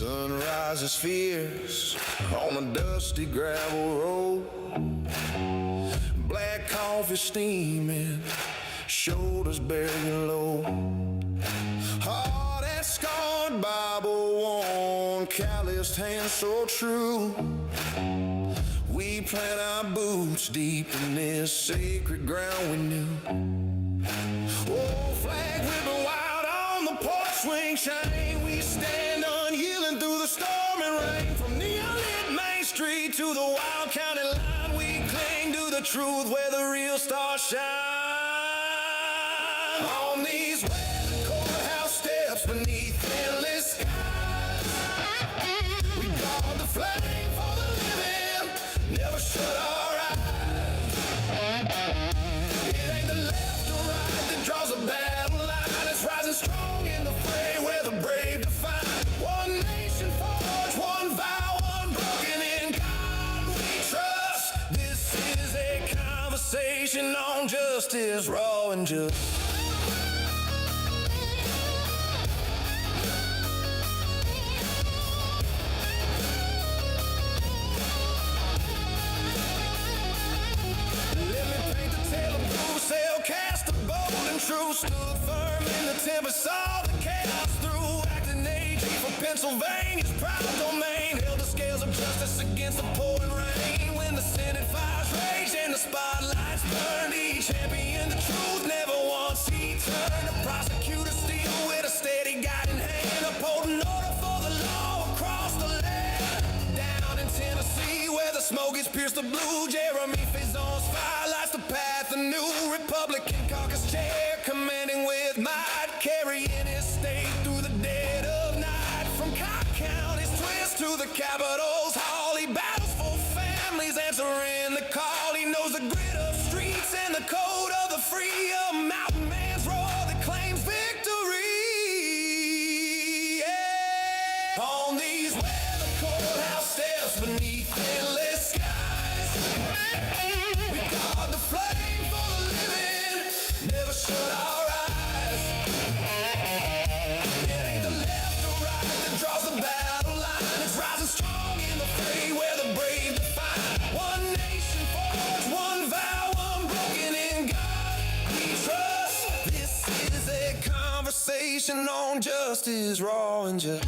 Sun rises fierce on a dusty gravel road. Black coffee steaming, shoulders buried low. Heart and scarred, Bible worn, calloused hands so true. We plant our boots deep in this sacred ground we knew. Oh, flag whipping wild on the porch swing chain. We stand unyielding through the storm and rain. From neon-lit Main Street to the wild county line, we cling to the truth where the real stars shine. On these weathered courthouse steps beneath endless skies, we guard the flame for the living, never shut our eyes. It ain't the left or right that draws a battle line. It's rising strong in the fray where the brave define. One nation forged, one vow unbroken. In God we trust. This is a conversation on justice, raw and just. True, stood firm in the tempest, saw the chaos through. Acting AG for Pennsylvania's proud domain. Held the scales of justice against the pouring rain. When the Senate fires raged and the spotlights burned, he championed the truth, never once he turned. The prosecutor still with a steady guiding hand, upholding order for the law across the land. Down in Tennessee where the smoke has pierced the blue, Jeremy Fizon's fire lights the path, a new Republican caucus chair, commanding with might, carrying his state through the dead of night. From Cobb County's twist to the Capitol's hall, he battles for families, answering the call. He knows the grit of streets and the code of the free, a mountain man's roar that claims victory. Yeah. On these weathered courthouse steps beneath endless skies, we guard the flame for the living, never shut our eyes. It ain't the left or right that draws the battle line. It's rising strong in the fray where the brave define. One nation forged, one vow unbroken. In God we trust. This is a conversation on justice, raw and just.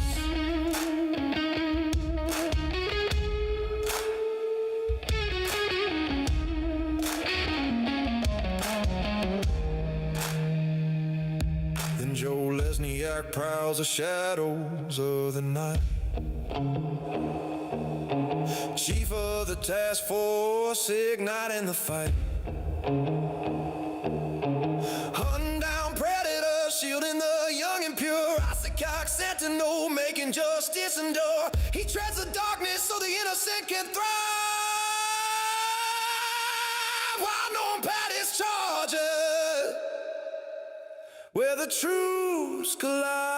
Joe Lesniak prowls the shadows of the night. Chief of the task force igniting the fight. Hunting down predators, shielding the young and pure. Ossicock sentinel, making justice endure. He treads the darkness so the innocent can thrive, while knowing Patty's charges where the truths collide.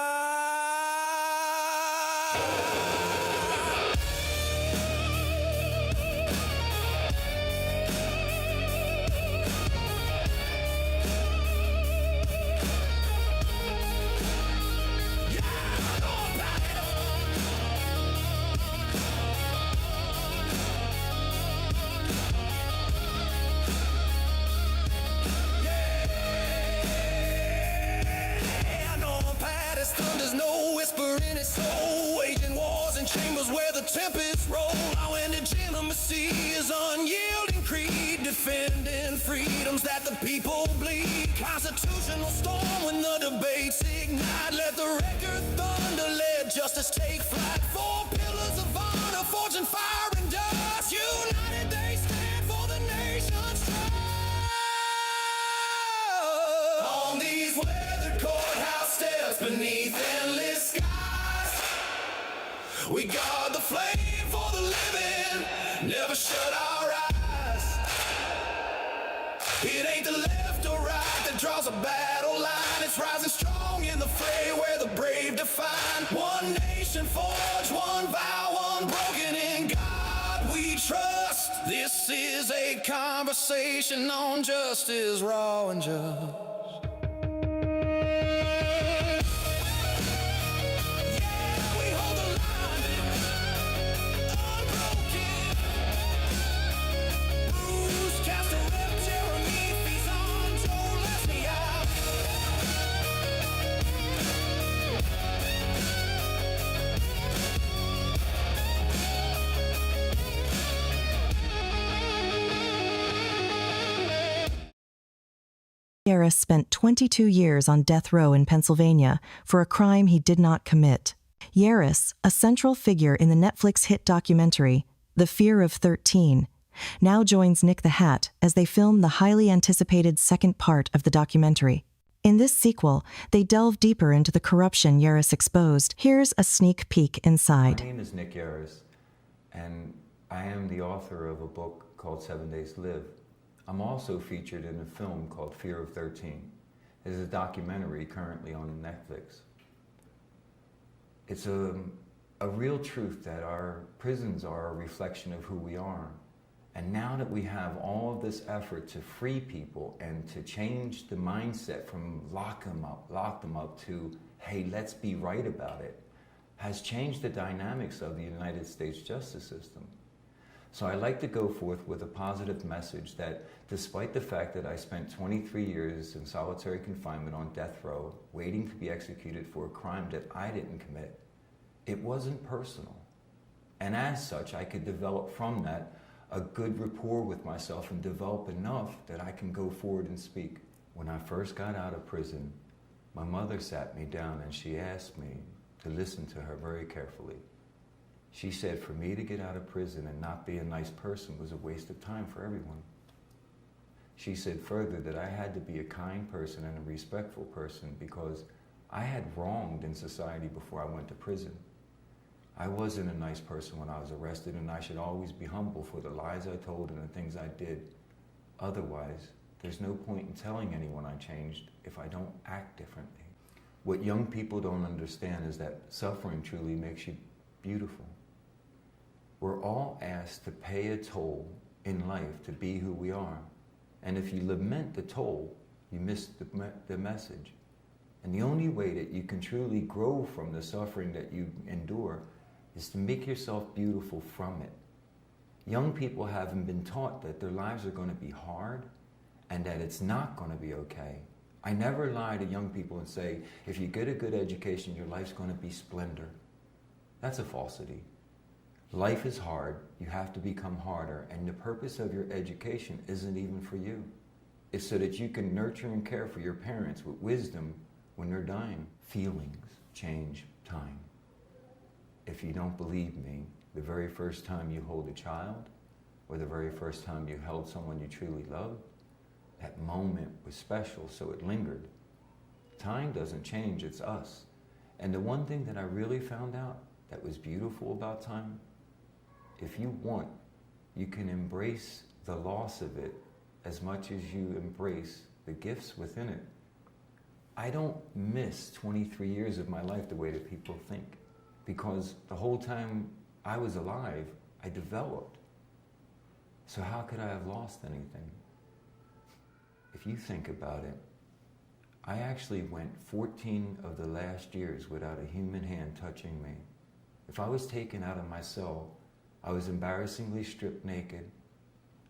In its soul, waging wars in chambers where the tempests roll. Our legitimacy is unyielding creed, defending freedoms that the people bleed. Constitutional storm when the debates ignite. Let the record thunder, let justice take flight. Four pillars of honor, forging fire and dust. United they stand for the nation's trust. On these weathered courthouse steps beneath endless skies, we guard the flame for the living, never shut our eyes. It ain't the left or right that draws a battle line. It's rising strong in the fray where the brave define. One nation forged, one vow unbroken. In God we trust. This is a conversation on justice, raw and just. Yeah, we hold the line. Yaris spent 22 years on death row in Pennsylvania for a crime he did not commit. Yaris, a central figure in the Netflix hit documentary, The Fear of 13, now joins Nick the Hat as they film the highly anticipated second part of the documentary. In this sequel, they delve deeper into the corruption Yaris exposed. Here's a sneak peek inside. My name is Nick Yaris, and I am the author of a book called 7 Days to Live. I'm also featured in a film called Fear of 13. It is a documentary currently on Netflix. It's a real truth that our prisons are a reflection of who we are. And now that we have all of this effort to free people and to change the mindset from lock them up to, hey, let's be right about it, has changed the dynamics of the United States justice system. So I like to go forth with a positive message that despite the fact that I spent 23 years in solitary confinement on death row, waiting to be executed for a crime that I didn't commit, it wasn't personal. And as such, I could develop from that a good rapport with myself and develop enough that I can go forward and speak. When I first got out of prison, my mother sat me down and she asked me to listen to her very carefully. She said for me to get out of prison and not be a nice person was a waste of time for everyone. She said further that I had to be a kind person and a respectful person because I had wronged in society before I went to prison. I wasn't a nice person when I was arrested, and I should always be humble for the lies I told and the things I did. Otherwise, there's no point in telling anyone I changed if I don't act differently. What young people don't understand is that suffering truly makes you beautiful. We're all asked to pay a toll in life to be who we are. And if you lament the toll, you miss the message. And the only way that you can truly grow from the suffering that you endure is to make yourself beautiful from it. Young people haven't been taught that their lives are going to be hard and that it's not going to be okay. I never lie to young people and say, if you get a good education, your life's going to be splendor. That's a falsity. Life is hard. You have to become harder. And the purpose of your education isn't even for you. It's so that you can nurture and care for your parents with wisdom when they're dying. Feelings change time. If you don't believe me, the very first time you hold a child, or the very first time you held someone you truly loved, that moment was special, so it lingered. Time doesn't change, it's us. And the one thing that I really found out that was beautiful about time, if you want, you can embrace the loss of it as much as you embrace the gifts within it. I don't miss 23 years of my life the way that people think. Because the whole time I was alive, I developed. So how could I have lost anything? If you think about it, I actually went 14 of the last years without a human hand touching me. If I was taken out of my cell, I was embarrassingly stripped naked.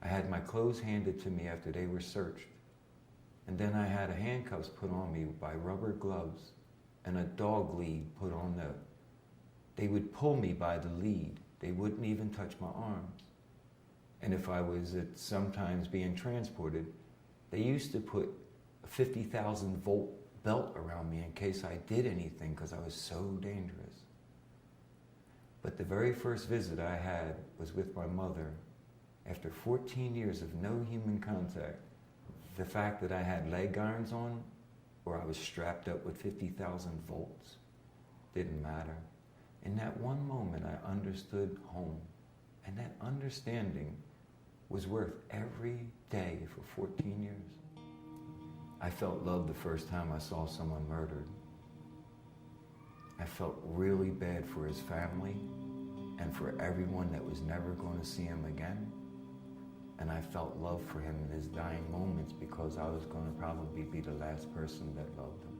I had my clothes handed to me after they were searched. And then I had handcuffs put on me by rubber gloves and a dog lead put on the. They would pull me by the lead. They wouldn't even touch my arms. And if I was sometimes being transported, they used to put a 50,000 volt belt around me in case I did anything because I was so dangerous. But the very first visit I had was with my mother. After 14 years of no human contact, the fact that I had leg irons on or I was strapped up with 50,000 volts didn't matter. In that one moment, I understood home. And that understanding was worth every day for 14 years. I felt love the first time I saw someone murdered. I felt really bad for his family and for everyone that was never going to see him again. And I felt love for him in his dying moments because I was going to probably be the last person that loved him.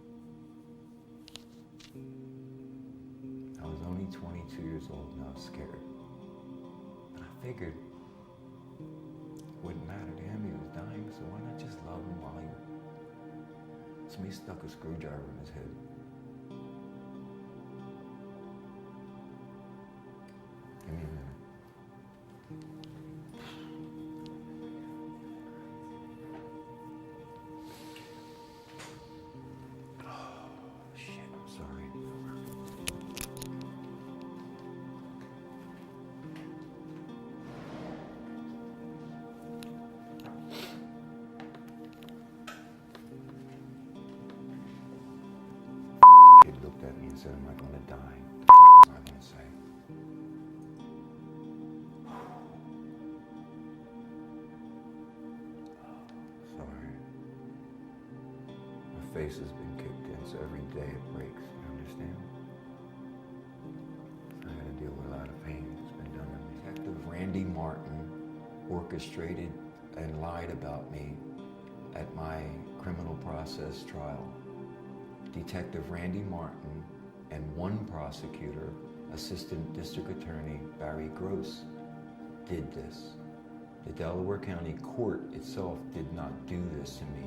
I was only 22 years old and I was scared. But I figured it wouldn't matter to him, he was dying, so why not just love him while he... Somebody stuck a screwdriver in his head. Give me a minute. looked at me and said, am I gonna die? What the f was I gonna say? Sorry. My face has been kicked in, so every day it breaks, you understand? I gotta deal with a lot of pain that's been done to me. Detective Randy Martin orchestrated and lied about me at my criminal process trial. Detective Randy Martin and one prosecutor, Assistant District Attorney Barry Gross, did this. The Delaware County Court itself did not do this to me.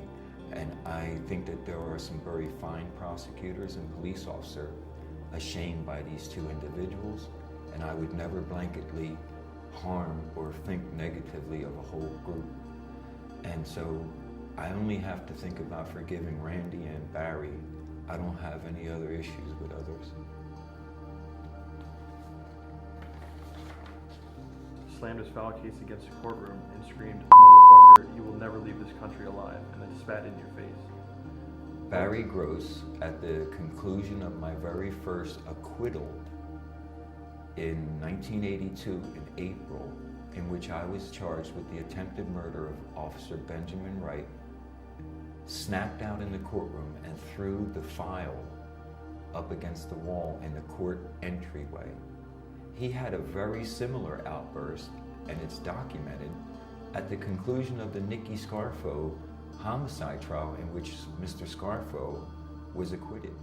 And I think that there are some very fine prosecutors and police officers ashamed by these two individuals, and I would never blanketly harm or think negatively of a whole group. And so I only have to think about forgiving Randy and Barry. I don't have any other issues with others. Slammed his foul case against the courtroom and screamed, "Motherfucker, you will never leave this country alive," and then spat in your face. Barry Gross, at the conclusion of my very first acquittal in 1982 in April, in which I was charged with the attempted murder of Officer Benjamin Wright, snapped out in the courtroom and threw the file up against the wall in the court entryway. He had a very similar outburst, and it's documented, at the conclusion of the Nikki Scarfo homicide trial in which Mr. Scarfo was acquitted.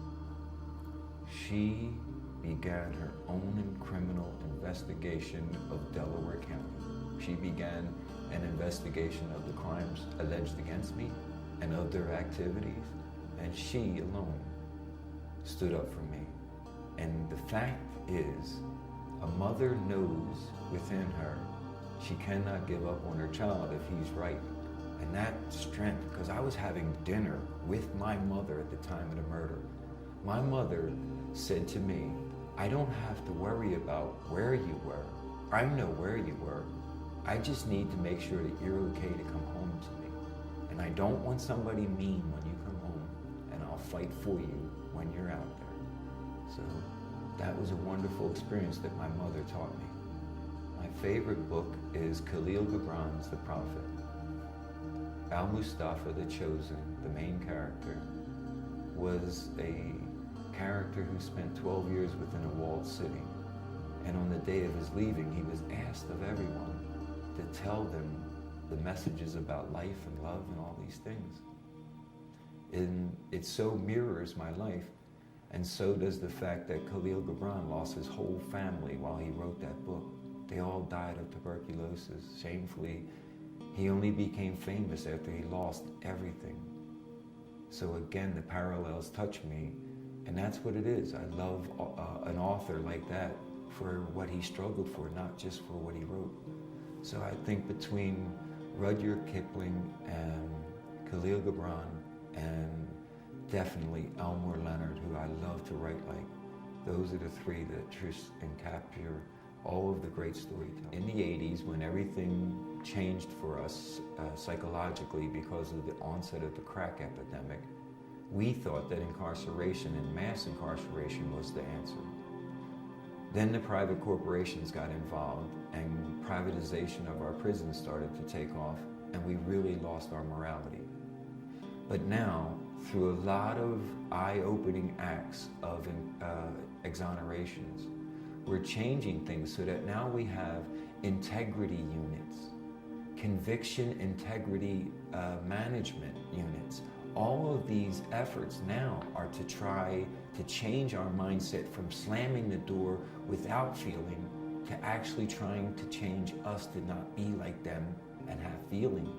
She began her own criminal investigation of Delaware County. She began an investigation of the crimes alleged against me and of their activities, and she alone stood up for me. And the fact is, a mother knows within her she cannot give up on her child if he's right. And that strength, because I was having dinner with my mother at the time of the murder. My mother said to me, I don't have to worry about where you were. I know where you were. I just need to make sure that you're okay to come home to me. And I don't want somebody mean when you come home, and I'll fight for you when you're out there. So that was a wonderful experience that my mother taught me. My favorite book is Khalil Gibran's The Prophet. Al-Mustafa, the Chosen, the main character, was a character who spent 12 years within a walled city. And on the day of his leaving, he was asked of everyone to tell them the messages about life and love and all these things. And it so mirrors my life, and so does the fact that Khalil Gibran lost his whole family while he wrote that book. They all died of tuberculosis. Shamefully, he only became famous after he lost everything. So again, the parallels touch me, and that's what it is. I love an author like that for what he struggled for, not just for what he wrote. So I think between Rudyard Kipling and Khalil Gibran and definitely Elmore Leonard, who I love to write like, those are the three that just capture all of the great storytelling. In the 80s, when everything changed for us psychologically because of the onset of the crack epidemic, we thought that incarceration and mass incarceration was the answer. Then the private corporations got involved and privatization of our prisons started to take off, and we really lost our morality. But now, through a lot of eye-opening acts of exonerations, we're changing things so that now we have integrity units, conviction integrity management units. All of these efforts now are to try to change our mindset from slamming the door without feeling to actually trying to change us to not be like them and have feeling.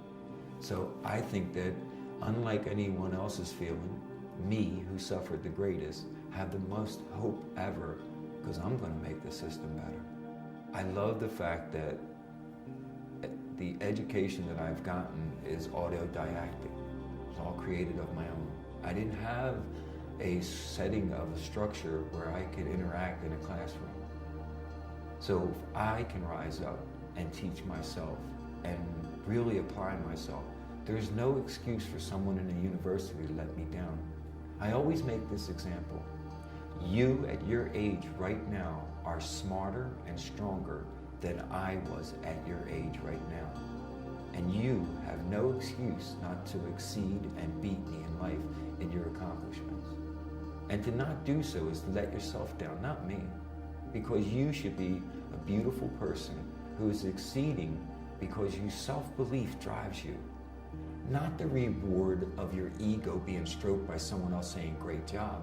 So I think that unlike anyone else's feeling, me, who suffered the greatest, have the most hope ever, because I'm going to make the system better. I love the fact that the education that I've gotten is autodidactic. It's all created of my own. I didn't have a setting of a structure where I could interact in a classroom. So if I can rise up and teach myself and really apply myself, there's no excuse for someone in a university to let me down. I always make this example. You at your age right now are smarter and stronger than I was at your age right now. And you have no excuse not to exceed and beat me in life in your accomplishments. And to not do so is to let yourself down, not me. Because you should be a beautiful person who is exceeding because your self-belief drives you. Not the reward of your ego being stroked by someone else saying, great job.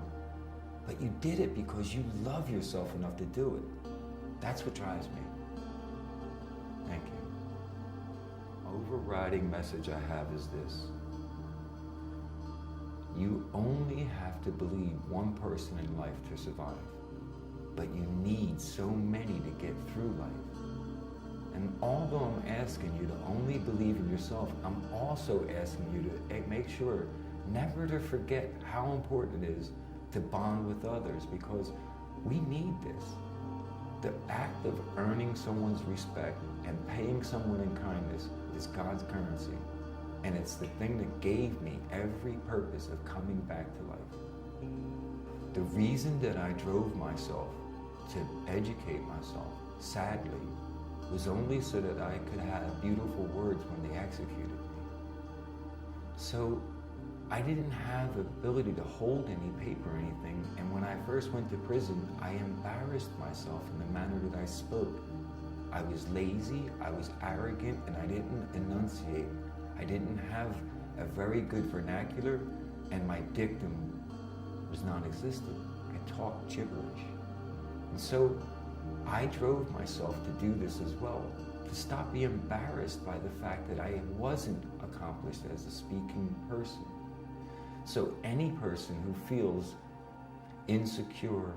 But you did it because you love yourself enough to do it. That's what drives me. Thank you. Overriding message I have is this. You only have to believe one person in life to survive, but you need so many to get through life. And although I'm asking you to only believe in yourself, I'm also asking you to make sure never to forget how important it is to bond with others, because we need this. The act of earning someone's respect and paying someone in kindness is God's currency. And it's the thing that gave me every purpose of coming back to life. The reason that I drove myself to educate myself, sadly, was only so that I could have beautiful words when they executed me. So I didn't have the ability to hold any paper or anything, and when I first went to prison, I embarrassed myself in the manner that I spoke. I was lazy, I was arrogant, and I didn't enunciate. I didn't have a very good vernacular, and my dictum was non-existent. I talked gibberish. And so I drove myself to do this as well, to stop being embarrassed by the fact that I wasn't accomplished as a speaking person. So any person who feels insecure,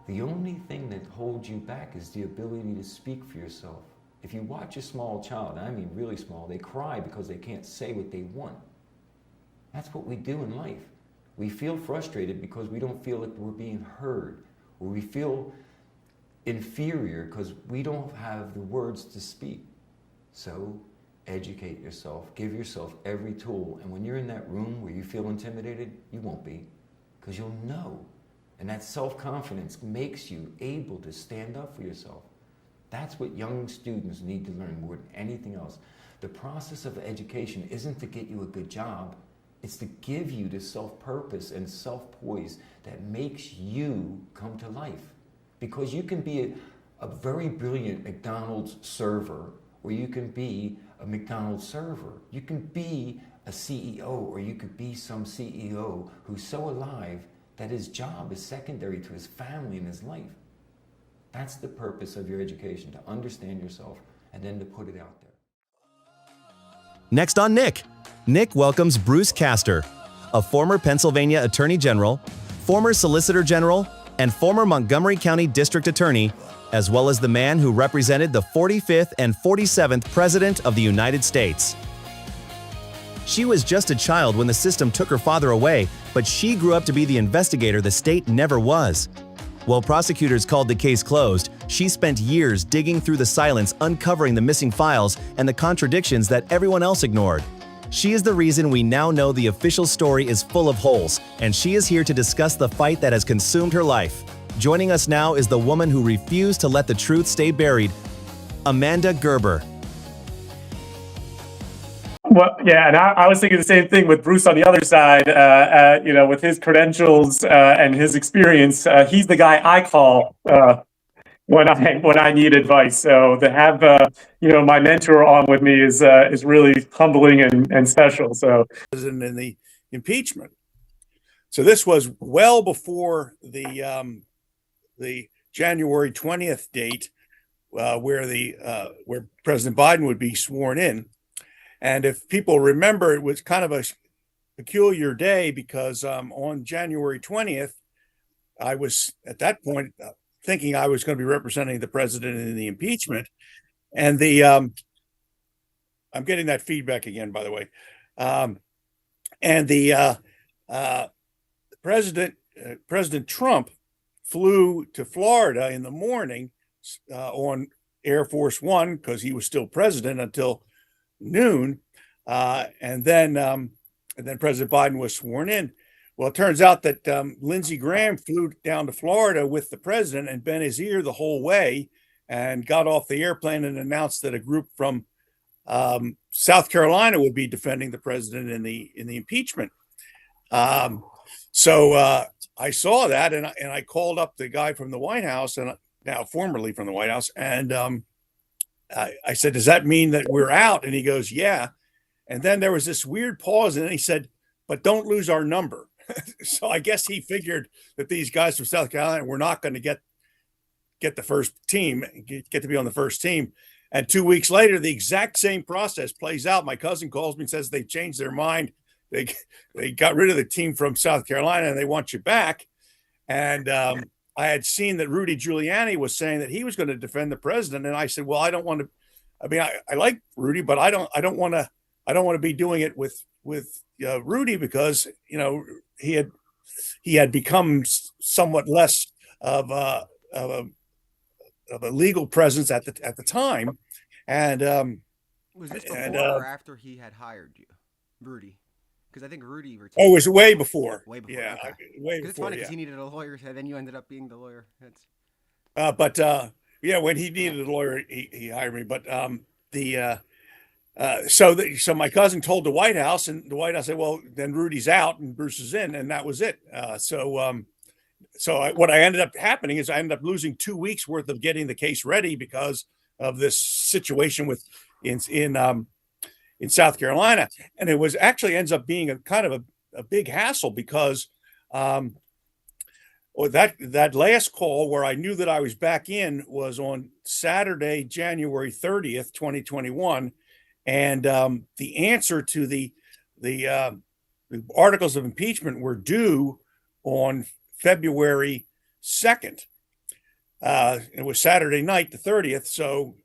the only thing that holds you back is the ability to speak for yourself. If you watch a small child, and I mean really small, they cry because they can't say what they want. That's what we do in life. We feel frustrated because we don't feel like we're being heard, or we feel inferior because we don't have the words to speak. So educate yourself, give yourself every tool, and when you're in that room where you feel intimidated, you won't be, because you'll know. And that self-confidence makes you able to stand up for yourself. That's what young students need to learn more than anything else. The process of education isn't to get you a good job, it's to give you the self-purpose and self-poise that makes you come to life. Because you can be a very brilliant McDonald's server, or you can be a McDonald's server. You can be a CEO, or you could be some CEO who's so alive that his job is secondary to his family and his life. That's the purpose of your education, to understand yourself and then to put it out there. Next on Nick. Nick welcomes Bruce Castor, a former Pennsylvania Attorney General, former Solicitor General, and former Montgomery County District Attorney, as well as the man who represented the 45th and 47th President of the United States. She was just a child when the system took her father away, but she grew up to be the investigator the state never was. While prosecutors called the case closed, she spent years digging through the silence, uncovering the missing files and the contradictions that everyone else ignored. She is the reason we now know the official story is full of holes, and she is here to discuss the fight that has consumed her life. Joining us now is the woman who refused to let the truth stay buried, Amanda Gerber. Well, yeah, and I was thinking the same thing with Bruce on the other side. With his credentials and his experience, he's the guy I call when I need advice. So to have my mentor on with me is really humbling and special. So in the impeachment. So this was well before the January 20th date, where President Biden would be sworn in. And if people remember, it was kind of a peculiar day because on January 20th, I was at that point thinking I was going to be representing the president in the impeachment. And I'm getting that feedback again, by the way. President Trump flew to Florida in the morning on Air Force One because he was still president until noon, and then President Biden was sworn in. Well, it turns out that Lindsey Graham flew down to Florida with the president and bent his ear the whole way, and got off the airplane and announced that a group from South Carolina would be defending the president in the impeachment. So I saw that, and I called up the guy from the White House, and now formerly from the White House, and I said, "Does that mean that we're out?" And he goes, "Yeah." And then there was this weird pause, and then he said, "But don't lose our number." So I guess he figured that these guys from South Carolina were not going to get the first team, get to be on the first team. And 2 weeks later, the exact same process plays out. My cousin calls me and says they changed their mind. They got rid of the team from South Carolina and they want you back. And I had seen that Rudy Giuliani was saying that he was going to defend the president. And I said, well, I don't want to. I mean, I like Rudy, but I don't want to be doing it with Rudy, because he had become somewhat less of a legal presence at the time. And was this before or after he had hired you, Rudy? Because I think Rudy retired. Oh, it was way before. Way before. Yeah, okay. Way before. It's funny because he needed a lawyer, and then you ended up being the lawyer. Yeah, when he needed a lawyer, he hired me. But so my cousin told the White House, and the White House said, "Well, then Rudy's out and Bruce is in," and that was it. What I ended up happening is I ended up losing 2 weeks worth of getting the case ready because of this situation in South Carolina, and it was actually ends up being a kind of a big hassle because that last call where I knew that I was back in was on Saturday, January 30th, 2021. And the answer to the articles of impeachment were due on February 2nd. It was Saturday night, the 30th. So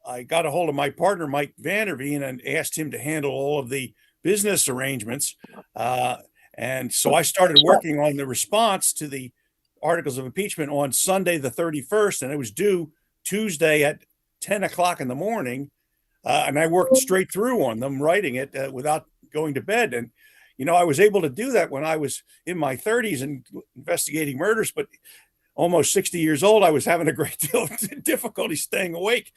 I got a hold of my partner, Mike Vanderveen, and asked him to handle all of the business arrangements. And so I started working on the response to the articles of impeachment on Sunday, the 31st, and it was due Tuesday at 10 o'clock in the morning. And I worked straight through on them, writing it without going to bed. And, I was able to do that when I was in my 30s and investigating murders, but almost 60 years old, I was having a great deal of difficulty staying awake.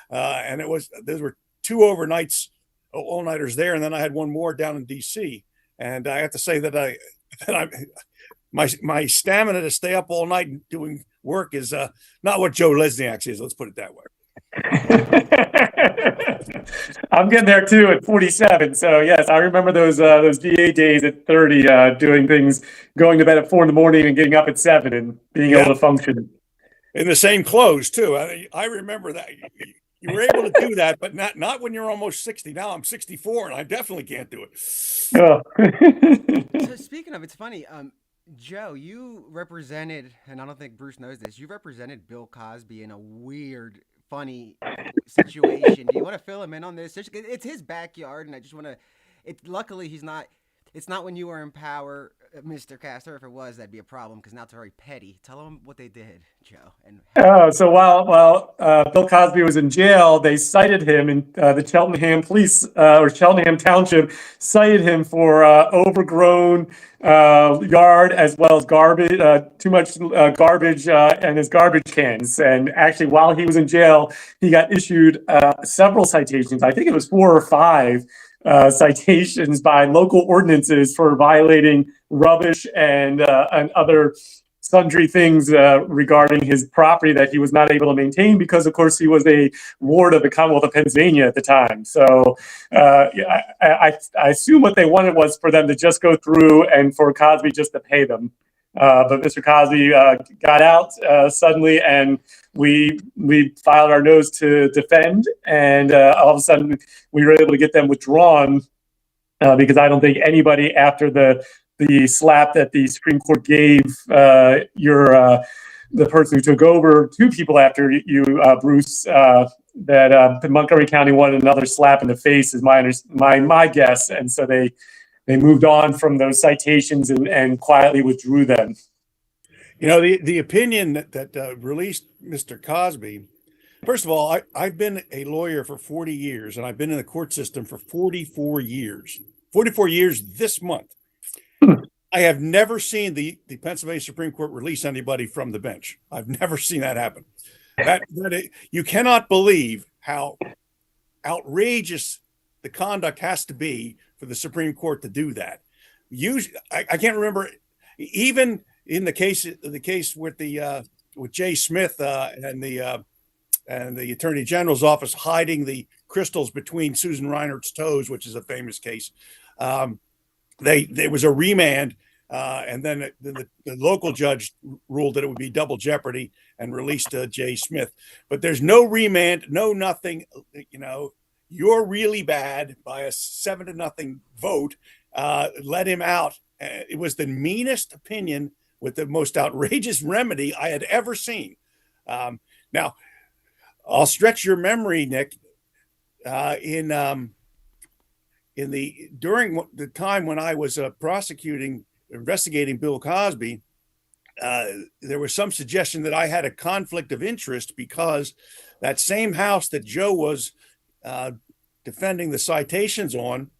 And there were 2 overnights, all-nighters there. And then I had one more down in DC. And I have to say that my stamina to stay up all night doing work is not what Joe Lesniak's is. Let's put it that way. I'm getting there too at 47. So yes, I remember those DA days at 30, doing things, going to bed at 4 in the morning and getting up at 7 and being able to function. In the same clothes too. I remember that. You were able to do that, but not when you're almost 60. Now I'm 64 and I definitely can't do it. Oh. So speaking of, it's funny, Joe, you represented, and I don't think Bruce knows this, you represented Bill Cosby in a weird, funny situation. Do you want to fill him in on this? It's his backyard, and I just want to. Luckily, he's not. It's not when you were in power, Mr. Castor. If it was, that'd be a problem because now it's very petty. Tell them what they did, Joe. So while Bill Cosby was in jail, they cited him, and the Cheltenham police or Cheltenham Township cited him for overgrown yard as well as garbage, too much garbage and his garbage cans. And actually, while he was in jail, he got issued several citations. I think it was 4 or 5. Citations by local ordinances for violating rubbish and other sundry things regarding his property that he was not able to maintain because, of course, he was a ward of the Commonwealth of Pennsylvania at the time. So I assume what they wanted was for them to just go through and for Cosby just to pay them. But Mr. Cosby got out suddenly, and we filed our nose to defend, and all of a sudden we were able to get them withdrawn because I don't think anybody after the slap that the Supreme Court gave the person who took over 2 people after you, Bruce, that Montgomery County wanted another slap in the face is my guess, and so they moved on from those citations and quietly withdrew them. The opinion that released Mr. Cosby, first of all, I've been a lawyer for 40 years, and I've been in the court system for 44 years. 44 years this month. I have never seen the Pennsylvania Supreme Court release anybody from the bench. I've never seen that happen. You cannot believe how outrageous the conduct has to be for the Supreme Court to do that. Usually, I can't remember, even in the case with with Jay Smith and the Attorney General's office hiding the crystals between Susan Reinert's toes, which is a famous case. There was a remand, and then the local judge ruled that it would be double jeopardy and released Jay Smith. But there's no remand, no nothing. You know, you're really bad by a 7-0 vote. Let him out. It was the meanest opinion with the most outrageous remedy I had ever seen. Now, I'll stretch your memory, Nick. During the time when I was investigating Bill Cosby, there was some suggestion that I had a conflict of interest because that same house that Joe was defending the citations on,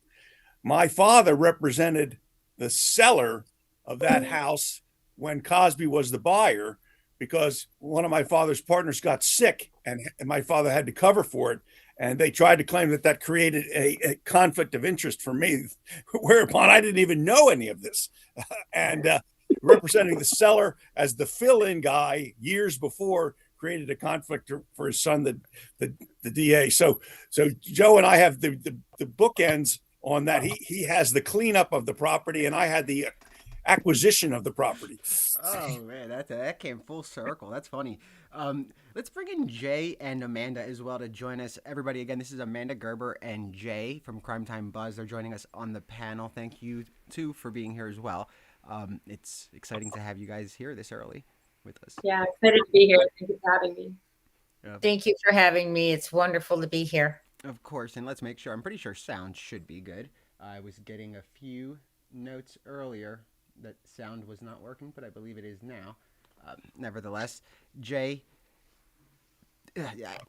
my father represented the seller of that house when Cosby was the buyer, because one of my father's partners got sick and my father had to cover for it. And they tried to claim that created a conflict of interest for me, whereupon I didn't even know any of this. And representing the seller as the fill-in guy years before created a conflict for his son, the DA. So Joe and I have the bookends on that. He has the cleanup of the property, and I had the acquisition of the property. Oh man, that came full circle. That's funny. Let's bring in Jay and Amanda as well to join us. Everybody, again, this is Amanda Gerber and Jay from Crime Time Buzz. They're joining us on the panel. Thank you too for being here as well. It's exciting to have you guys here this early with us. Yeah, excited to be here. Thank you for having me. Thank you for having me. It's wonderful to be here. Of course, and let's make sure. I'm pretty sure sound should be good. I was getting a few notes earlier that sound was not working, but I believe it is now. Nevertheless, Jay,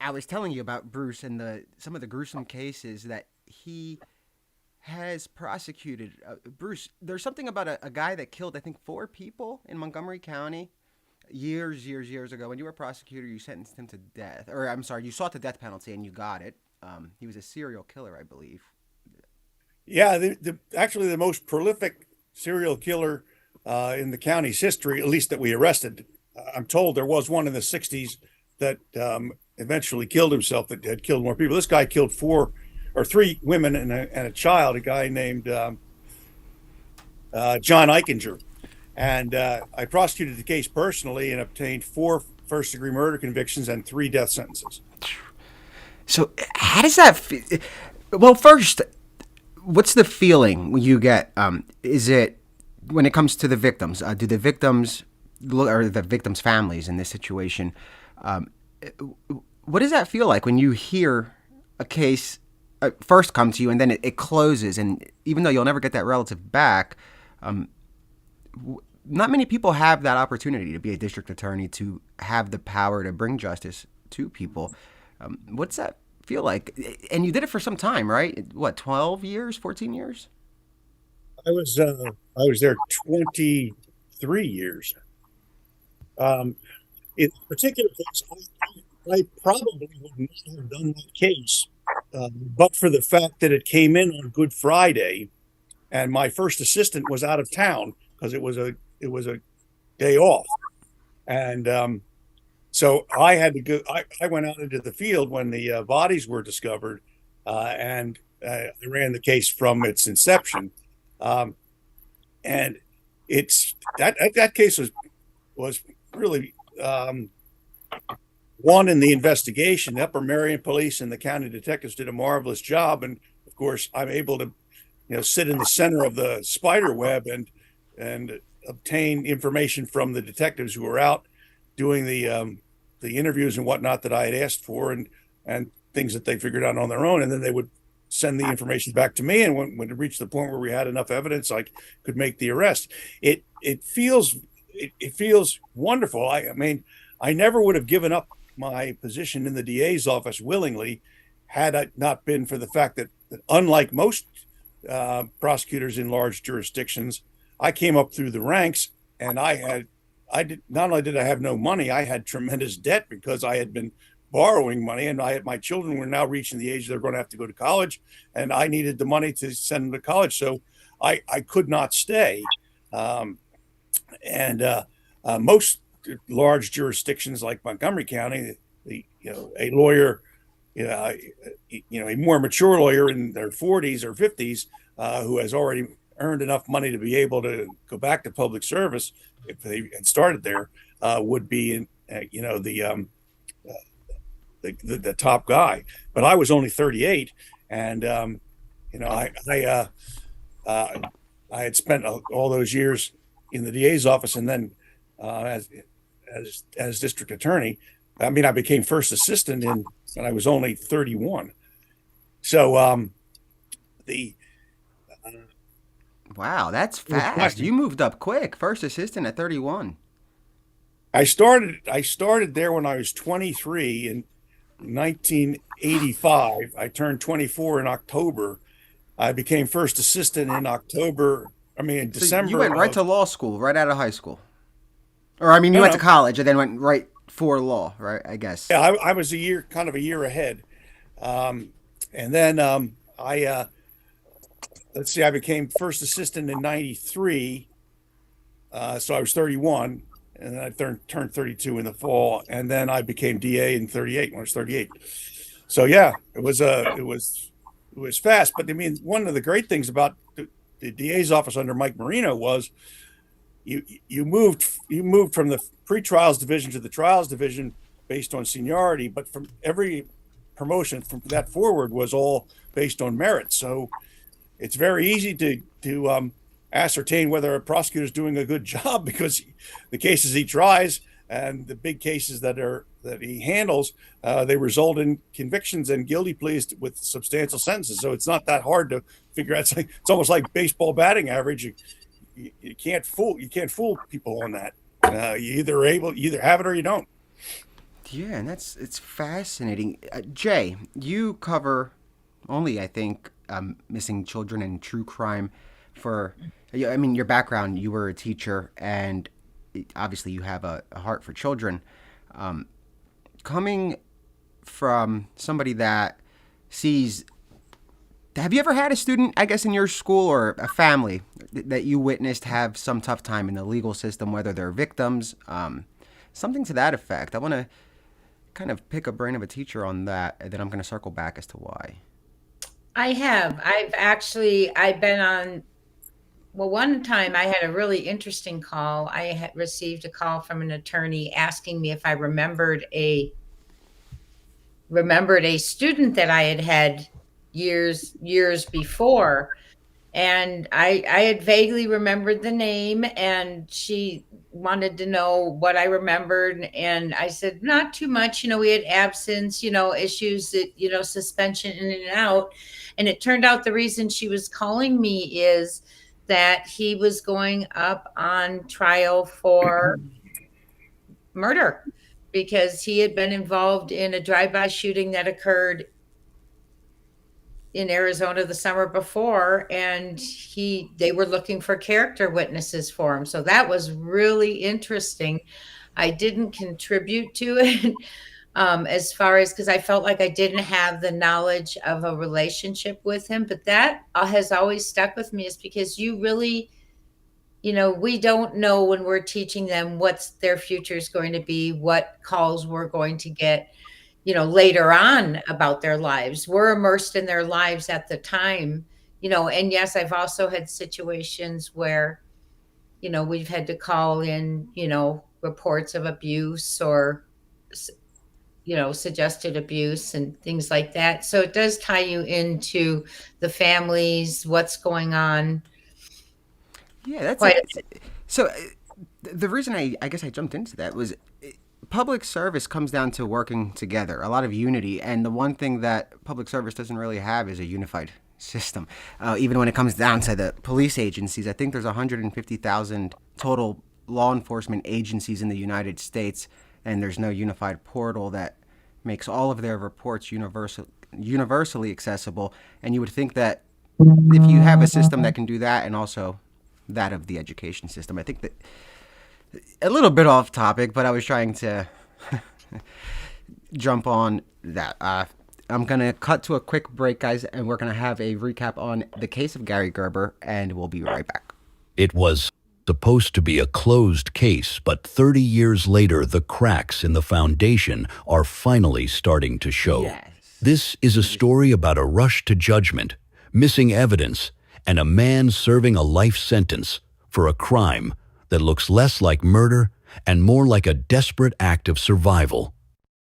I was telling you about Bruce and some of the gruesome cases that he has prosecuted. Bruce, there's something about a guy that killed, I think, 4 people in Montgomery County years ago. When you were a prosecutor, you sentenced him to death. Or, I'm sorry, you sought the death penalty and you got it. He was a serial killer, I believe. Yeah, actually the most prolific serial killer in the county's history, at least that we arrested. I'm told there was one in the 60s that eventually killed himself, that had killed more people. This guy killed 3 women and a child, a guy named John Eichinger. And I prosecuted the case personally and obtained 4 first-degree murder convictions and 3 death sentences. So how does that feel? Well, first, what's the feeling you get? Is it, when it comes to the victims, do the victims or the victims' families in this situation, what does that feel like when you hear a case first come to you and then it closes? And even though you'll never get that relative back, not many people have that opportunity to be a district attorney, to have the power to bring justice to people. What's that feel like? And you did it for some time, right? What, 12 years, 14 years? I was there 23 years. In particular case, I probably would not have done that case, but for the fact that it came in on Good Friday, and my first assistant was out of town because it was a day off, and so I had to go. I went out into the field when the bodies were discovered, and I ran the case from its inception. And it's that case was really one in the investigation. The Upper Marion Police and the county detectives did a marvelous job, and of course, I'm able to, sit in the center of the spider web and obtain information from the detectives who were out doing the interviews and whatnot that I had asked for, and things that they figured out on their own, and then they would send the information back to me. And when it reached the point where we had enough evidence, I could make the arrest. It feels wonderful. I mean, I never would have given up my position in the DA's office willingly had it not been for the fact that unlike most prosecutors in large jurisdictions, I came up through the ranks, and not only did I have no money, I had tremendous debt because I had been borrowing money, and my children were now reaching the age they're going to have to go to college, and I needed the money to send them to college. So I could not stay. Most large jurisdictions like Montgomery County, a lawyer, a more mature lawyer in their 40s or 50s who has already earned enough money to be able to go back to public service if they had started there, would be the top guy. But I was only 38, and I had spent all those years in the DA's office, and then as district attorney. I mean, I became first assistant when I was only 31. So wow, that's fast. You moved up quick. First assistant at 31. I started there when I was 23 in 1985. I turned 24 in October. I became first assistant in December. You went right to law school, right out of high school. Or you went to college and then went right for law, right? I guess. Yeah, I was a year ahead. And then I became first assistant in 93. So I was 31, and then I turned 32 in the fall, and then I became DA in 38 when I was 38. So yeah, it was fast. But I mean, one of the great things about the DA's office under Mike Marino was you moved from the pre-trials division to the trials division based on seniority, but from every promotion from that forward was all based on merit. So it's very easy to ascertain whether a prosecutor is doing a good job because the cases he tries and the big cases that he handles, they result in convictions and guilty pleas with substantial sentences. So it's not that hard to figure out. It's almost like baseball batting average. You can't fool people on that. You either have it or you don't. Yeah, and it's fascinating. Jay, you cover only, I think, missing children and true crime. Your background, you were a teacher, and obviously you have a heart for children. Coming from somebody that sees, have you ever had a student, I guess, in your school or a family that you witnessed have some tough time in the legal system, whether they're victims, something to that effect? I want to kind of pick a brain of a teacher on that, and then I'm going to circle back as to why. I have. I've been on, well, one time I had a really interesting call. I had received a call from an attorney asking me if I remembered a student that I had years before. And I had vaguely remembered the name, and she wanted to know what I remembered. And I said, not too much. We had absence, issues that, suspension in and out. And it turned out the reason she was calling me is that he was going up on trial for murder because he had been involved in a drive-by shooting that occurred in Arizona the summer before, and they were looking for character witnesses for him. So that was really interesting. I didn't contribute to it as far as, because I felt like I didn't have the knowledge of a relationship with him, but that has always stuck with me, is because you really, we don't know when we're teaching them what their future is going to be, what calls we're going to get, later on about their lives. We're immersed in their lives at the time, and yes, I've also had situations where, we've had to call in, reports of abuse or, suggested abuse and things like that. So it does tie you into the families, what's going on. Yeah, so the reason I guess I jumped into that was public service comes down to working together, a lot of unity. And the one thing that public service doesn't really have is a unified system. Even when it comes down to the police agencies, I think there's 150,000 total law enforcement agencies in the United States, and there's no unified portal that makes all of their reports universally accessible. And you would think that if you have a system that can do that and also that of the education system. I think that a little bit off topic, but I was trying to jump on that. I'm going to cut to a quick break, guys, and we're going to have a recap on the case of Gary Gerber, and we'll be right back. It was supposed to be a closed case, but 30 years later, the cracks in the foundation are finally starting to show. Yes. This is a story about a rush to judgment, missing evidence, and a man serving a life sentence for a crime that looks less like murder and more like a desperate act of survival.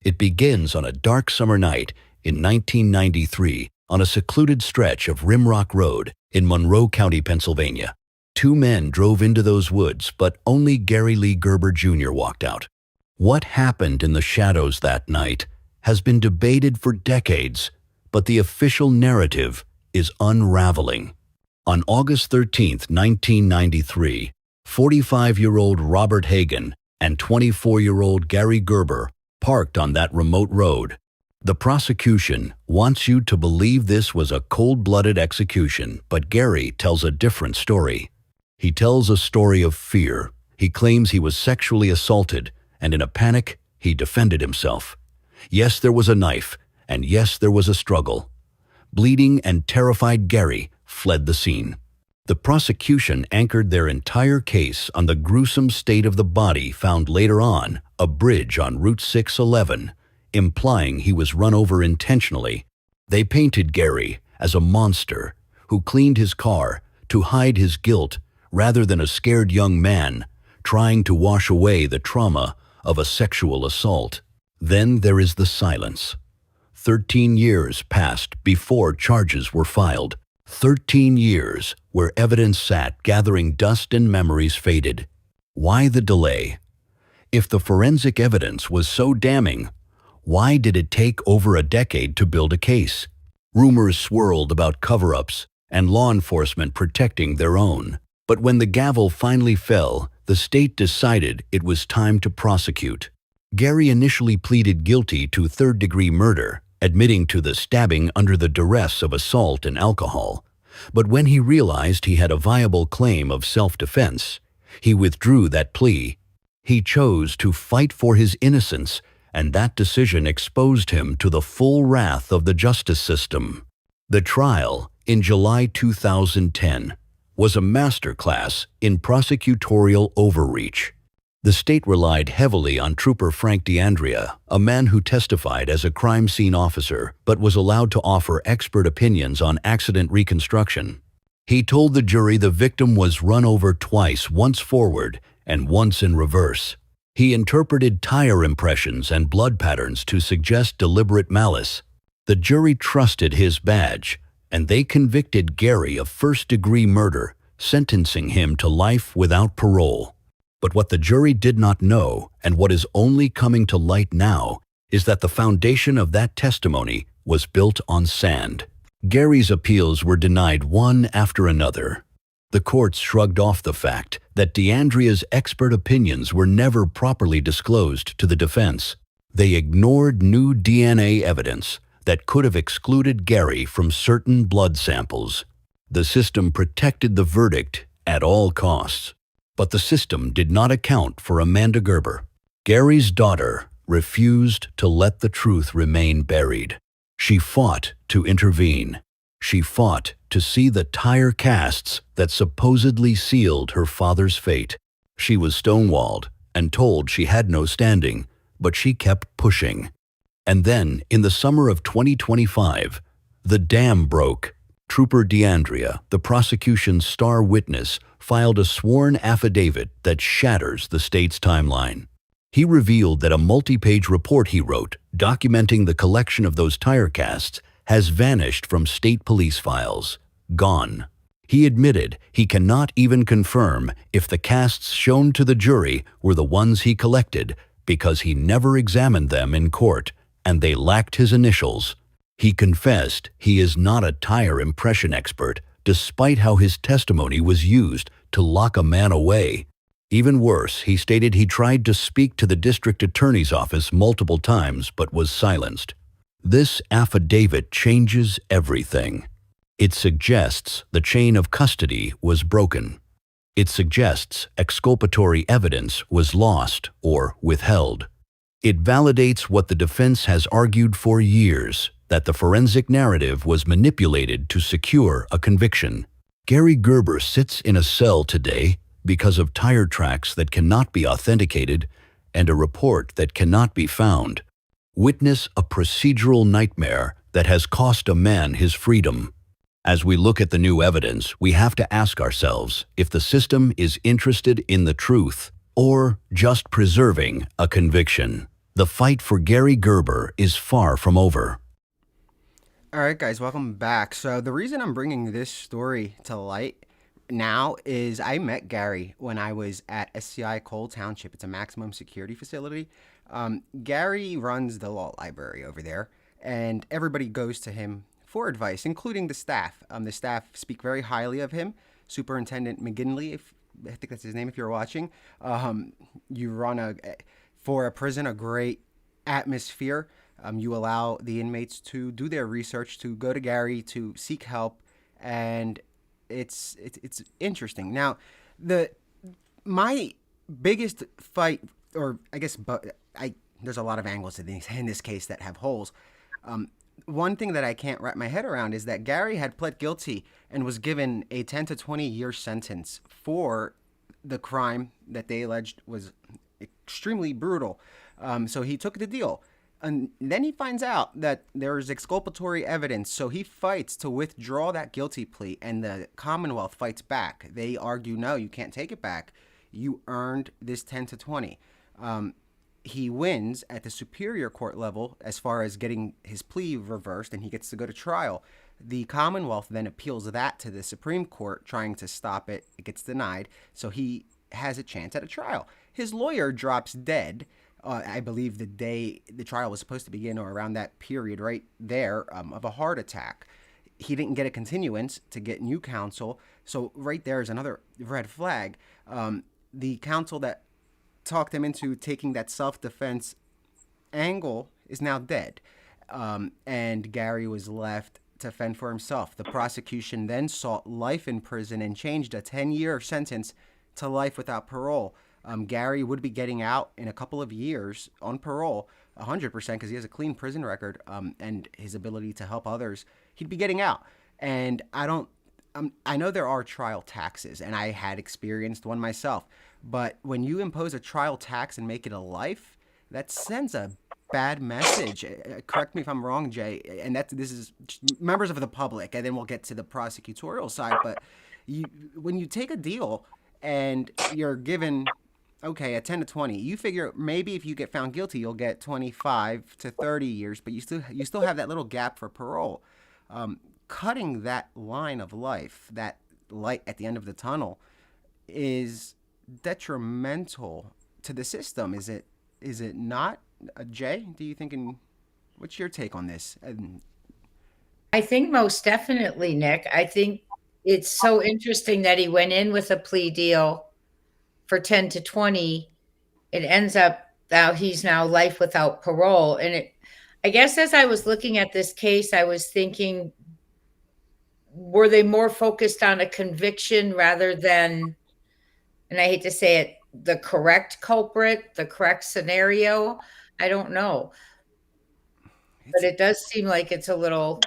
It begins on a dark summer night in 1993 on a secluded stretch of Rimrock Road in Monroe County, Pennsylvania. Two men drove into those woods, but only Gary Lee Gerber Jr. walked out. What happened in the shadows that night has been debated for decades, but the official narrative is unraveling. On August 13, 1993, 45-year-old Robert Hagan and 24-year-old Gary Gerber parked on that remote road. The prosecution wants you to believe this was a cold-blooded execution, but Gary tells a different story. He tells a story of fear. He claims he was sexually assaulted, and in a panic, he defended himself. Yes, there was a knife, and yes, there was a struggle. Bleeding and terrified Gary fled the scene. The prosecution anchored their entire case on the gruesome state of the body found later on a bridge on Route 611, implying he was run over intentionally. They painted Gary as a monster who cleaned his car to hide his guilt rather than a scared young man trying to wash away the trauma of a sexual assault. Then there is the silence. 13 years passed before charges were filed. 13 years where evidence sat gathering dust and memories faded. Why the delay? If the forensic evidence was so damning, why did it take over a decade to build a case? Rumors swirled about cover-ups and law enforcement protecting their own. But when the gavel finally fell, the state decided it was time to prosecute. Gary initially pleaded guilty to third-degree murder, admitting to the stabbing under the duress of assault and alcohol. But when he realized he had a viable claim of self-defense, he withdrew that plea. He chose to fight for his innocence, and that decision exposed him to the full wrath of the justice system. The trial, in July 2010, was a masterclass in prosecutorial overreach. The state relied heavily on Trooper Frank DeAndrea, a man who testified as a crime scene officer but was allowed to offer expert opinions on accident reconstruction. He told the jury the victim was run over twice, once forward and once in reverse. He interpreted tire impressions and blood patterns to suggest deliberate malice. The jury trusted his badge, and they convicted Gary of first-degree murder, sentencing him to life without parole. But what the jury did not know, and what is only coming to light now, is that the foundation of that testimony was built on sand. Gary's appeals were denied one after another. The courts shrugged off the fact that DeAndrea's expert opinions were never properly disclosed to the defense. They ignored new DNA evidence that could have excluded Gary from certain blood samples. The system protected the verdict at all costs. But the system did not account for Amanda Gerber. Gary's daughter refused to let the truth remain buried. She fought to intervene. She fought to see the tire casts that supposedly sealed her father's fate. She was stonewalled and told she had no standing, but she kept pushing. And then, in the summer of 2025, the dam broke. Trooper DeAndrea, the prosecution's star witness, filed a sworn affidavit that shatters the state's timeline. He revealed that a multi-page report he wrote, documenting the collection of those tire casts, has vanished from state police files. Gone. He admitted he cannot even confirm if the casts shown to the jury were the ones he collected because he never examined them in court, and they lacked his initials. He confessed he is not a tire impression expert, despite how his testimony was used to lock a man away. Even worse, he stated he tried to speak to the district attorney's office multiple times but was silenced. This affidavit changes everything. It suggests the chain of custody was broken. It suggests exculpatory evidence was lost or withheld. It validates what the defense has argued for years, that the forensic narrative was manipulated to secure a conviction. Gary Gerber sits in a cell today because of tire tracks that cannot be authenticated and a report that cannot be found. Witness a procedural nightmare that has cost a man his freedom. As we look at the new evidence, we have to ask ourselves if the system is interested in the truth or just preserving a conviction. The fight for Gary Gerber is far from over. All right, guys, welcome back. So the reason I'm bringing this story to light now is I met Gary when I was at SCI Cole Township. It's a maximum security facility. Gary runs the law library over there, and everybody goes to him for advice, including the staff. The staff speak very highly of him. Superintendent McGinley, I think that's his name if you're watching, you run for a prison a great atmosphere. You allow the inmates to do their research, to go to Gary, to seek help, and it's interesting. Now, my biggest fight, or I guess, there's a lot of angles in this case that have holes. One thing that I can't wrap my head around is that Gary had pled guilty and was given a 10 to 20 year sentence for the crime that they alleged was extremely brutal. So he took the deal. And then he finds out that there's exculpatory evidence. So he fights to withdraw that guilty plea, and the Commonwealth fights back. They argue, no, you can't take it back. You earned this 10 to 20. He wins at the superior court level as far as getting his plea reversed, and he gets to go to trial. The Commonwealth then appeals that to the Supreme Court, trying to stop it. It gets denied, so he has a chance at a trial. His lawyer drops dead. I believe the day the trial was supposed to begin, or around that period right there, of a heart attack. He didn't get a continuance to get new counsel, so right there is another red flag. The counsel that talked him into taking that self-defense angle is now dead. And Gary was left to fend for himself. The prosecution then sought life in prison and changed a 10-year sentence to life without parole. Gary would be getting out in a couple of years on parole, 100%, because he has a clean prison record, and his ability to help others. He'd be getting out. And I know there are trial taxes, and I had experienced one myself. But when you impose a trial tax and make it a life, that sends a bad message. Correct me if I'm wrong, Jay. And this is members of the public, and then we'll get to the prosecutorial side. But when you take a deal and you're given, okay, a 10 to 20, you figure maybe if you get found guilty, you'll get 25 to 30 years, but you still have that little gap for parole. Cutting that line of life, that light at the end of the tunnel, is detrimental to the system. Is it not? Jay, do you think? What's your take on this? I think most definitely, Nick. I think it's so interesting that he went in with a plea deal for 10 to 20. It ends up he's now life without parole. And I guess as I was looking at this case, I was thinking, were they more focused on a conviction rather than, and I hate to say it, the correct culprit, the correct scenario? I don't know. But it does seem like it's a little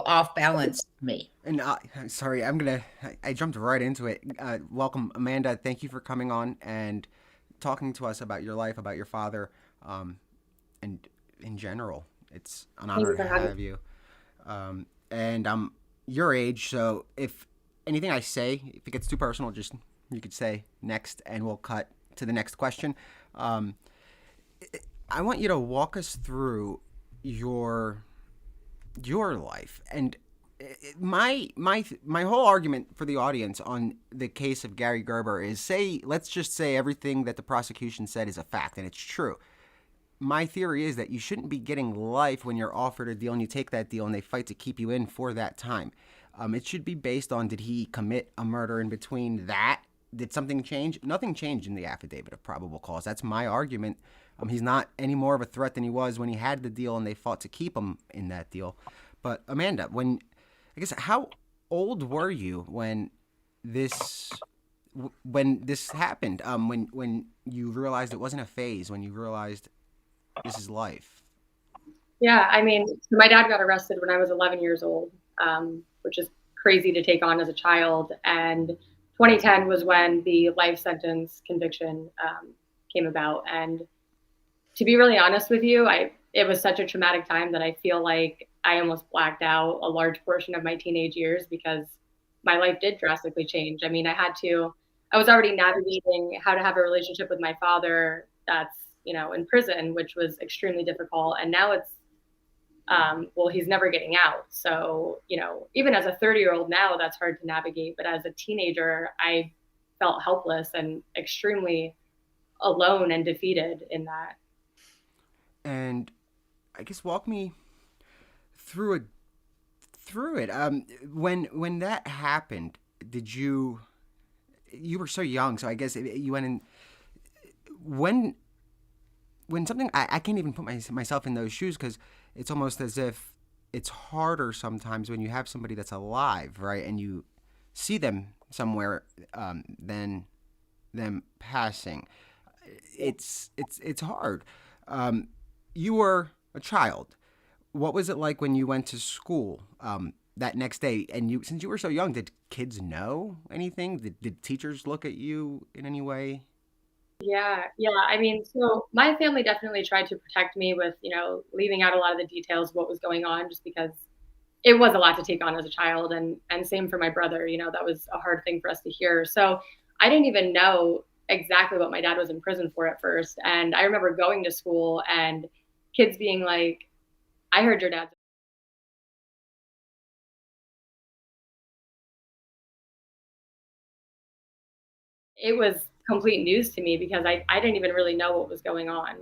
off balance to me. And sorry, I jumped right into it. Welcome, Amanda. Thank you for coming on and talking to us about your life, about your father, and in general. It's an honor to have you. And I'm your age, so if anything I say, if it gets too personal, just you could say next, and we'll cut to the next question. I want you to walk us through your life, and my whole argument for the audience on the case of Gary Gerber is, let's just say everything that the prosecution said is a fact and it's true. My theory is that you shouldn't be getting life when you're offered a deal and you take that deal and they fight to keep you in for that time. It should be based on, did he commit a murder in between that? Did something change? Nothing changed in the affidavit of probable cause. That's my argument. He's not any more of a threat than he was when he had the deal and they fought to keep him in that deal. But Amanda, how old were you when this when this happened, when you realized it wasn't a phase, when you realized this is life? Yeah, I mean, so my dad got arrested when I was 11 years old, which is crazy to take on as a child. And 2010 was when the life sentence conviction came about. And to be really honest with you, it was such a traumatic time that I feel like I almost blacked out a large portion of my teenage years because my life did drastically change. I mean, I was already navigating how to have a relationship with my father that's, in prison, which was extremely difficult. And now it's, well, he's never getting out. So, even as a 30-year-old now, that's hard to navigate. But as a teenager, I felt helpless and extremely alone and defeated in that. And I guess walk me through it. When that happened, did you were so young, so I guess you went in when something I can't even put myself in those shoes, because it's almost as if it's harder sometimes when you have somebody that's alive, right, and you see them somewhere than them passing. It's hard. You were a child. What was it like when you went to school that next day? And since you were so young, did kids know anything? Did teachers look at you in any way? Yeah. I mean, so my family definitely tried to protect me with, leaving out a lot of the details of what was going on, just because it was a lot to take on as a child. And same for my brother, that was a hard thing for us to hear. So I didn't even know exactly what my dad was in prison for at first. And I remember going to school and kids being like, I heard your dad's. It was complete news to me because I didn't even really know what was going on.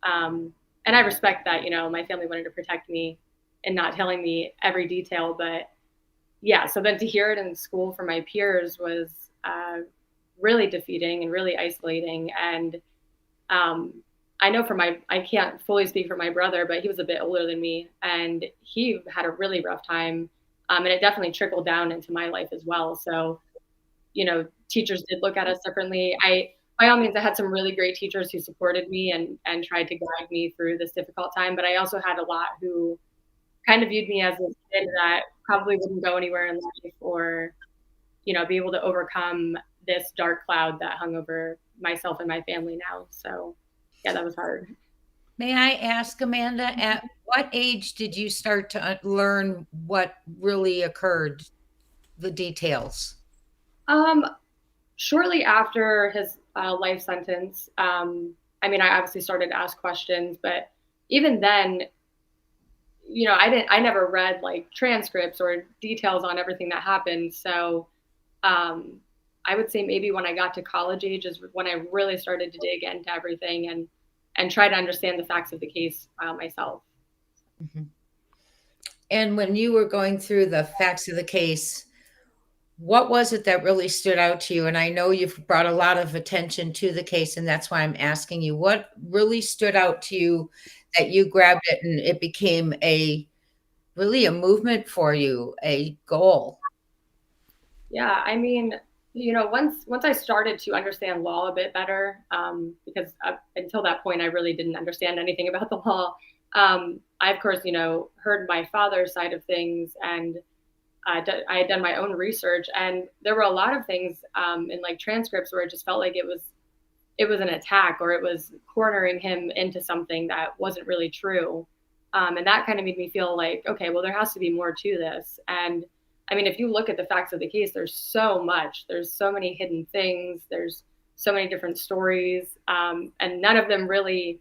And I respect that, my family wanted to protect me and not telling me every detail. But yeah, so then to hear it in school from my peers was really defeating and really isolating. And I know I can't fully speak for my brother, but he was a bit older than me and he had a really rough time. And it definitely trickled down into my life as well. So, teachers did look at us differently. By all means, I had some really great teachers who supported me and tried to guide me through this difficult time. But I also had a lot who kind of viewed me as this kid that probably wouldn't go anywhere in life or, be able to overcome this dark cloud that hung over myself and my family now. So yeah, that was hard. May I ask, Amanda, at what age did you start to learn what really occurred, the details? Shortly after his life sentence, I mean, I obviously started to ask questions, but even then, I never read like transcripts or details on everything that happened. So I would say maybe when I got to college age is when I really started to dig into everything and try to understand the facts of the case myself. Mm-hmm. And when you were going through the facts of the case, what was it that really stood out to you? And I know you've brought a lot of attention to the case, and that's why I'm asking you, what really stood out to you that you grabbed it and it became really a movement for you, a goal? Yeah, I mean, once I started to understand law a bit better, because until that point, I really didn't understand anything about the law. I, of course, heard my father's side of things, and I had done my own research, and there were a lot of things in like transcripts where it just felt like it was an attack or it was cornering him into something that wasn't really true. And that kind of made me feel like, okay, well, there has to be more to this. And I mean, if you look at the facts of the case, there's so much. There's so many hidden things. There's so many different stories, and none of them really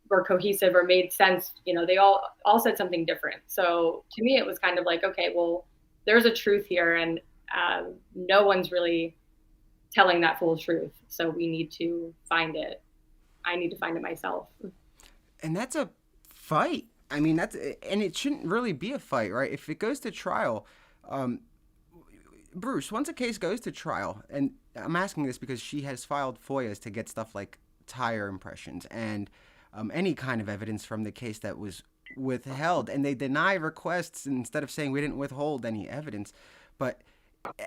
were cohesive or made sense. They all said something different. So to me, it was kind of like, okay, well, there's a truth here, and no one's really telling that full truth. So we need to find it. I need to find it myself. And that's a fight. I mean, and it shouldn't really be a fight, right? If it goes to trial, Bruce, once a case goes to trial, and I'm asking this because she has filed FOIAs to get stuff like tire impressions and any kind of evidence from the case that was withheld, and they deny requests instead of saying we didn't withhold any evidence. But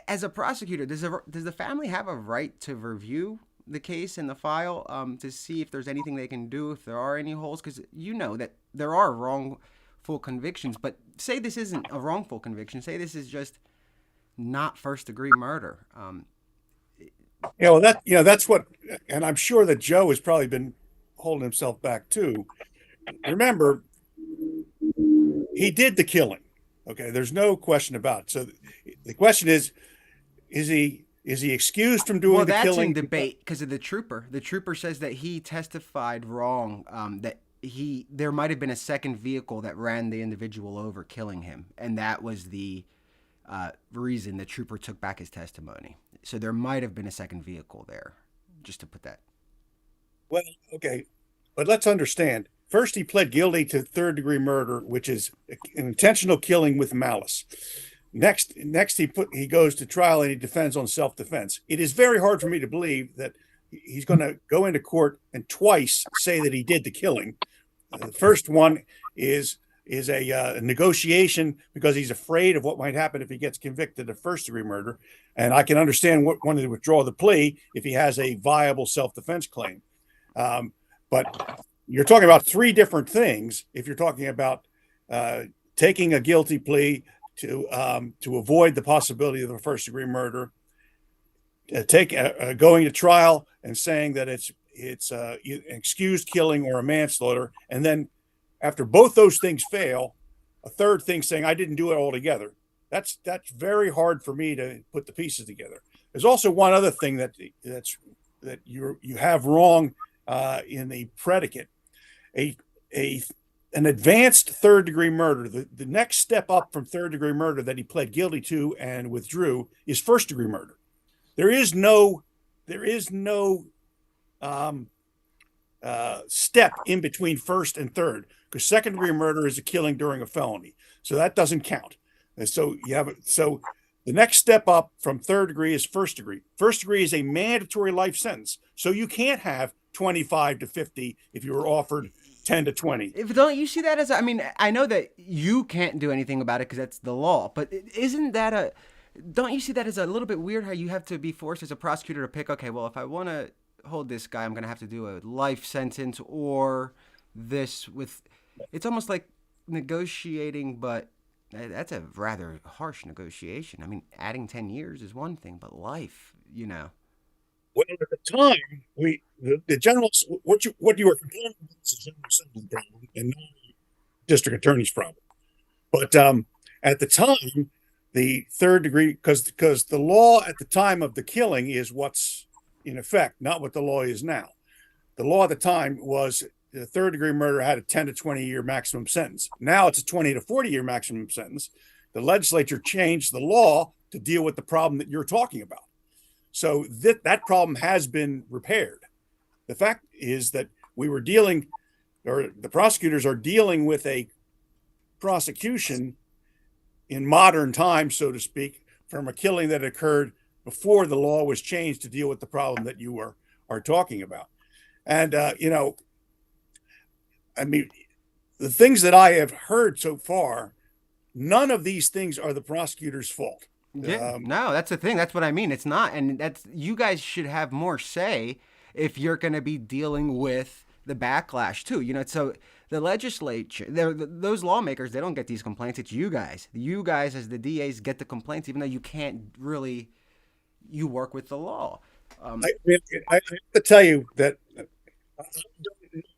as a prosecutor, does the family have a right to review the case and the file to see if there's anything they can do, if there are any holes? Because you know that there are wrongful convictions, but say this isn't a wrongful conviction. Say this is just not first-degree murder. That's what, and I'm sure that Joe has probably been holding himself back too. Remember, he did the killing. Okay, there's no question about it. So the question is he excused from doing the killing? Well, that's in debate because of the trooper. The trooper says that he testified wrong, that there might have been a second vehicle that ran the individual over, killing him, and that was the reason the trooper took back his testimony. So there might have been a second vehicle there, just to put that. Well, okay, but let's understand. First, he pled guilty to third-degree murder, which is an intentional killing with malice. Next, he goes to trial and he defends on self-defense. It is very hard for me to believe that he's going to go into court and twice say that he did the killing. The first one is a negotiation because he's afraid of what might happen if he gets convicted of first-degree murder, and I can understand wanting to withdraw the plea if he has a viable self-defense claim. But you're talking about three different things. If you're talking about taking a guilty plea to avoid the possibility of a first-degree murder, going to trial and saying that it's an excused killing or a manslaughter, and then after both those things fail, a third thing saying I didn't do it altogether. That's very hard for me to put the pieces together. There's also one other thing that you have wrong in the predicate. An advanced third-degree murder, the next step up from third-degree murder that he pled guilty to and withdrew is first-degree murder. There is no step in between first and third, because second-degree murder is a killing during a felony, so that doesn't count. And so the next step up from third degree is first degree. First degree is a mandatory life sentence, so you can't have 25 to 50 if you were offered 10 to 20. Don't you see that as, I mean, I know that you can't do anything about it because that's the law, but don't you see that as a little bit weird how you have to be forced as a prosecutor to pick, okay, well, if I want to hold this guy, I'm going to have to do a life sentence or this with, it's almost like negotiating, but that's a rather harsh negotiation. I mean, adding 10 years is one thing, but life, Well, at the time, the generals, what you were complaining about is the General Assembly problem and not the district attorney's problem. But at the time, the third degree, because the law at the time of the killing is what's in effect, not what the law is now. The law at the time was the third degree murder had a 10 to 20 year maximum sentence. Now it's a 20 to 40 year maximum sentence. The legislature changed the law to deal with the problem that you're talking about. So that problem has been repaired. The fact is that the prosecutors are dealing with a prosecution in modern times, so to speak, from a killing that occurred before the law was changed to deal with the problem that you are talking about. And, I mean, the things that I have heard so far, none of these things are the prosecutor's fault. Yeah, no, that's the thing. That's what I mean. It's not. And you guys should have more say if you're going to be dealing with the backlash too. So the legislature, those lawmakers, they don't get these complaints. It's you guys. You guys as the DAs get the complaints, even though you can't really, you work with the law. I have to tell you that I don't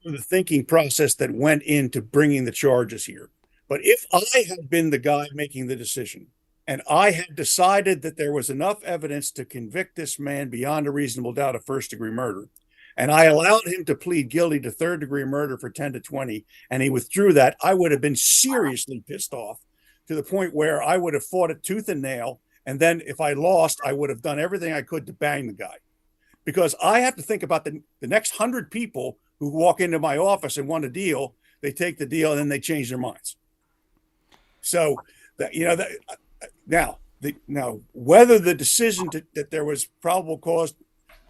know the thinking process that went into bringing the charges here. But if I had been the guy making the decision, and I had decided that there was enough evidence to convict this man beyond a reasonable doubt of first-degree murder, and I allowed him to plead guilty to third-degree murder for 10 to 20, and he withdrew that, I would have been seriously pissed off to the point where I would have fought it tooth and nail, and then if I lost, I would have done everything I could to bang the guy. Because I have to think about the next 100 people who walk into my office and want a deal, they take the deal, and then they change their minds. So, now, whether the decision that there was probable cause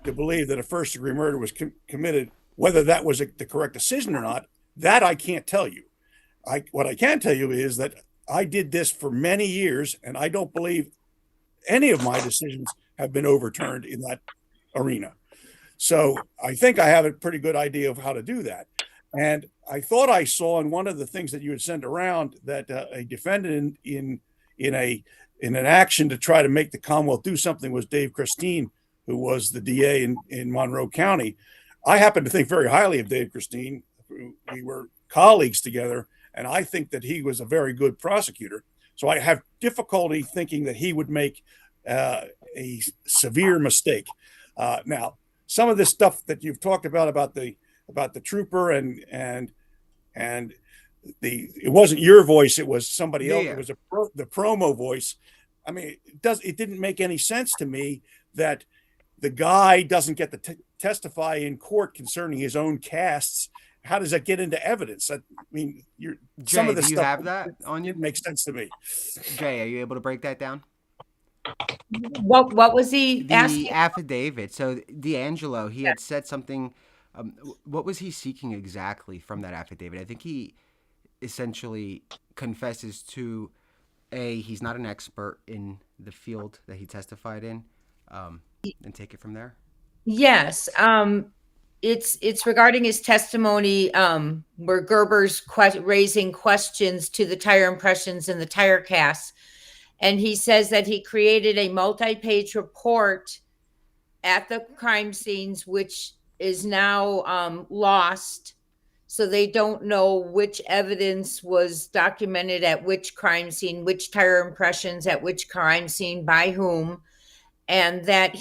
to believe that a first-degree murder was committed, whether that was the correct decision or not, that I can't tell you. What I can tell you is that I did this for many years, and I don't believe any of my decisions have been overturned in that arena. So I think I have a pretty good idea of how to do that. And I thought I saw in one of the things that you had sent around that a defendant in an action to try to make the Commonwealth do something was Dave Christine, who was the DA in Monroe County. I happen to think very highly of Dave Christine. We were colleagues together, and I think that he was a very good prosecutor. So I have difficulty thinking that he would make a severe mistake. Now, some of this stuff that you've talked about the trooper and it wasn't your voice, it was somebody else. Yeah. It was the promo voice. I mean, it didn't make any sense to me that the guy doesn't get to testify in court concerning his own casts. How does that get into evidence? I mean, some of the do you stuff have that on you? makes sense to me. Jay, are you able to break that down? What was he asking? The affidavit. So D'Angelo, he had said something. What was he seeking exactly from that affidavit? I think he essentially confesses to he's not an expert in the field that he testified in, and take it from there. Yes. It's regarding his testimony where Gerber's raising questions to the tire impressions and the tire casts. And he says that he created a multi-page report at the crime scenes, which is now lost. So they don't know which evidence was documented at which crime scene, which tire impressions at which crime scene, by whom, and that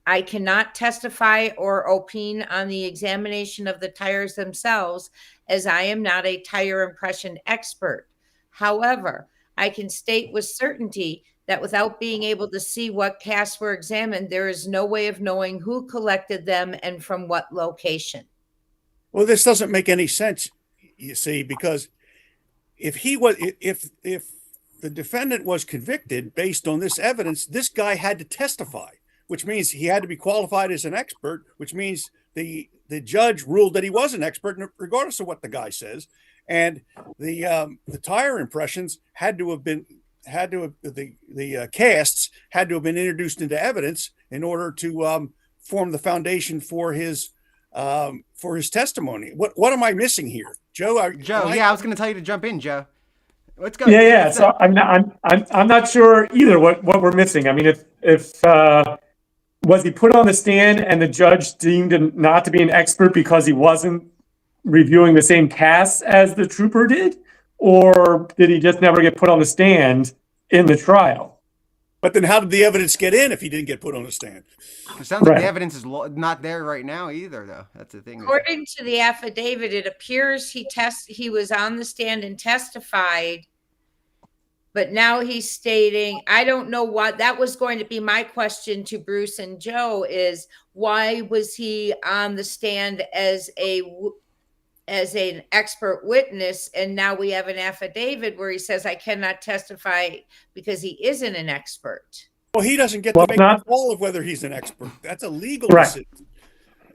I cannot testify or opine on the examination of the tires themselves, as I am not a tire impression expert. However, I can state with certainty that without being able to see what casts were examined, there is no way of knowing who collected them and from what location. Well, this doesn't make any sense, you see, because if the defendant was convicted based on this evidence, this guy had to testify, which means he had to be qualified as an expert, which means the judge ruled that he was an expert, regardless of what the guy says. And the tire impressions the casts had to have been introduced into evidence in order to form the foundation for his testimony. What am I missing here, Joe? I was going to tell you to jump in, Joe. Let's go. Yeah. So I'm not sure either what we're missing. I mean, if was he put on the stand and the judge deemed him not to be an expert because he wasn't reviewing the same casts as the trooper did, or did he just never get put on the stand in the trial? But then how did the evidence get in if he didn't get put on the stand? It sounds like the evidence is not there right now either, though. That's the thing. According to the affidavit, it appears he was on the stand and testified, but now he's stating, I don't know what, that was going to be my question to Bruce and Joe, is why was he on the stand as an expert witness, and now we have an affidavit where he says I cannot testify because he isn't an expert. Well, he doesn't get to make the call of whether he's an expert. That's a legal decision.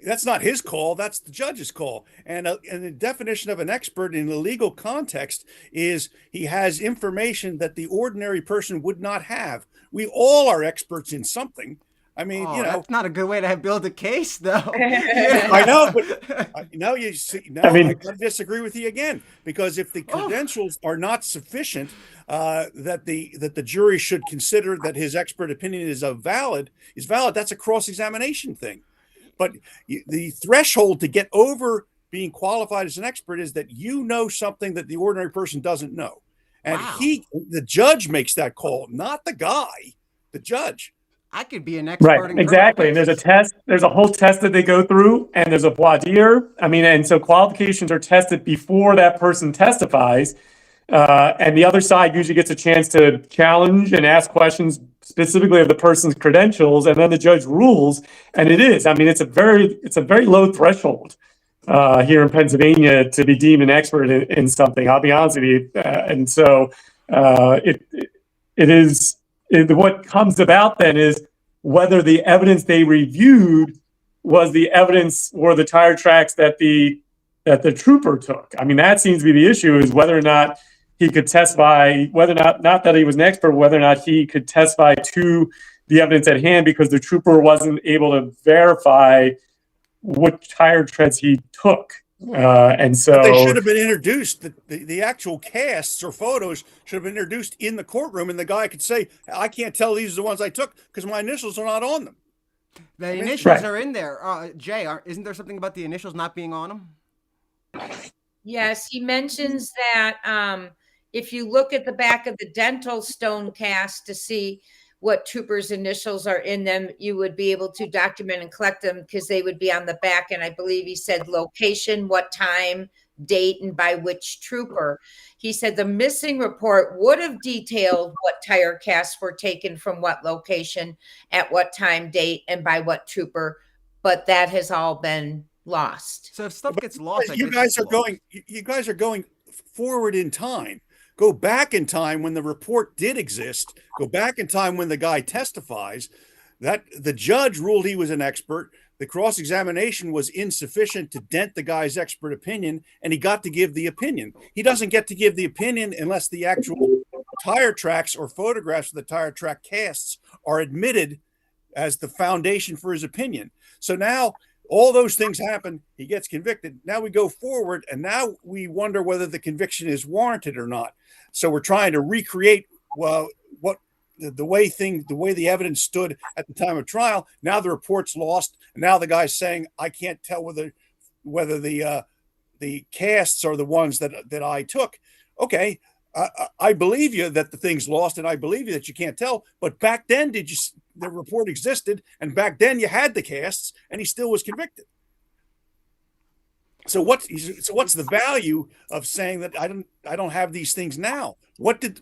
That's not his call. That's the judge's call. And the definition of an expert in the legal context is he has information that the ordinary person would not have. We all are experts in something. I mean, that's not a good way to build a case, though. I know, but you see, I disagree with you again, because if the credentials are not sufficient, that the jury should consider that his expert opinion is valid. That's a cross-examination thing. But the threshold to get over being qualified as an expert is that you know something that the ordinary person doesn't know, and the judge makes that call, not the guy, the judge. I could be an expert. Right, exactly. And there's a test. There's a whole test that they go through, and there's a voir dire. I mean, and so qualifications are tested before that person testifies, and the other side usually gets a chance to challenge and ask questions specifically of the person's credentials, and then the judge rules. And it is. I mean, it's a very low threshold here in Pennsylvania to be deemed an expert in something. I'll be honest with you, and so it is. What comes about then is whether the evidence they reviewed was the evidence or the tire tracks that the trooper took. I mean, that seems to be the issue, is whether or not he could testify, whether or not that he was an expert, whether or not he could testify to the evidence at hand, because the trooper wasn't able to verify what tire treads he took. And so But they should have been introduced. The actual casts or photos should have been introduced in the courtroom, and the guy could say, I can't tell these are the ones I took because my initials are not on them. The initials are in there. Jay, isn't there something about the initials not being on them? Yes, he mentions that if you look at the back of the dental stone cast to see what troopers' initials are in them, you would be able to document and collect them because they would be on the back. And I believe he said location, what time, date, and by which trooper. He said the missing report would have detailed what tire casts were taken from what location, at what time, date, and by what trooper, but that has all been lost. So if stuff gets lost, you guys are going forward in time. Go back in time when the report did exist. Go back in time when the guy testifies. That the judge ruled he was an expert. The cross-examination was insufficient to dent the guy's expert opinion, and he got to give the opinion. He doesn't get to give the opinion unless the actual tire tracks or photographs of the tire track casts are admitted as the foundation for his opinion. So now all those things happen. He gets convicted. Now we go forward, and now we wonder whether the conviction is warranted or not. So we're trying to recreate what the way the evidence stood at the time of trial. Now the report's lost, and now the guy's saying, I can't tell whether the casts are the ones that I took. Okay, I believe you that the thing's lost, and I believe you that you can't tell. But back then, the report existed, and back then you had the casts, and he still was convicted. So what's the value of saying that I don't have these things now? What did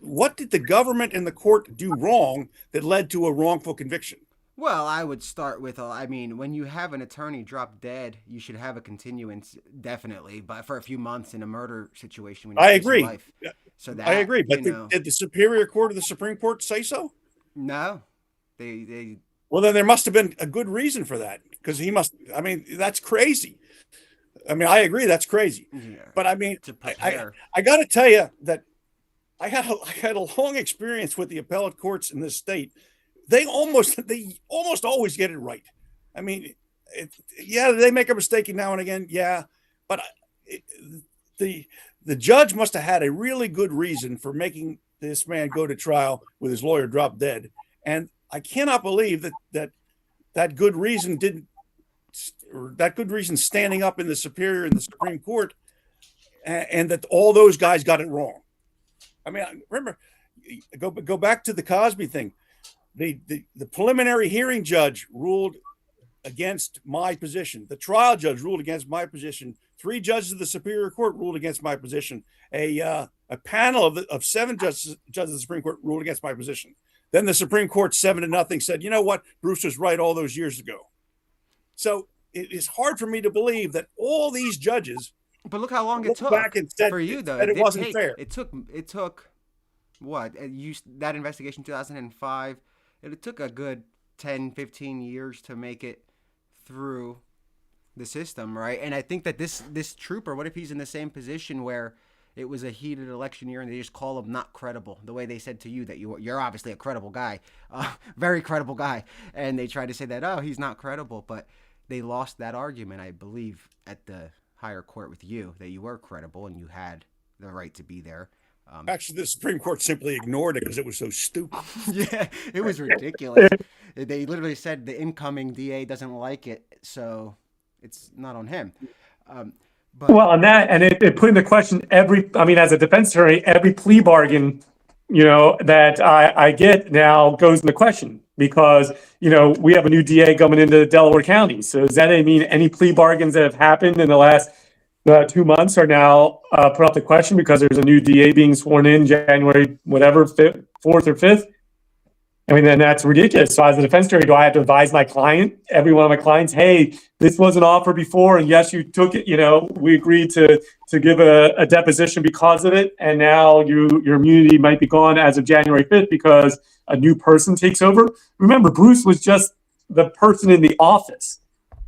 the government and the court do wrong that led to a wrongful conviction? Well, I would start with, when you have an attorney drop dead, you should have a continuance, definitely, but for a few months in a murder situation. When I agree. Life. So that, I agree, but did the Superior Court or the Supreme Court say so? No, they. Well, then there must have been a good reason for that, because he must. I mean, that's crazy. I agree, that's crazy. Yeah. But I got to tell you that I had a long experience with the appellate courts in this state. They almost always get it right. They make a mistake now and again. Yeah, but the judge must have had a really good reason for making this man go to trial with his lawyer drop dead. And I cannot believe that good reason standing up in the Superior and the Supreme Court, and that all those guys got it wrong. Remember, go back to the Cosby thing. The preliminary hearing judge ruled against my position. The trial judge ruled against my position. 3 judges of the Superior Court ruled against my position. A panel of 7 judges of the Supreme Court ruled against my position. Then the Supreme Court 7-0 said, you know what? Bruce was right all those years ago. So it is hard for me to believe that all these judges. But look how long it took back and said, for you, though. That it wasn't fair. It took what? That investigation 2005. It took a good 10, 15 years to make it through the system, right? And I think that this trooper, what if he's in the same position where it was a heated election year and they just call him not credible, the way they said to you that you're obviously a credible guy, very credible guy, and they tried to say that, he's not credible, but they lost that argument, I believe, at the higher court with you, that you were credible and you had the right to be there. Actually, the Supreme Court simply ignored it because it was so stupid. Yeah, it was ridiculous. They literally said the incoming DA doesn't like it, so it's not on him. Well, on that, and it put into question as a defense attorney, every plea bargain, that I get now goes into question because, we have a new DA coming into Delaware County. So does that mean any plea bargains that have happened in the last 2 months are now put up to question because there's a new DA being sworn in January, 4th or 5th? Then that's ridiculous. So as a defense attorney, do I have to advise my client, every one of my clients, hey, this was an offer before, and yes, you took it. We agreed to give a deposition because of it, and now your immunity might be gone as of January 5th because a new person takes over. Remember, Bruce was just the person in the office,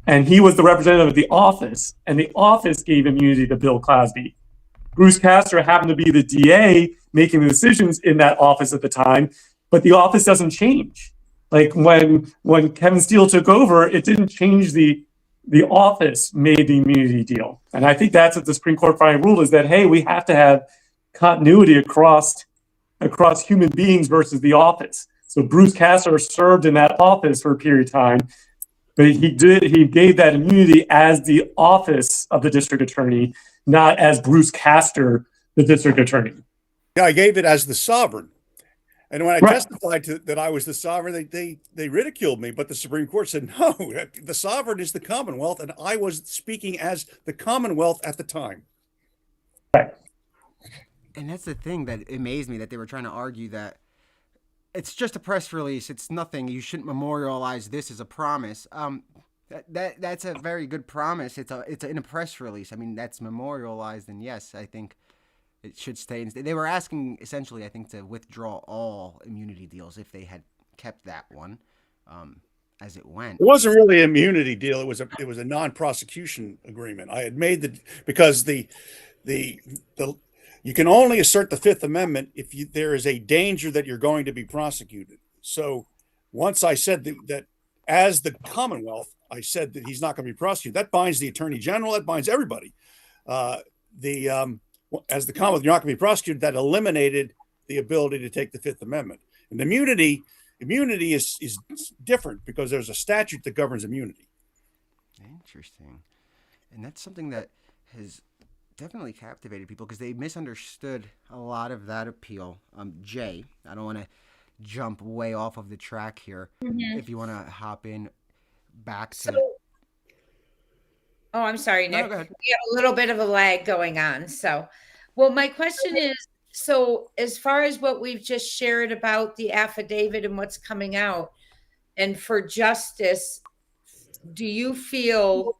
and he was the representative of the office, and the office gave immunity to Bill Cosby. Bruce Castor happened to be the DA making the decisions in that office at the time, but the office doesn't change. Like when Kevin Steele took over, it didn't change the office made the immunity deal. And I think that's what the Supreme Court finally ruled, is that, hey, we have to have continuity across human beings versus the office. So Bruce Castor served in that office for a period of time, but he gave that immunity as the office of the district attorney, not as Bruce Castor, the district attorney. Yeah, I gave it as the sovereign. And when I Right. testified that I was the sovereign, they ridiculed me. But the Supreme Court said, no, the sovereign is the Commonwealth. And I was speaking as the Commonwealth at the time. Right. And that's the thing that amazed me, that they were trying to argue that it's just a press release. It's nothing. You shouldn't memorialize this as a promise. That's a very good promise. It's in a press release. I mean, that's memorialized, and yes, I think it should stay. They were asking essentially, I think, to withdraw all immunity deals if they had kept that one as it went. It wasn't really an immunity deal. It was a non-prosecution agreement. I had made because the you can only assert the Fifth Amendment if there is a danger that you're going to be prosecuted. So once I said that as the Commonwealth, I said that he's not going to be prosecuted. That binds the Attorney General. That binds everybody. As the Commonwealth, you're not going to be prosecuted. That eliminated the ability to take the Fifth Amendment. And immunity is different because there's a statute that governs immunity. Interesting. And that's something that has definitely captivated people because they misunderstood a lot of that appeal. Jay, I don't want to jump way off of the track here. Mm-hmm. If you want to hop in back to... Oh, I'm sorry, Nick. No, go ahead. We have a little bit of a lag going on. So, well, my question is, so as far as what we've just shared about the affidavit and what's coming out, and for justice, do you feel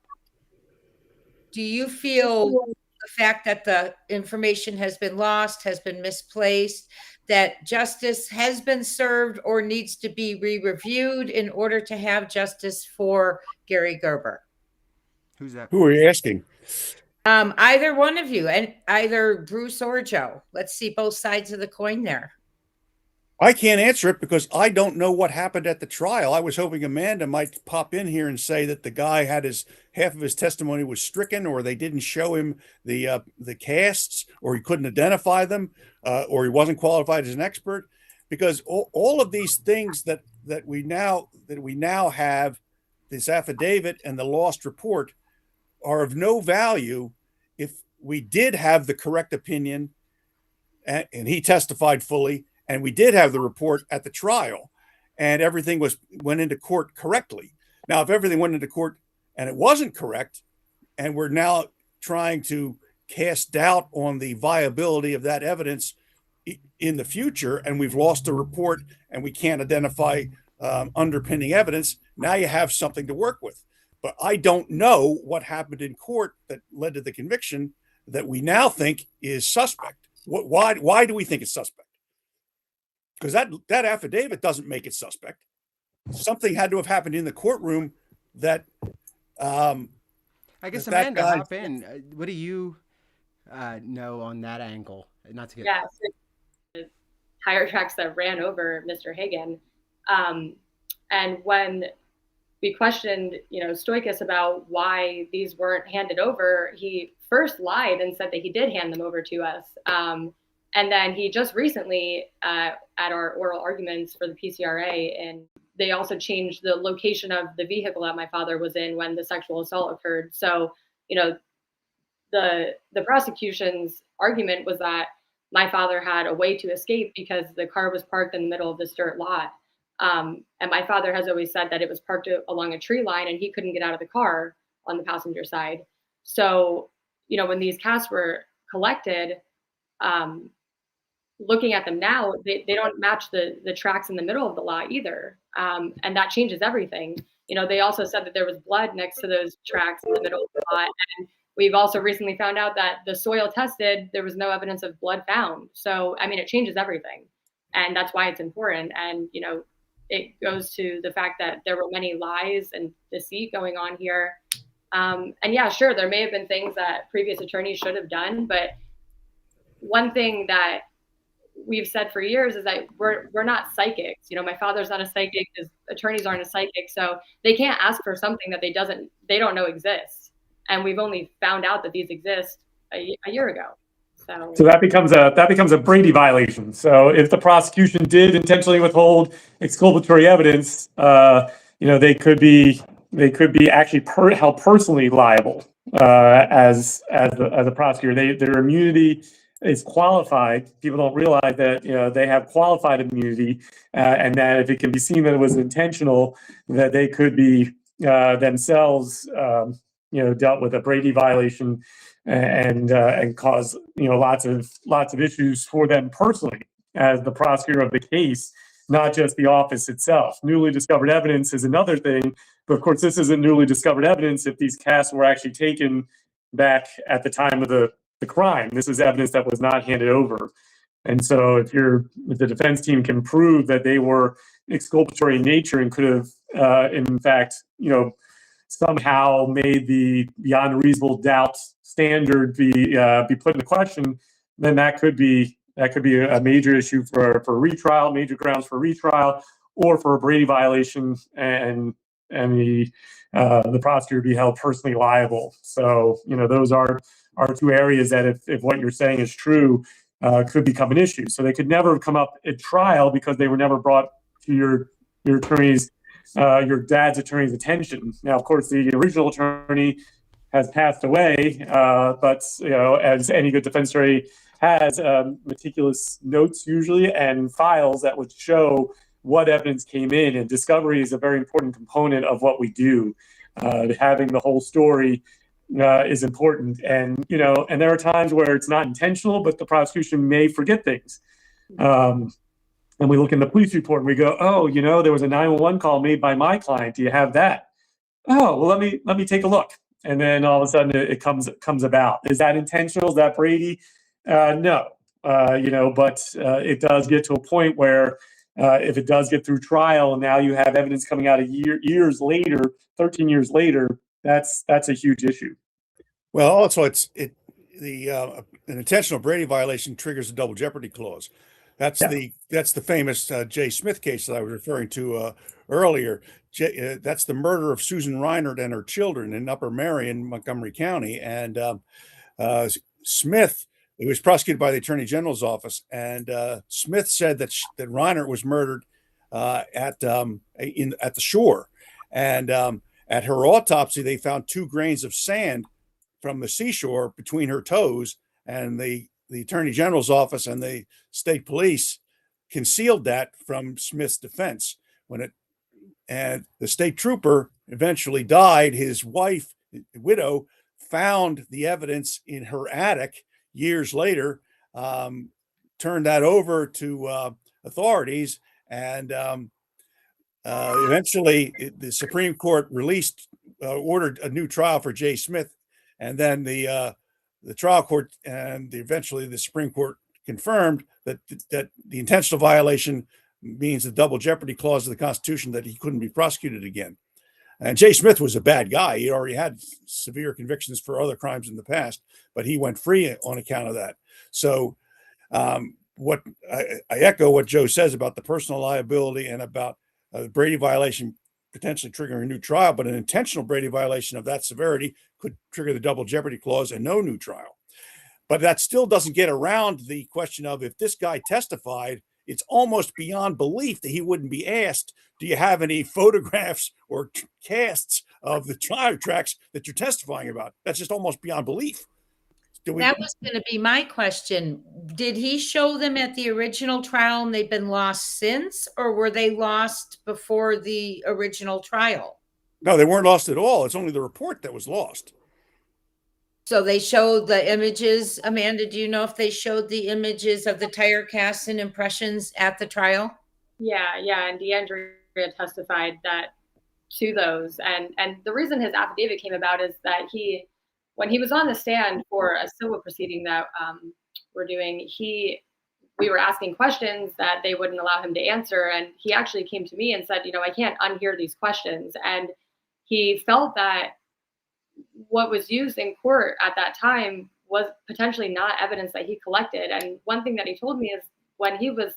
the fact that the information has been lost, has been misplaced, that justice has been served or needs to be re-reviewed in order to have justice for Gary Gerber? Who's that? Who are you asking? Either one of you, and either Bruce or Joe. Let's see both sides of the coin there. I can't answer it because I don't know what happened at the trial. I was hoping Amanda might pop in here and say that the guy had half of his testimony was stricken, or they didn't show him the casts, or he couldn't identify them, or he wasn't qualified as an expert. Because all of these things that we now have, this affidavit and the lost report, are of no value if we did have the correct opinion and he testified fully, and we did have the report at the trial, and everything went into court correctly. Now, if everything went into court and it wasn't correct, and we're now trying to cast doubt on the viability of that evidence in the future, and we've lost the report and we can't identify underpinning evidence, now you have something to work with. But I don't know what happened in court that led to the conviction that we now think is suspect. Why do we think it's suspect? Because that affidavit doesn't make it suspect. Something had to have happened in the courtroom that I guess Amanda, hop in. What do you know on that angle? Not to get so tire tracks that ran over Mr. Hagan, and when we questioned, Stoikis about why these weren't handed over, he first lied and said that he did hand them over to us. And then he just recently, at our oral arguments for the PCRA, and they also changed the location of the vehicle that my father was in when the sexual assault occurred. So, the prosecution's argument was that my father had a way to escape because the car was parked in the middle of this dirt lot. And my father has always said that it was parked along a tree line and he couldn't get out of the car on the passenger side. So, when these casts were collected, looking at them now, they don't match the tracks in the middle of the lot either. And that changes everything. They also said that there was blood next to those tracks in the middle of the lot. And we've also recently found out that the soil tested, there was no evidence of blood found. So, it changes everything. And that's why it's important. And, it goes to the fact that there were many lies and deceit going on here. And yeah, sure, there may have been things that previous attorneys should have done, but one thing that we've said for years is that we're not psychics. You know, my father's not a psychic, his attorneys aren't a psychic, so they can't ask for something that they don't know exists. And we've only found out that these exist a year ago. So that becomes a Brady violation. So if the prosecution did intentionally withhold exculpatory evidence, they could be actually held personally liable as a prosecutor. Their immunity is qualified. People don't realize that they have qualified immunity, and that if it can be seen that it was intentional, that they could be themselves dealt with a Brady violation and cause lots of issues for them personally as the prosecutor of the case, not just the office itself. Newly discovered evidence is another thing, but of course this isn't newly discovered evidence if these casts were actually taken back at the time of the crime. This is evidence that was not handed over. And so if the defense team can prove that they were exculpatory in nature and could have in fact somehow made the beyond reasonable doubt standard be put into question, then that could be a major issue for retrial, major grounds for retrial, or for a Brady violation, and the prosecutor be held personally liable. So those are two areas that if what you're saying is true, could become an issue. So they could never come up at trial because they were never brought to your attorney's your dad's attorney's attention. Now, of course, the original attorney has passed away, but as any good defense attorney has, meticulous notes usually and files that would show what evidence came in. And discovery is a very important component of what we do. Having the whole story is important, and there are times where it's not intentional, but the prosecution may forget things. And we look in the police report and we go, oh, there was a 911 call made by my client. Do you have that? Oh, well, let me take a look. And then all of a sudden it comes about. Is that intentional? Is that Brady? No. But it does get to a point where if it does get through trial and now you have evidence coming out years later, 13 years later, that's a huge issue. Well, also an intentional Brady violation triggers a double jeopardy clause. That's the famous Jay Smith case that I was referring to earlier. That's the murder of Susan Reinert and her children in Upper Marion, Montgomery County. And Smith, it was prosecuted by the Attorney General's office, and Smith said that Reinert was murdered at the shore. And at her autopsy, they found 2 grains of sand from the seashore between her toes, and the Attorney General's office and the state police concealed that from Smith's defense. And the state trooper eventually died. His wife, widow, found the evidence in her attic years later, turned that over to authorities, and eventually the Supreme Court ordered a new trial for Jay Smith, and then the trial court and eventually the Supreme Court confirmed that the intentional violation means the double jeopardy clause of the Constitution, that he couldn't be prosecuted again. And Jay Smith was a bad guy. He already had severe convictions for other crimes in the past, but he went free on account of that. So what I echo what Joe says about the personal liability and about the Brady violation potentially triggering a new trial, but an intentional Brady violation of that severity could trigger the double jeopardy clause and no new trial. But that still doesn't get around the question of, if this guy testified, it's almost beyond belief that he wouldn't be asked, do you have any photographs or casts of the trial tracks that you're testifying about? That's just almost beyond belief. That was going to be my question. Did he show them at the original trial and they've been lost since, or were they lost before the original trial? No, they weren't lost at all. It's only the report that was lost. So they showed the images. Amanda, do you know if they showed the images of the tire casts and impressions at the trial? Yeah. And DeAndrea testified to those. And the reason his affidavit came about is that when he was on the stand for a civil proceeding that we're doing, we were asking questions that they wouldn't allow him to answer. And he actually came to me and said, I can't unhear these questions. And he felt that what was used in court at that time was potentially not evidence that he collected. And one thing that he told me is when he was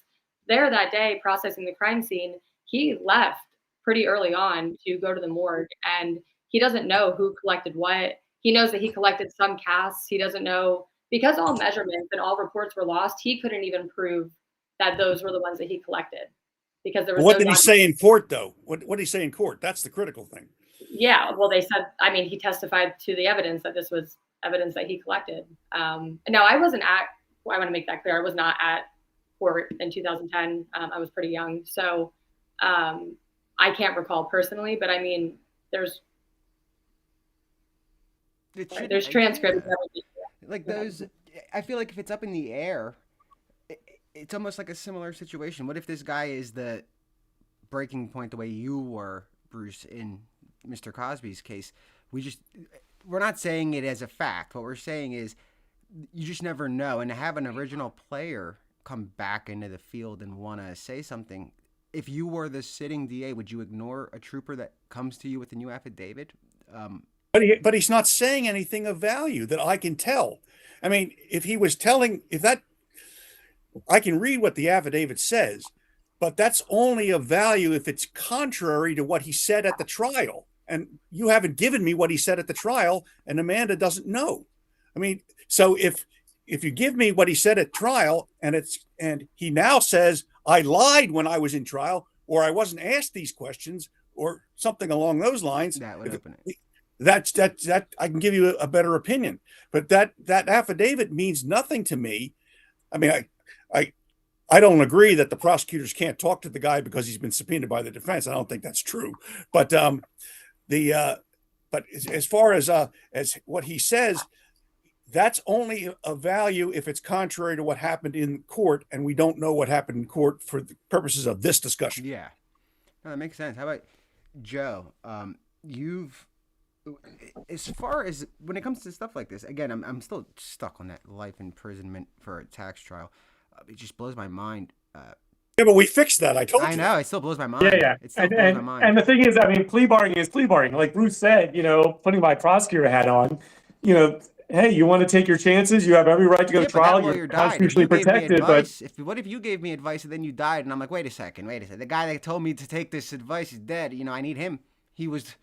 there that day processing the crime scene, he left pretty early on to go to the morgue, and he doesn't know who collected what. He knows that he collected some casts. He doesn't know, because all measurements and all reports were lost, he couldn't even prove that those were the ones that he collected, because there was What no did he say in court, though? What did he say in court? That's the critical thing. Yeah, well, they said, I mean, he testified to the evidence that this was evidence that he collected. No, I wasn't at, I want to make that clear, I was not at court in 2010. I was pretty young, so I can't recall personally, but I mean, there's transcripts. Like those, I feel like if it's up in the air, it's almost like a similar situation. What if this guy is the breaking point the way you were, Bruce, in Mr. Cosby's case? We're not saying it as a fact. What we're saying is you just never know. And to have an original player come back into the field and want to say something, if you were the sitting DA, would you ignore a trooper that comes to you with a new affidavit? But he's not saying anything of value that I can tell. I mean, if he was telling, I can read what the affidavit says, but that's only of value if it's contrary to what he said at the trial. And you haven't given me what he said at the trial, and Amanda doesn't know. I mean, so if you give me what he said at trial, and he now says I lied when I was in trial, or I wasn't asked these questions, or something along those lines, that would open it. That I can give you a better opinion. But that affidavit means nothing to me. I mean, I don't agree that the prosecutors can't talk to the guy because he's been subpoenaed by the defense. I don't think that's true. But but as far as what he says, that's only of value if it's contrary to what happened in court, and we don't know what happened in court for the purposes of this discussion. Yeah, no, that makes sense. How about Joe? As far as when it comes to stuff like this, again, I'm still stuck on that life imprisonment for a tax trial. It just blows my mind. Yeah, but we fixed that. I told you. I know. It still blows my mind. Yeah. It still blows my mind. And the thing is, I mean, plea bargaining is plea bargaining. Like Bruce said, putting my prosecutor hat on, hey, you want to take your chances? You have every right to go to trial. You're constitutionally protected. What if you gave me advice and then you died? And I'm like, wait a second. The guy that told me to take this advice is dead. I need him. He was...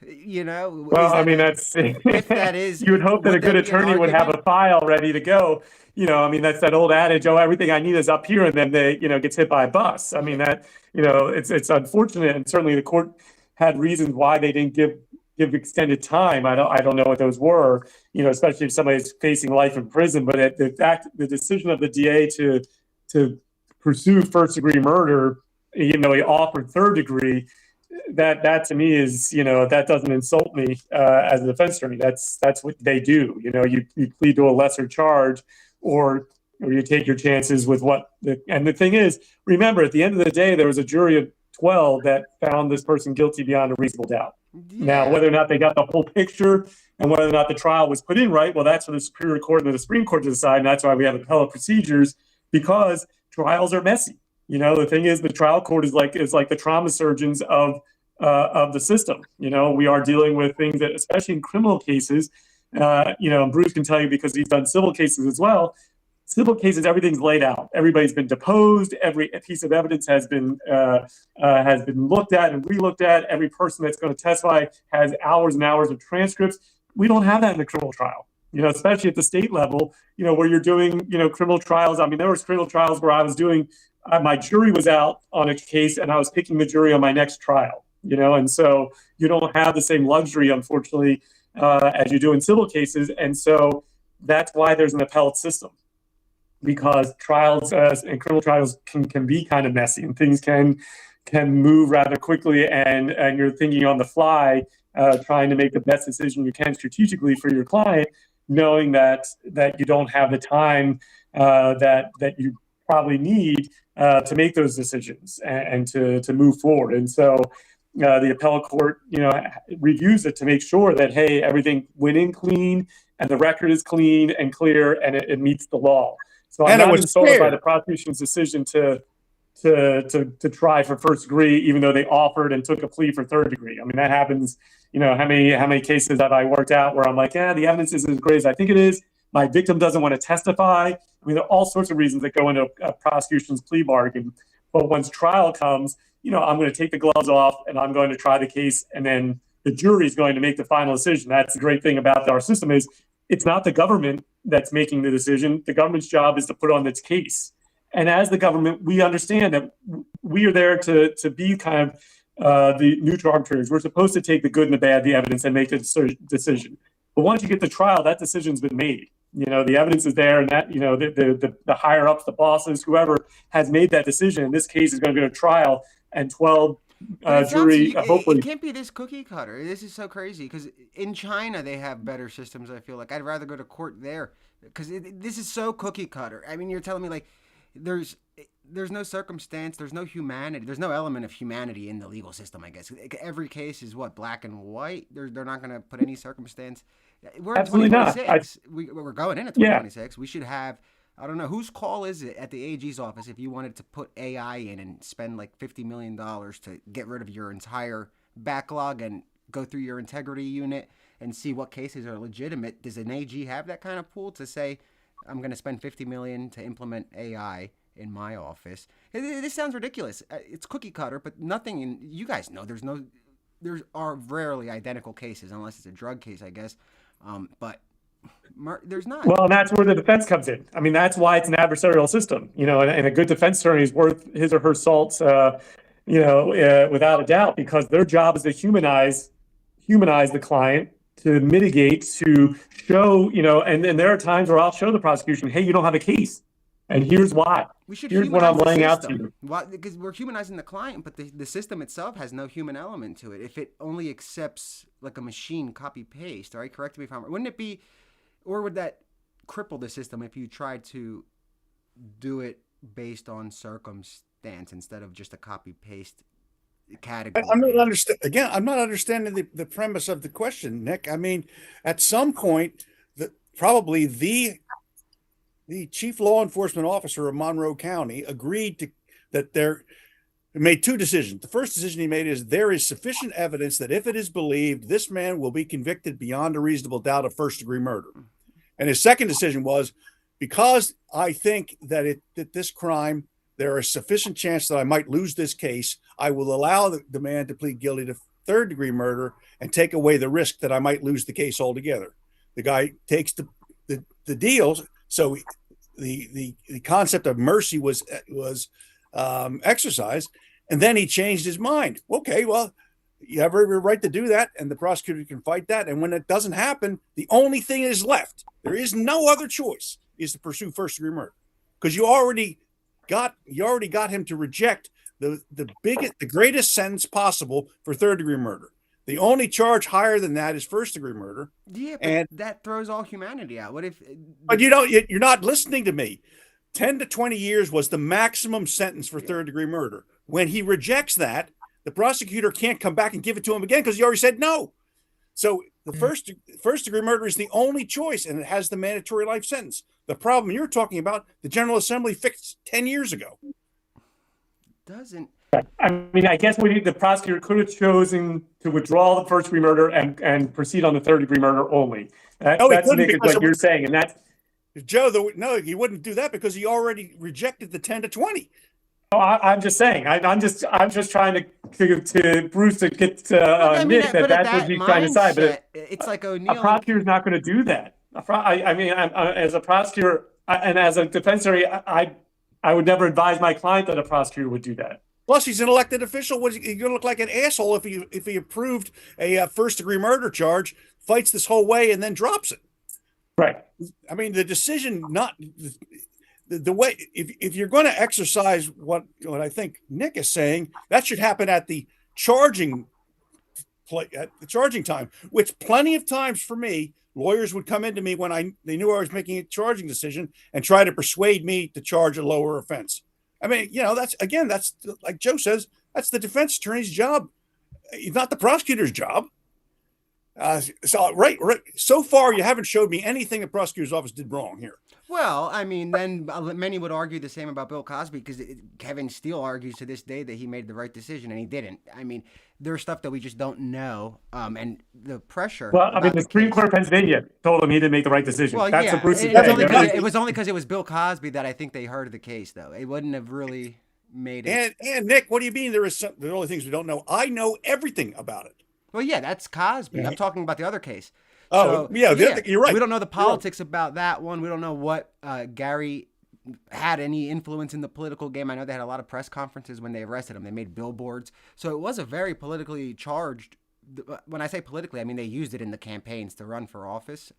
Well, I mean, that's if that is, you would hope that a good attorney would have a file ready to go. I mean, that's that old adage, everything I need is up here, and then they, gets hit by a bus. I mean, that, it's unfortunate, and certainly the court had reasons why they didn't give extended time. I don't know what those were, especially if somebody's facing life in prison. But the decision of the DA to pursue first degree murder, even though he offered third degree, that to me is, that doesn't insult me as a defense attorney. That's what they do. You plead to a lesser charge, or you take your chances with and the thing is, remember, at the end of the day, there was a jury of 12 that found this person guilty beyond a reasonable doubt. Yeah. Now, whether or not they got the whole picture and whether or not the trial was put in right, well, that's for the Superior Court and the Supreme Court to decide. And that's why we have appellate procedures, because trials are messy. The thing is, the trial court is like the trauma surgeons of the system. We are dealing with things that, especially in criminal cases, Bruce can tell you because he's done civil cases as well. Civil cases, everything's laid out. Everybody's been deposed. Every piece of evidence has been looked at and re-looked at. Every person that's going to testify has hours and hours of transcripts. We don't have that in a criminal trial. Especially at the state level, where you're doing, criminal trials. I mean, there was criminal trials where I was doing, my jury was out on a case and I was picking the jury on my next trial, and so you don't have the same luxury, unfortunately, as you do in civil cases. And so that's why there's an appellate system, because trials and criminal trials can be kind of messy, and things can move rather quickly, and you're thinking on the fly, trying to make the best decision you can strategically for your client, knowing that you don't have the time that you probably need to make those decisions and to move forward. And so the appellate court, reviews it to make sure that, hey, everything went in clean and the record is clean and clear and it meets the law. So I'm not insulted by the prosecution's decision to try for first degree, even though they offered and took a plea for third degree. I mean, that happens how many cases have I worked out where I'm like, yeah, the evidence isn't as great as I think it is. My victim doesn't want to testify. I mean, there are all sorts of reasons that go into a prosecution's plea bargain. But once trial comes, I'm going to take the gloves off and I'm going to try the case, and then the jury is going to make the final decision. That's the great thing about our system is it's not the government that's making the decision. The government's job is to put on its case. And as the government, we understand that we are there to be kind of the neutral arbitrators. We're supposed to take the good and the bad, the evidence, and make a decision. But once you get to trial, that decision's been made. The evidence is there, and that the higher ups, the bosses, whoever has made that decision. In this case, is going to go to trial, and 12 jury. Hopefully, it can't be this cookie cutter. This is so crazy because in China they have better systems. I feel like I'd rather go to court there because this is so cookie cutter. I mean, you're telling me like there's no circumstance, there's no humanity, there's no element of humanity in the legal system. I guess every case is what, black and white. They're not going to put any circumstance. We're in 2026. We're going into 2026. We should have. I don't know whose call is it at the AG's office if you wanted to put AI in and spend like $50 million to get rid of your entire backlog and go through your integrity unit and see what cases are legitimate. Does an AG have that kind of pool to say, I'm going to spend $50 million to implement AI in my office? This sounds ridiculous. It's cookie cutter, but nothing you guys know, there are rarely identical cases unless it's a drug case, I guess. But there's not. Well, and that's where the defense comes in. I mean, that's why it's an adversarial system, and a good defense attorney is worth his or her salt, without a doubt, because their job is to humanize the client, to mitigate, to show, and there are times where I'll show the prosecution, hey, you don't have a case, and here's why. Here's what I'm laying out to you. Why? Because we're humanizing the client, but the system itself has no human element to it. If it only accepts like a machine copy paste, all right, correct me if I'm wrong. Wouldn't it be? Or would that cripple the system if you tried to do it based on circumstance instead of just a copy paste category? I'm not understanding the premise of the question, Nick. I mean, at some point, probably the chief law enforcement officer of Monroe County agreed made two decisions. The first decision he made is there is sufficient evidence that if it is believed, this man will be convicted beyond a reasonable doubt of first-degree murder. And his second decision was, because I think that this crime, there is sufficient chance that I might lose this case, I will allow the man to plead guilty to third-degree murder and take away the risk that I might lose the case altogether. The guy takes the deal. So the concept of mercy was exercised, and then he changed his mind. Okay, well, you have every right to do that, and the prosecutor can fight that. And when it doesn't happen, the only thing is left, there is no other choice, is to pursue first-degree murder, because you already got him to reject the greatest sentence possible for third-degree murder. The only charge higher than that is first-degree murder. Yeah, but that throws all humanity out. What if? But you're not listening to me. 10 to 20 years was the maximum sentence for third-degree murder. When he rejects that, the prosecutor can't come back and give it to him again because he already said no. So the first-degree murder is the only choice, and it has the mandatory life sentence. The problem you're talking about, the General Assembly fixed 10 years ago. Doesn't. I mean, I guess the prosecutor could have chosen to withdraw the first-degree murder and proceed on the third-degree murder only. That's what you're saying, and that's Joe. No, he wouldn't do that because he already rejected the 10 to 20. Oh, I'm just saying. I'm just trying to Bruce to get Nick that's what he's trying to say. But it's like O'Neill. A prosecutor's not going to do that. As a prosecutor and as a defense attorney, I would never advise my client that a prosecutor would do that. Plus, he's an elected official. He's going to look like an asshole if he approved a first-degree murder charge, fights this whole way, and then drops it. Right. I mean, the decision, not the way. If you're going to exercise what I think Nick is saying, that should happen at the charging time. Which plenty of times for me, lawyers would come into me when they knew I was making a charging decision and try to persuade me to charge a lower offense. I mean, that's like Joe says, that's the defense attorney's job. It's not the prosecutor's job. So far, you haven't showed me anything the prosecutor's office did wrong here. Well, I mean, then many would argue the same about Bill Cosby because Kevin Steele argues to this day that he made the right decision and he didn't. I mean, there's stuff that we just don't know, and the pressure. Well, I mean, about the Supreme case. Court of Pennsylvania told him he didn't make the right decision. Well, That's yeah, what Bruce is it was saying. only They're 'cause not- it was only because it was Bill Cosby that I think they heard the case, though. It wouldn't have really made it. And Nick, what do you mean there are only things we don't know? I know everything about it. Well, yeah, that's Cosby. Yeah. I'm talking about the other case. Oh, yeah, you're right. We don't know the You're right. politics about that one. We don't know what Gary had any influence in the political game. I know they had a lot of press conferences when they arrested him. They made billboards. So it was a very politically charged. When I say politically, I mean they used it in the campaigns to run for office.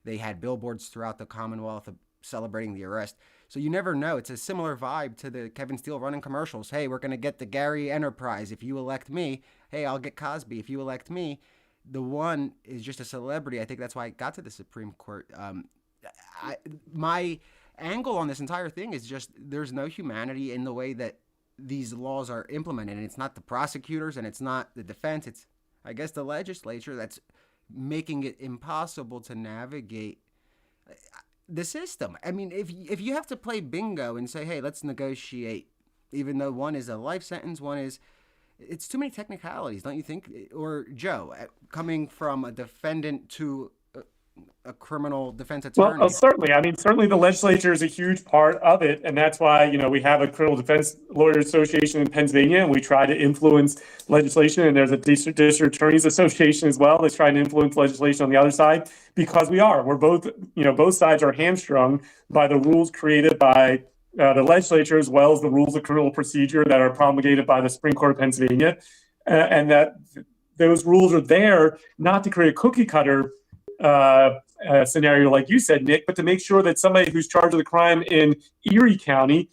They had billboards throughout the Commonwealth celebrating the arrest. So you never know. It's a similar vibe to the Kevin Steele running commercials. Hey, we're going to get the Gary enterprise if you elect me. Hey, I'll get Cosby if you elect me. The one is just a celebrity. I think that's why it got to the Supreme Court. My angle on this entire thing is just there's no humanity in the way that these laws are implemented. And it's not the prosecutors and it's not the defense. It's, I guess, the legislature that's making it impossible to navigate the system. I mean, if you have to play bingo and say, hey, let's negotiate, even though one is a life sentence, one is... It's too many technicalities, don't you think? Or Joe, coming from a defendant to a criminal defense attorney. Well, certainly. I mean, certainly the legislature is a huge part of it. And that's why, we have a criminal defense lawyers association in Pennsylvania, and we try to influence legislation. And there's a district attorneys association as well that's trying to influence legislation on the other side, because we're both, both sides are hamstrung by the rules created by the legislature, as well as the rules of criminal procedure that are promulgated by the Supreme Court of Pennsylvania, and that those rules are there not to create a cookie cutter scenario, like you said, Nick, but to make sure that somebody who's charged with a crime in Erie County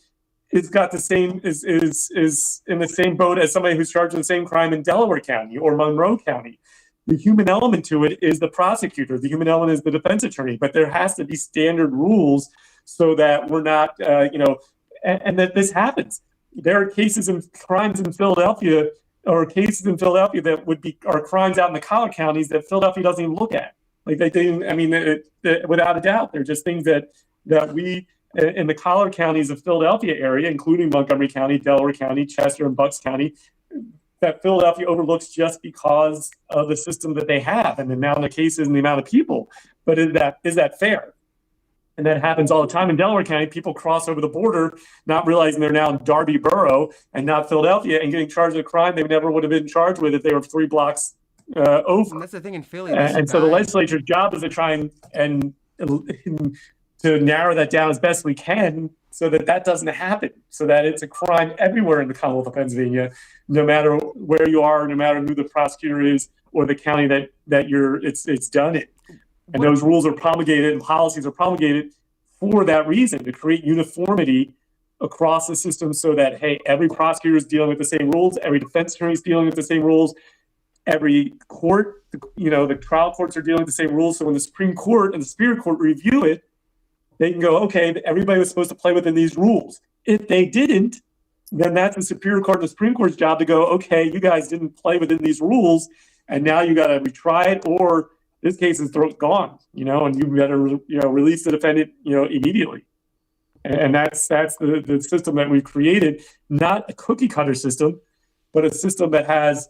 is in the same boat as somebody who's charged with the same crime in Delaware County or Monroe County. The human element to it is the prosecutor. The human element is the defense attorney, but there has to be standard rules so that we're not, and that this happens. There are cases and crimes in Philadelphia, or cases in Philadelphia that are crimes out in the collar counties that Philadelphia doesn't even look at. Like they didn't. I mean, without a doubt, they're just things that we in the collar counties of Philadelphia area, including Montgomery County, Delaware County, Chester, and Bucks County, that Philadelphia overlooks just because of the system that they have and the amount of cases and the amount of people. But is that fair? And that happens all the time in Delaware County. People cross over the border, not realizing they're now in Darby Borough and not Philadelphia, and getting charged with a crime they never would have been charged with if they were 3 blocks over. And that's the thing in Philly. And so the legislature's job is to try and to narrow that down as best we can so that doesn't happen, so that it's a crime everywhere in the Commonwealth of Pennsylvania, no matter where you are, no matter who the prosecutor is or the county that it's done in. And those rules are promulgated and policies are promulgated for that reason, to create uniformity across the system so that, hey, every prosecutor is dealing with the same rules, every defense attorney is dealing with the same rules, every court, the trial courts are dealing with the same rules. So when the Supreme Court and the Superior Court review it, they can go, okay, everybody was supposed to play within these rules. If they didn't, then that's the Superior Court and the Supreme Court's job to go, okay, you guys didn't play within these rules, and now you got to retry it, or this case is gone, and you better, release the defendant, immediately. And that's the system that we've created, not a cookie cutter system, but a system that has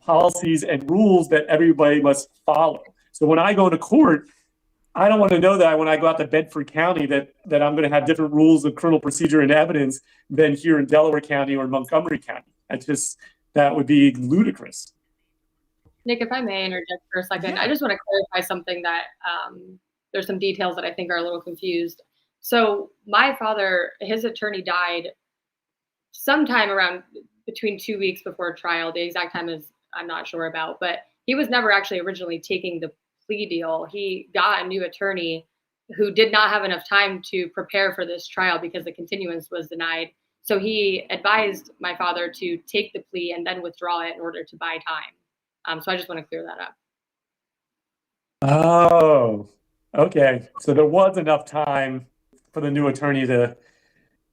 policies and rules that everybody must follow. So when I go to court, I don't want to know that when I go out to Bedford County that I'm going to have different rules of criminal procedure and evidence than here in Delaware County or Montgomery County. That would be ludicrous. Nick, if I may interject for a second, Yeah. I just want to clarify something that there's some details that I think are a little confused. So my father, his attorney died sometime around between 2 weeks before trial. The exact time is I'm not sure about, but he was never actually originally taking the plea deal. He got a new attorney who did not have enough time to prepare for this trial because the continuance was denied. So he advised my father to take the plea and then withdraw it in order to buy time. So I just want to clear that up. Oh, okay. So there was enough time for the new attorney to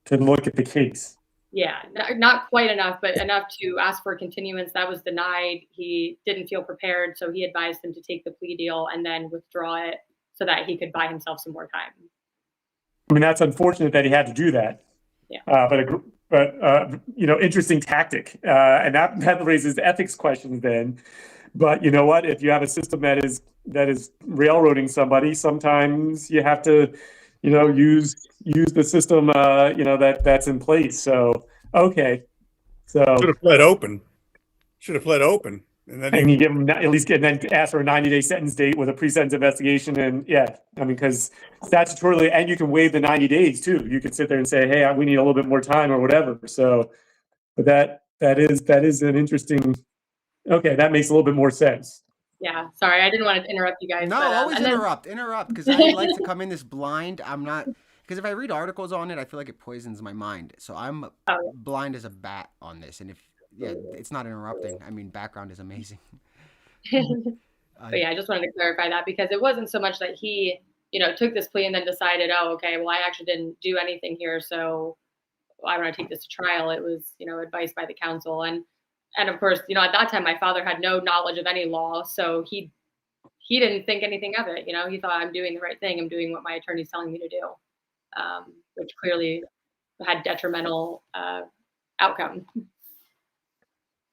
look at the case. Yeah, not quite enough, but enough to ask for a continuance. That was denied. He didn't feel prepared, so he advised him to take the plea deal and then withdraw it so that he could buy himself some more time. I mean, that's unfortunate that he had to do that. Yeah. Interesting tactic. And that raises ethics questions then. But you know what? If you have a system that is railroading somebody, sometimes you have to, use the system, that's in place. So, okay. So Should have pled open. And then you give them at least and then ask for a 90-day sentence date with a pre-sentence investigation. And because statutorily, and you can waive the 90 days too. You could sit there and say, hey, we need a little bit more time or whatever. So, but that is an interesting. Okay, that makes a little bit more sense. Yeah, sorry, I didn't want to interrupt you guys. No, but, always interrupt, because I like to come in this blind. I'm not, because if I read articles on it, I feel like it poisons my mind. So I'm blind as a bat on this, and it's not interrupting. I mean, background is amazing. But yeah, I just wanted to clarify that because it wasn't so much that he, took this plea and then decided, oh, okay, well, I actually didn't do anything here, so I want to take this to trial. It was, advice by the counsel. And of course, at that time, my father had no knowledge of any law, so he didn't think anything of it. He thought, I'm doing the right thing. I'm doing what my attorney's telling me to do, which clearly had detrimental outcome.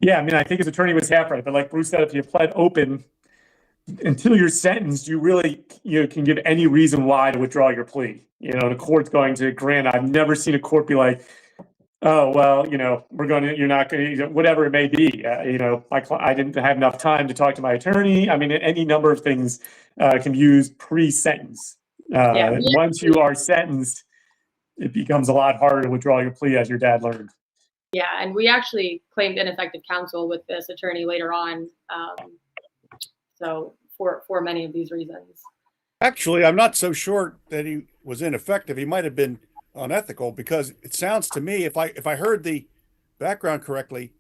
Yeah, I mean, I think his attorney was half right, but like Bruce said, if you pled open until you're sentenced, you really can give any reason why to withdraw your plea. The court's going to grant. I've never seen a court be like, oh, well, you're not going to, whatever it may be. I didn't have enough time to talk to my attorney. I mean, any number of things can be used pre-sentence. Once you are sentenced, it becomes a lot harder to withdraw your plea, as your dad learned. Yeah, and we actually claimed ineffective counsel with this attorney later on. So for many of these reasons. Actually, I'm not so sure that he was ineffective. He might have been unethical, because it sounds to me, if I heard the background correctly,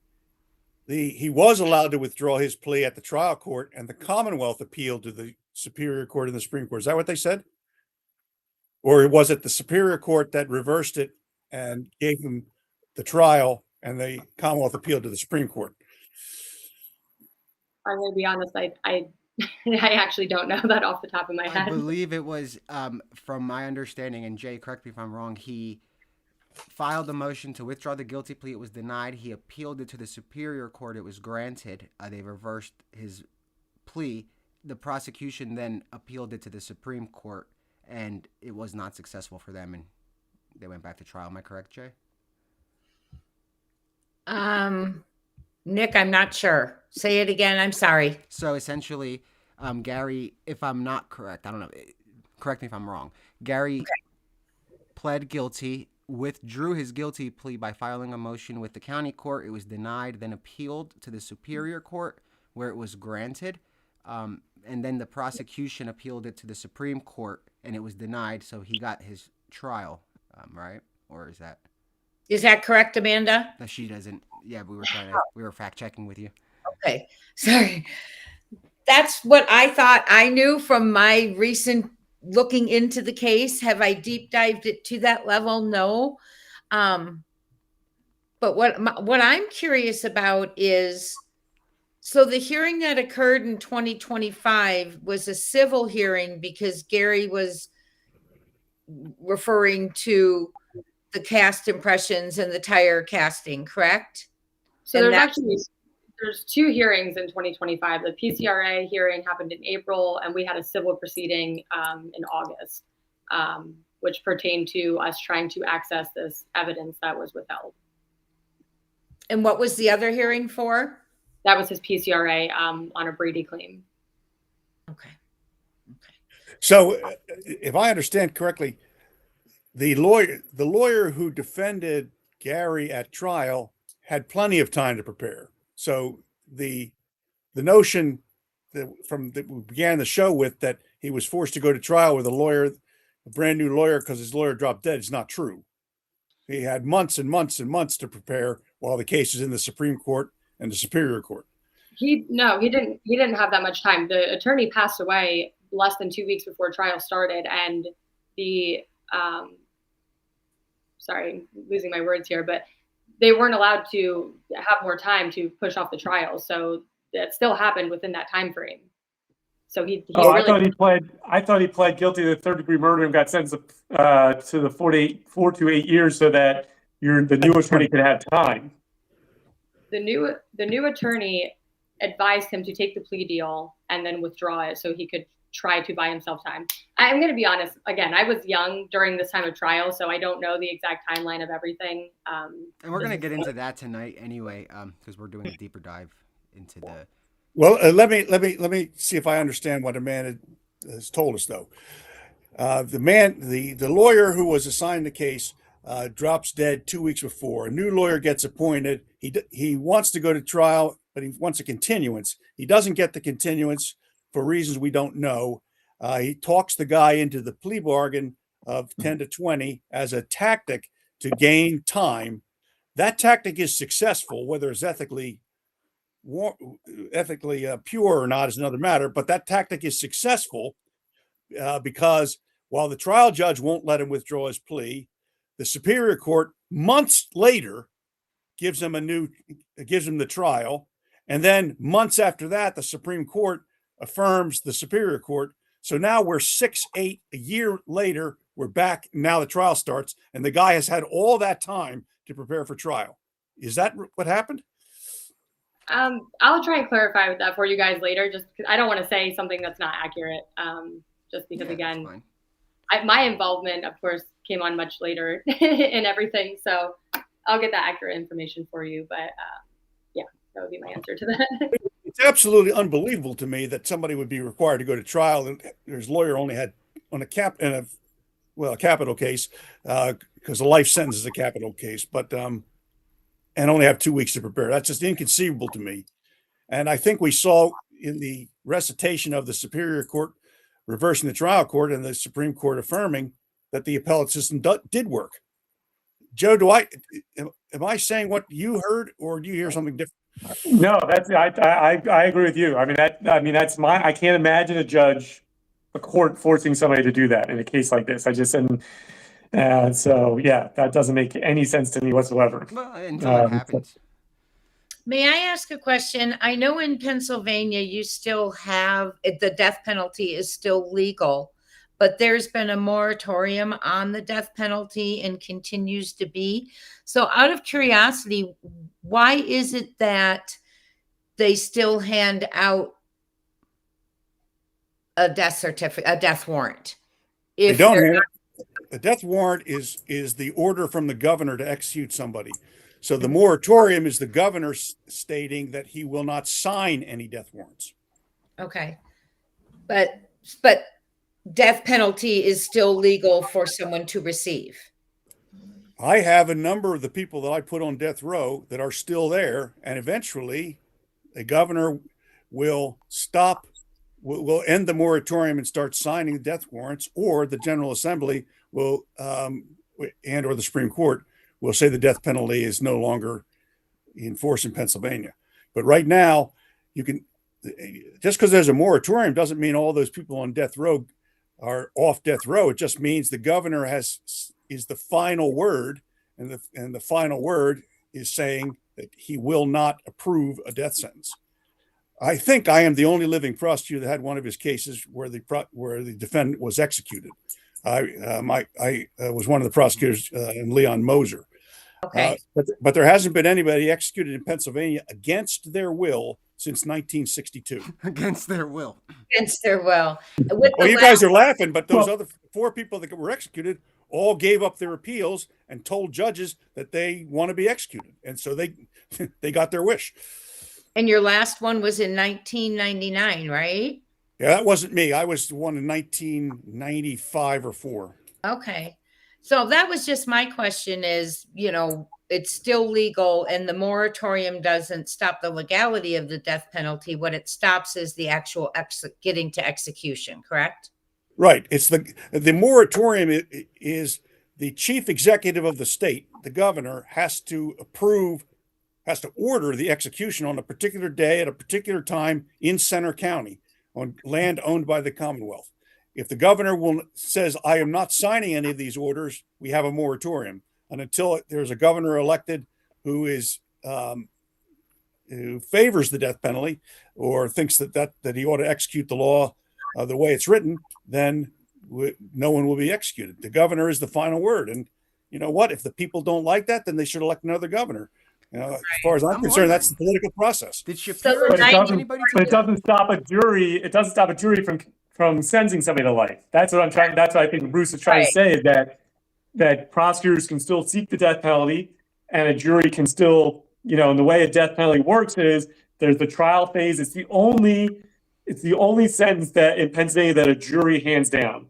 he was allowed to withdraw his plea at the trial court, and the Commonwealth appealed to the Superior Court and the Supreme Court. Is that what they said? Or was it the Superior Court that reversed it and gave him the trial, and the Commonwealth appealed to the Supreme Court? I'm going to be honest, I actually don't know that off the top of my head. I believe it was, from my understanding, and Jay, correct me if I'm wrong, he filed a motion to withdraw the guilty plea. It was denied. He appealed it to the Superior Court. It was granted. They reversed his plea. The prosecution then appealed it to the Supreme Court, and it was not successful for them, and they went back to trial. Am I correct, Jay? Nick, I'm not sure. Say it again. I'm sorry. So essentially, Gary, if I'm not correct, I don't know, correct me if I'm wrong. Gary pled guilty, withdrew his guilty plea by filing a motion with the county court. It was denied, then appealed to the Superior Court, where it was granted. And then the prosecution appealed it to the Supreme Court, and it was denied. So he got his trial, right? Or is that correct, Amanda? No, she doesn't. Yeah, we were fact checking with you. Okay, sorry. That's what I thought I knew from my recent looking into the case. Have I deep dived it to that level? No. But what I'm curious about is, so the hearing that occurred in 2025 was a civil hearing because Gary was referring to the cast impressions and the tire casting, correct? So there's two hearings in 2025. The PCRA hearing happened in April, and we had a civil proceeding in August, which pertained to us trying to access this evidence that was withheld. And what was the other hearing for? That was his PCRA on a Brady claim. Okay. So if I understand correctly, the lawyer who defended Gary at trial had plenty of time to prepare. So the notion that we began the show with, that he was forced to go to trial with a brand new lawyer because his lawyer dropped dead, is not true. He had months and months and months to prepare while the case is in the Supreme Court and the Superior Court. He didn't have that much time. The attorney passed away less than 2 weeks before trial started, and the sorry, losing my words here, but they weren't allowed to have more time to push off the trial. So that still happened within that time frame. So he Oh, really. I thought he pled guilty to third-degree murder and got sentenced to the 4 to 8 years, so that the new attorney could have time. The new attorney advised him to take the plea deal and then withdraw it so he could try to buy himself time. I'm going to be honest. Again, I was young during this time of trial, so I don't know the exact timeline of everything. And we're going to get into that tonight anyway, because we're doing a deeper dive into the. Well, let me see if I understand what the man has told us, though. The lawyer who was assigned the case drops dead 2 weeks before. A new lawyer gets appointed. He wants to go to trial, but he wants a continuance. He doesn't get the continuance for reasons we don't know. He talks the guy into the plea bargain of 10 to 20 as a tactic to gain time. That tactic is successful, whether it's ethically pure or not is another matter, but that tactic is successful because while the trial judge won't let him withdraw his plea, the Superior Court months later gives him the trial, and then months after that, the Supreme Court affirms the Superior Court. So now we're 6-8 a year later, we're back. Now the trial starts, and the guy has had all that time to prepare for trial. Is that what happened? I'll try and clarify that for you guys later, just because I don't want to say something that's not accurate. Just because, again, my involvement, of course, came on much later in everything. So I'll get that accurate information for you. But yeah, that would be my answer to that. It's absolutely unbelievable to me that somebody would be required to go to trial. And his lawyer only had on a capital case, because a life sentence is a capital case, but and only have 2 weeks to prepare. That's just inconceivable to me. And I think we saw in the recitation of the Superior Court reversing the trial court and the Supreme Court affirming that the appellate system did work. Joe, am I saying what you heard, or do you hear something different? No, I agree with you. I can't imagine a court forcing somebody to do that in a case like this. So yeah, that doesn't make any sense to me whatsoever. Well, until it happens. May I ask a question? I know in Pennsylvania you still have the death penalty is still legal, but there's been a moratorium on the death penalty and continues to be. So out of curiosity, why is it that they still hand out a death certificate, a death warrant? They don't. A death warrant is the order from the governor to execute somebody. So the moratorium is the governor stating that he will not sign any death warrants. Okay. But death penalty is still legal for someone to receive. I have a number of the people that I put on death row that are still there, and eventually the governor will end the moratorium and start signing death warrants, or the General Assembly will or the Supreme Court will say the death penalty is no longer in force in Pennsylvania. But right now, you can just because there's a moratorium doesn't mean all those people on death row are off death row. It just means the governor is the final word, and the final word is saying that he will not approve a death sentence. I think I am the only living prosecutor that had one of his cases where the defendant was executed. I was one of the prosecutors in Leon Moser. Okay. But there hasn't been anybody executed in Pennsylvania against their will since 1962. Against their will. Against their will. Well, you guys are laughing, but those other 4 people that were executed all gave up their appeals and told judges that they want to be executed. And so they got their wish. And your last one was in 1999, right? Yeah, that wasn't me. I was the one in 1995 or 4. Okay. So that was just my question is, it's still legal and the moratorium doesn't stop the legality of the death penalty. What it stops is the actual getting to execution, correct? Right. It's the moratorium is the chief executive of the state. The governor has to order the execution on a particular day at a particular time in Center County on land owned by the Commonwealth. If the governor says, I am not signing any of these orders, we have a moratorium. And until there's a governor elected who is who favors the death penalty or thinks that he ought to execute the law the way it's written, then no one will be executed. The governor is the final word. And you know what? If the people don't like that, then they should elect another governor. You know, as far as I'm concerned, that's the political process. Did Shapiro But anybody it doesn't stop a jury. It doesn't stop a jury from sentencing somebody to life. That's what I'm trying. That's what I think Bruce is trying to say, is that prosecutors can still seek the death penalty, and a jury can still, you know, and the way a death penalty works is there's the trial phase. It's the only sentence that in Pennsylvania that a jury hands down.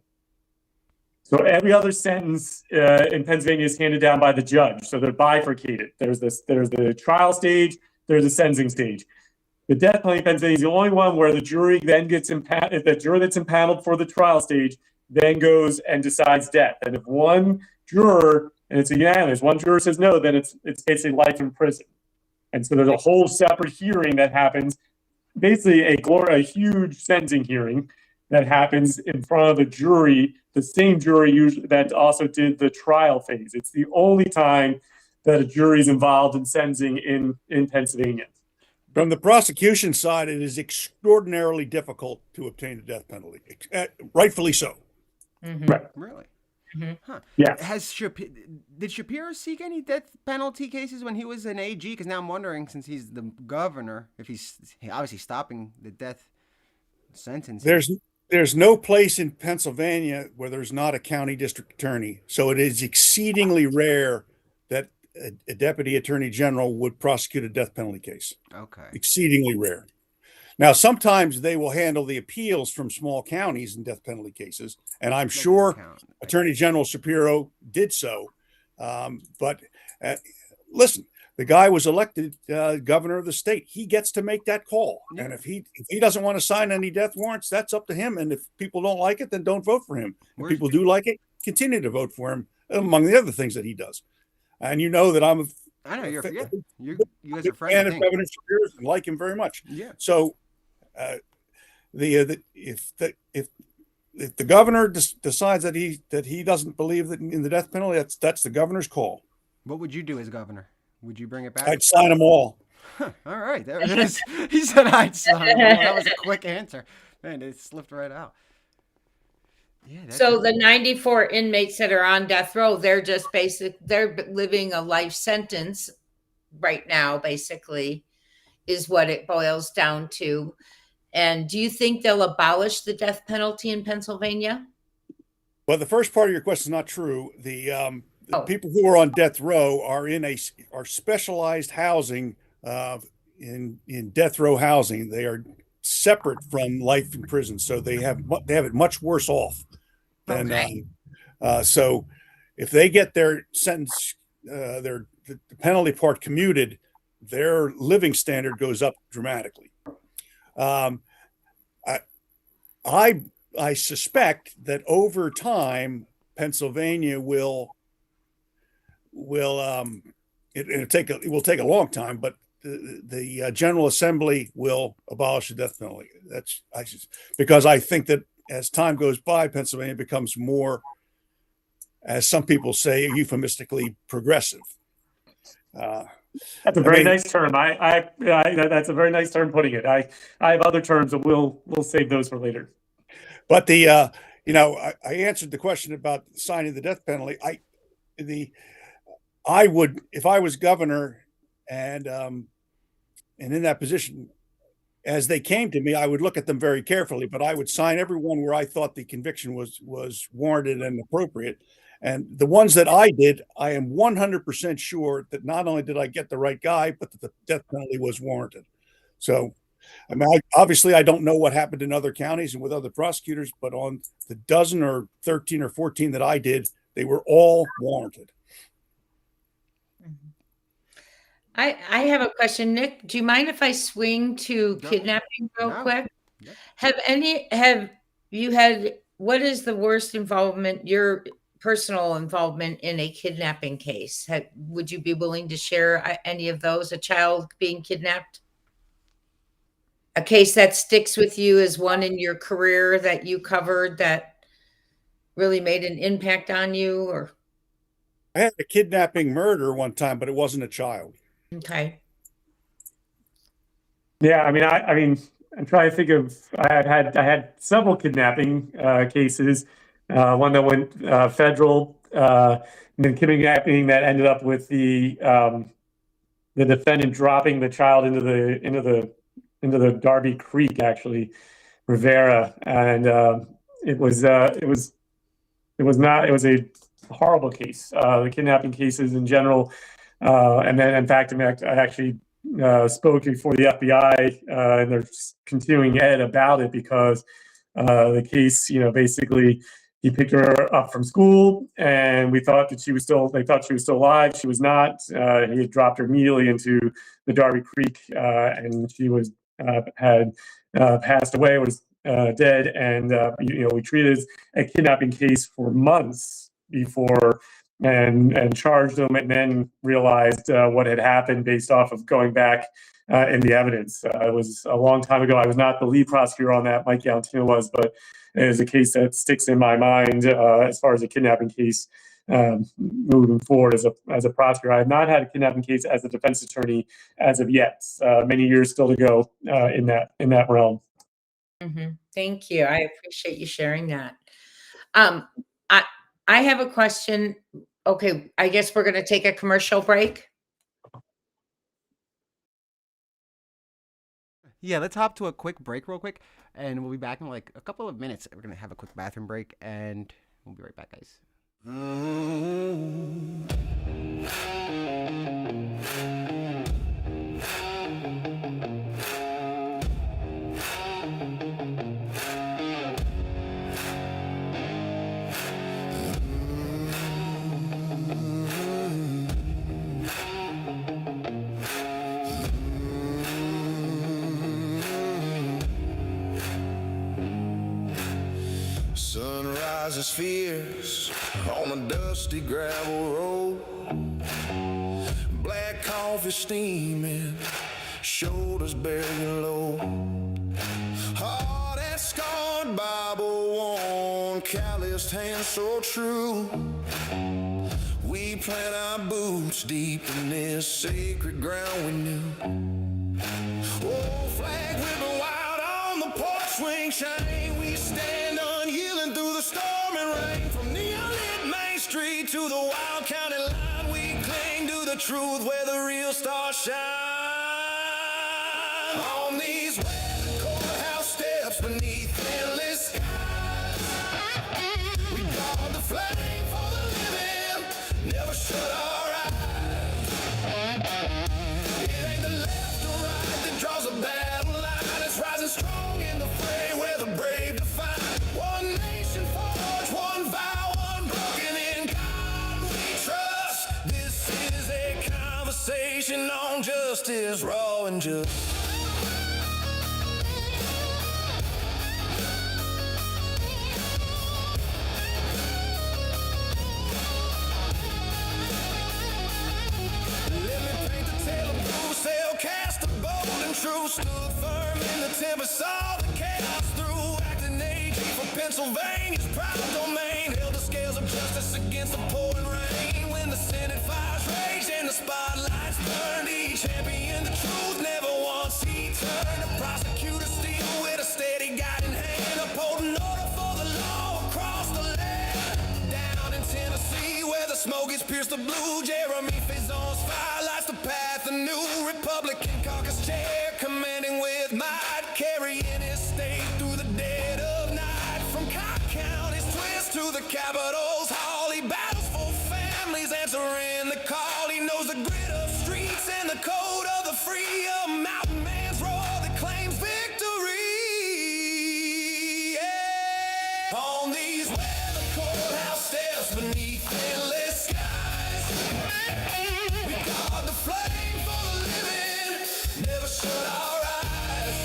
So every other sentence in Pennsylvania is handed down by the judge. So they're bifurcated. There's the trial stage, there's the sentencing stage. The death penalty in Pennsylvania is the only one where the jury then gets impaneled. The jury that's impaneled for the trial stage then goes and decides death. And if one juror, and it's unanimous, one juror says no, then it's basically life in prison. And so there's a whole separate hearing that happens, basically a huge sentencing hearing that happens in front of a jury, the same jury usually that also did the trial phase. It's the only time that a jury is involved in sentencing in Pennsylvania. From the prosecution side, it is extraordinarily difficult to obtain the death penalty, rightfully so. Mm-hmm. Right. Really? Mm-hmm. Huh. Yeah. Did Shapiro seek any death penalty cases when he was an AG? Because now I'm wondering, since he's the governor, if he's obviously stopping the death sentence. There's no place in Pennsylvania where there's not a county district attorney. So it is exceedingly rare that a deputy attorney general would prosecute a death penalty case. Okay. Exceedingly rare. Now, sometimes they will handle the appeals from small counties in death penalty cases, and I'm sure Attorney General Shapiro did so. But listen, the guy was elected governor of the state. He gets to make that call. Yeah. And if he doesn't want to sign any death warrants, that's up to him. And if people don't like it, then don't vote for him. If people do like it, continue to vote for him, among the other things that he does. And you know that I know you guys are friends. Fan of Governor Shapiro and like him very much. Yeah. So if the governor decides that he doesn't believe that in the death penalty, that's the governor's call. What would you do as governor? Would you bring it back? I'd sign them all. Huh, all right, there it is. He said I'd sign them all. That was a quick answer. Man, it slipped right out. Yeah. So the 94 inmates that are on death row, they're living a life sentence right now, basically, is what it boils down to. And do you think they'll abolish the death penalty in Pennsylvania? Well, the first part of your question is not true. The people who are on death row are specialized housing in death row housing. They are separate from life in prison, so they have it much worse off. And so if they get their sentence, the penalty part commuted, their living standard goes up dramatically. I suspect that over time, Pennsylvania will it will take a long time, but the General Assembly will abolish the death penalty. Because I think that as time goes by, Pennsylvania becomes more, as some people say, euphemistically progressive. That's a very nice term. That's a very nice term putting it. I have other terms, and we'll save those for later. But I answered the question about signing the death penalty. I would, if I was governor and in that position, as they came to me, I would look at them very carefully, but I would sign every one where I thought the conviction was warranted and appropriate. And the ones that I did, I am 100% sure that not only did I get the right guy, but that the death penalty was warranted. So, I mean, obviously I don't know what happened in other counties and with other prosecutors, but on the dozen or 13 or 14 that I did, they were all warranted. I have a question, Nick. Do you mind if I swing to kidnapping real quick? Yeah. Have you had, what is the worst involvement, your personal involvement in a kidnapping case? Would you be willing to share any of those? A child being kidnapped? A case that sticks with you as one in your career that you covered that really made an impact on you? Or I had a kidnapping murder one time, but it wasn't a child. Okay. Yeah, I mean, I'm trying to think of. I had several kidnapping cases. One that went federal, and then kidnapping that ended up with the defendant dropping the child into the Darby Creek, actually, Rivera, and it was not. It was a horrible case. The kidnapping cases in general, and then in fact, I actually spoke before the FBI and their continuing ed about it because the case, basically he picked her up from school and we thought that she was still. They thought she was still alive. She was not. He had dropped her immediately into the Darby Creek, and she was had passed away. Was dead, and we treated a kidnapping case for months before and charged them, and then realized what had happened based off of going back in the evidence. It was a long time ago. I was not the lead prosecutor on that. Mike Galantino was, but it is a case that sticks in my mind as far as a kidnapping case moving forward as a prosecutor. I have not had a kidnapping case as a defense attorney as of yet. Many years still to go in that realm. Thank you. I appreciate you sharing that. I have a question. Okay, I guess we're going to take a commercial break. Yeah, let's hop to a quick break real quick, and we'll be back in like a couple of minutes. We're going to have a quick bathroom break, and we'll be right back, guys. Sunrise is fierce on a dusty gravel road. Black coffee steaming, shoulders barely low. Heart and scarred, Bible worn, calloused hands so true. We plant our boots deep in this sacred ground we knew. Oh, flag whipping wild on the porch swing chain. We stand unyielding through the storm and rain. From neon-lit Main Street to the wild county line, we cling to the truth where the real stars shine. On these weathered courthouse steps beneath endless skies, we guard the flame for the living, never shut our eyes. It ain't the left or right that draws a battle line. It's rising strong in the fray where the brave define. One nation forged, one vow unbroken. In God we trust. This is a conversation on justice, raw and just. Cast a bold and true, stood firm in the tempest, saw the chaos through, acting AG for Pennsylvania's proud domain, held the scales of justice against the pouring rain. When the Senate fires raged and the spotlights burned, he championed the truth, never once he turned. The prosecutor still with a steady guiding hand, upholding order for the law across the land. Down in Tennessee where the smoke has pierced the blue, Jeremy Fizon's fire lights the path, a new Republican caucus chair, commanding with might, carrying his state through the dead of night. From Cobb County's twist to the Capitol's hall, he battles for families, answering the call. He knows the grit of streets and the code of the free, a mountain man's roar that claims victory. Yeah. On these weather courthouse steps beneath endless skies, we guard the flame for the living, never shut our eyes.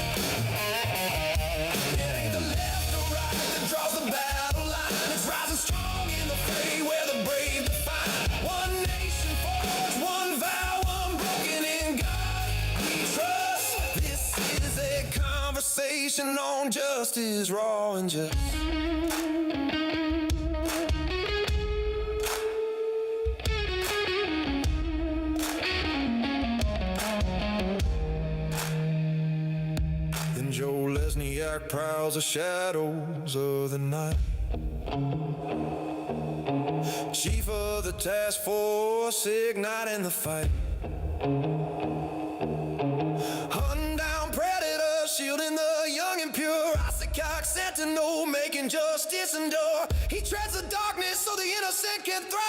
It ain't the left or right that draws the battle line. It's rising strong in the fray where the brave define. One nation forged, one vow unbroken. In God we trust. This is a conversation on justice, raw and just. dark prowls the shadows of the night. Chief of the task force, igniting the fight. Hunting down predators, shielding the young and pure. Ossicock sentinel, making justice endure. He treads the darkness so the innocent can thrive.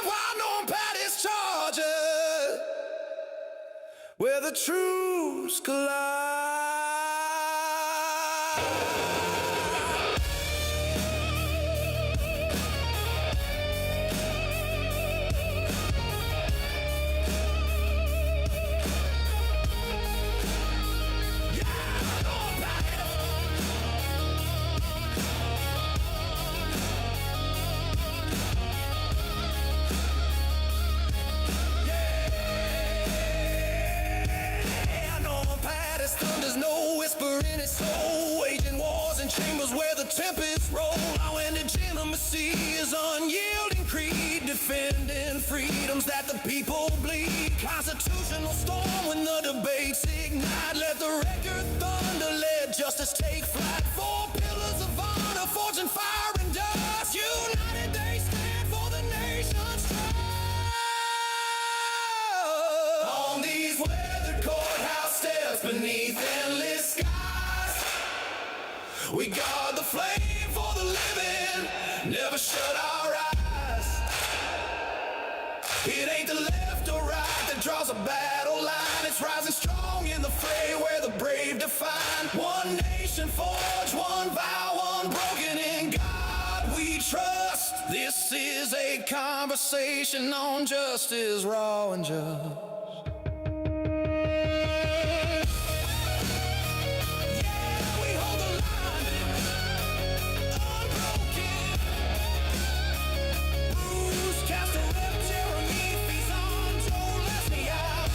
While knowing Patty's charges, where the truths collide. There's no whisper in his soul, waging wars in chambers where the tempests roll. Our legitimacy is unyielding creed, defending freedoms that the people bleed. Constitutional storm when the debates ignite. Let the record thunder, let justice take flight. 4 pillars of honor, forging fire and dust. United they stand for the nation's trust. On these weathered courthouse steps beneath endless skies, we guard the flame for the living, never shut our eyes. It ain't the left or right that draws a battle line. It's rising strong in the fray where the brave define. One nation forged, one vow unbroken, in God we trust. This is a conversation on justice, raw and just. Bruce Castor, Jeremy, feast on Joe Leslie out.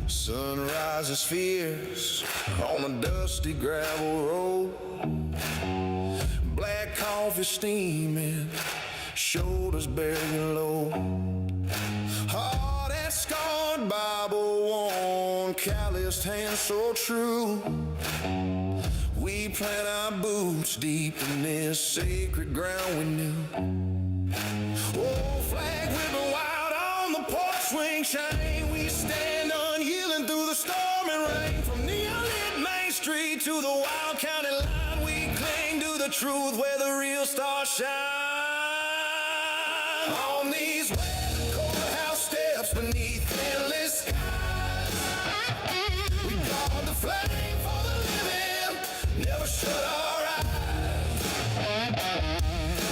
Sunrise is fierce on a dusty gravel road. Black coffee steaming, shoulders bearing low. Heart and scarred, Bible worn, calloused hands so true. We plant our boots deep in this sacred ground we knew. Oh, flag whipping wild on the porch swing chain. We stand unyielding through the storm and rain. From neon-lit Main Street to the wild county line, we cling to the truth where the real stars shine. On these weathered courthouse steps beneath endless skies, we guard the flame for the living, never shut our eyes.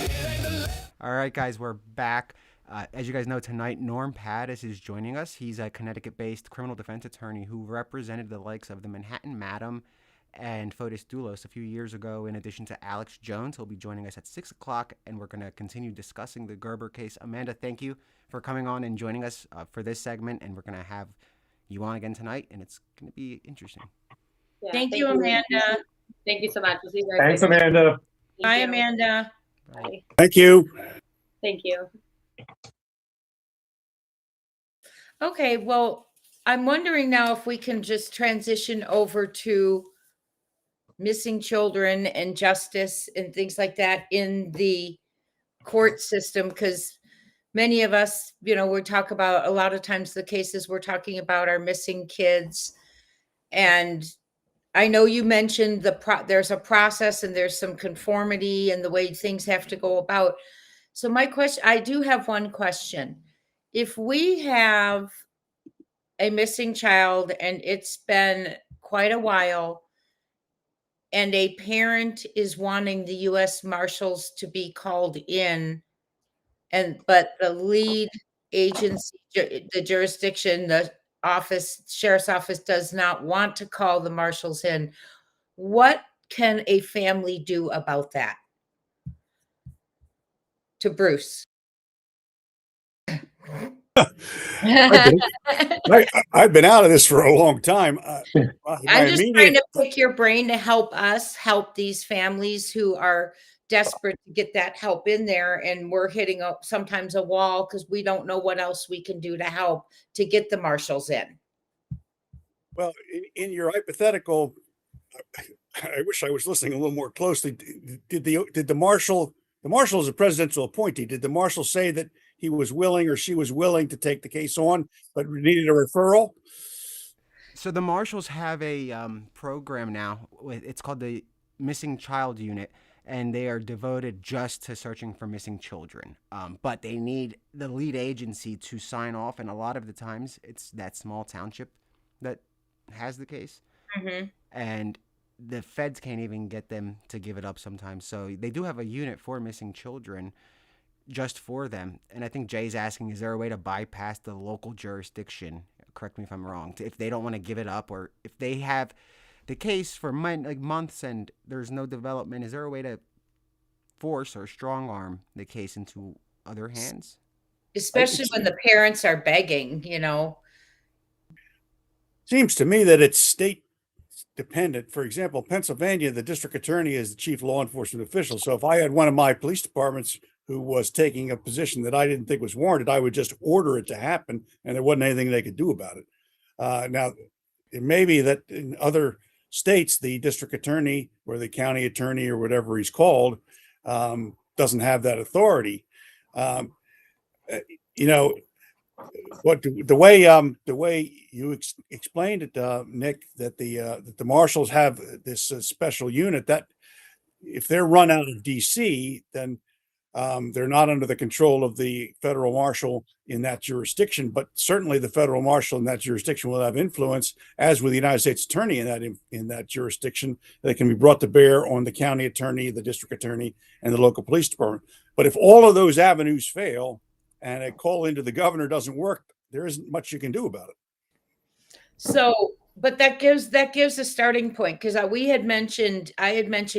It ain't the All right, guys, we're back. As you guys know, tonight, Norm Pattis is joining us. He's a Connecticut-based criminal defense attorney who represented the likes of the Manhattan Madam and Fotis Doulos a few years ago, in addition to Alex Jones. He'll be joining us at 6 o'clock, and we're going to continue discussing the Gerber case. Amanda, thank you for coming on and joining us for this segment, and we're going to have you on again tonight, and it's going to be interesting. Yeah, Thank you, Amanda. Thank you so much. We'll see you guys Thanks, later. Amanda. Thank Bye, you. Amanda. Bye. Thank you. Thank you. Okay, well, I'm wondering now if we can just transition over to missing children and justice and things like that in the court system, because many of us, we talk about a lot of times the cases we're talking about are missing kids. And I know you mentioned there's a process and there's some conformity and the way things have to go about. So my question, I do have one question. If we have a missing child and it's been quite a while, and a parent is wanting the U.S. Marshals to be called in, but the lead agency, the jurisdiction, the sheriff's office does not want to call the marshals in, what can a family do about that? To Bruce. I've been out of this for a long time. I'm just trying to pick your brain to help us help these families who are desperate to get that help in there, and we're hitting sometimes a wall because we don't know what else we can do to help to get the marshals in. Well, in your hypothetical, I wish I was listening a little more closely. Did the marshal is a presidential appointee? Did the marshal say that he was willing or she was willing to take the case on, but needed a referral? So the marshals have a program now. It's called the Missing Child Unit, and they are devoted just to searching for missing children. But they need the lead agency to sign off, and a lot of the times it's that small township that has the case. Mm-hmm. And the feds can't even get them to give it up sometimes. So they do have a unit for missing children just for them. And I think Jay's asking, is there a way to bypass the local jurisdiction? Correct me if I'm wrong. If they don't want to give it up, or if they have the case for months and there's no development, is there a way to force or strong arm the case into other hands? Especially when the parents are begging, you know. Seems to me that it's state dependent. For example, Pennsylvania, the district attorney is the chief law enforcement official. So if I had one of my police departments who was taking a position that I didn't think was warranted, I would just order it to happen, and there wasn't anything they could do about it. Now, it may be that in other states, the district attorney or the county attorney or whatever he's called doesn't have that authority. You know, the way you explained it, Nick, that the marshals have this special unit that if they're run out of DC, then they're not under the control of the federal marshal in that jurisdiction, but certainly the federal marshal in that jurisdiction will have influence, as with the United States attorney in that jurisdiction, that can be brought to bear on the county attorney, the district attorney, and the local police department. But if all of those avenues fail and a call into the governor doesn't work, there isn't much you can do about it. So, but that gives a starting point, because I had mentioned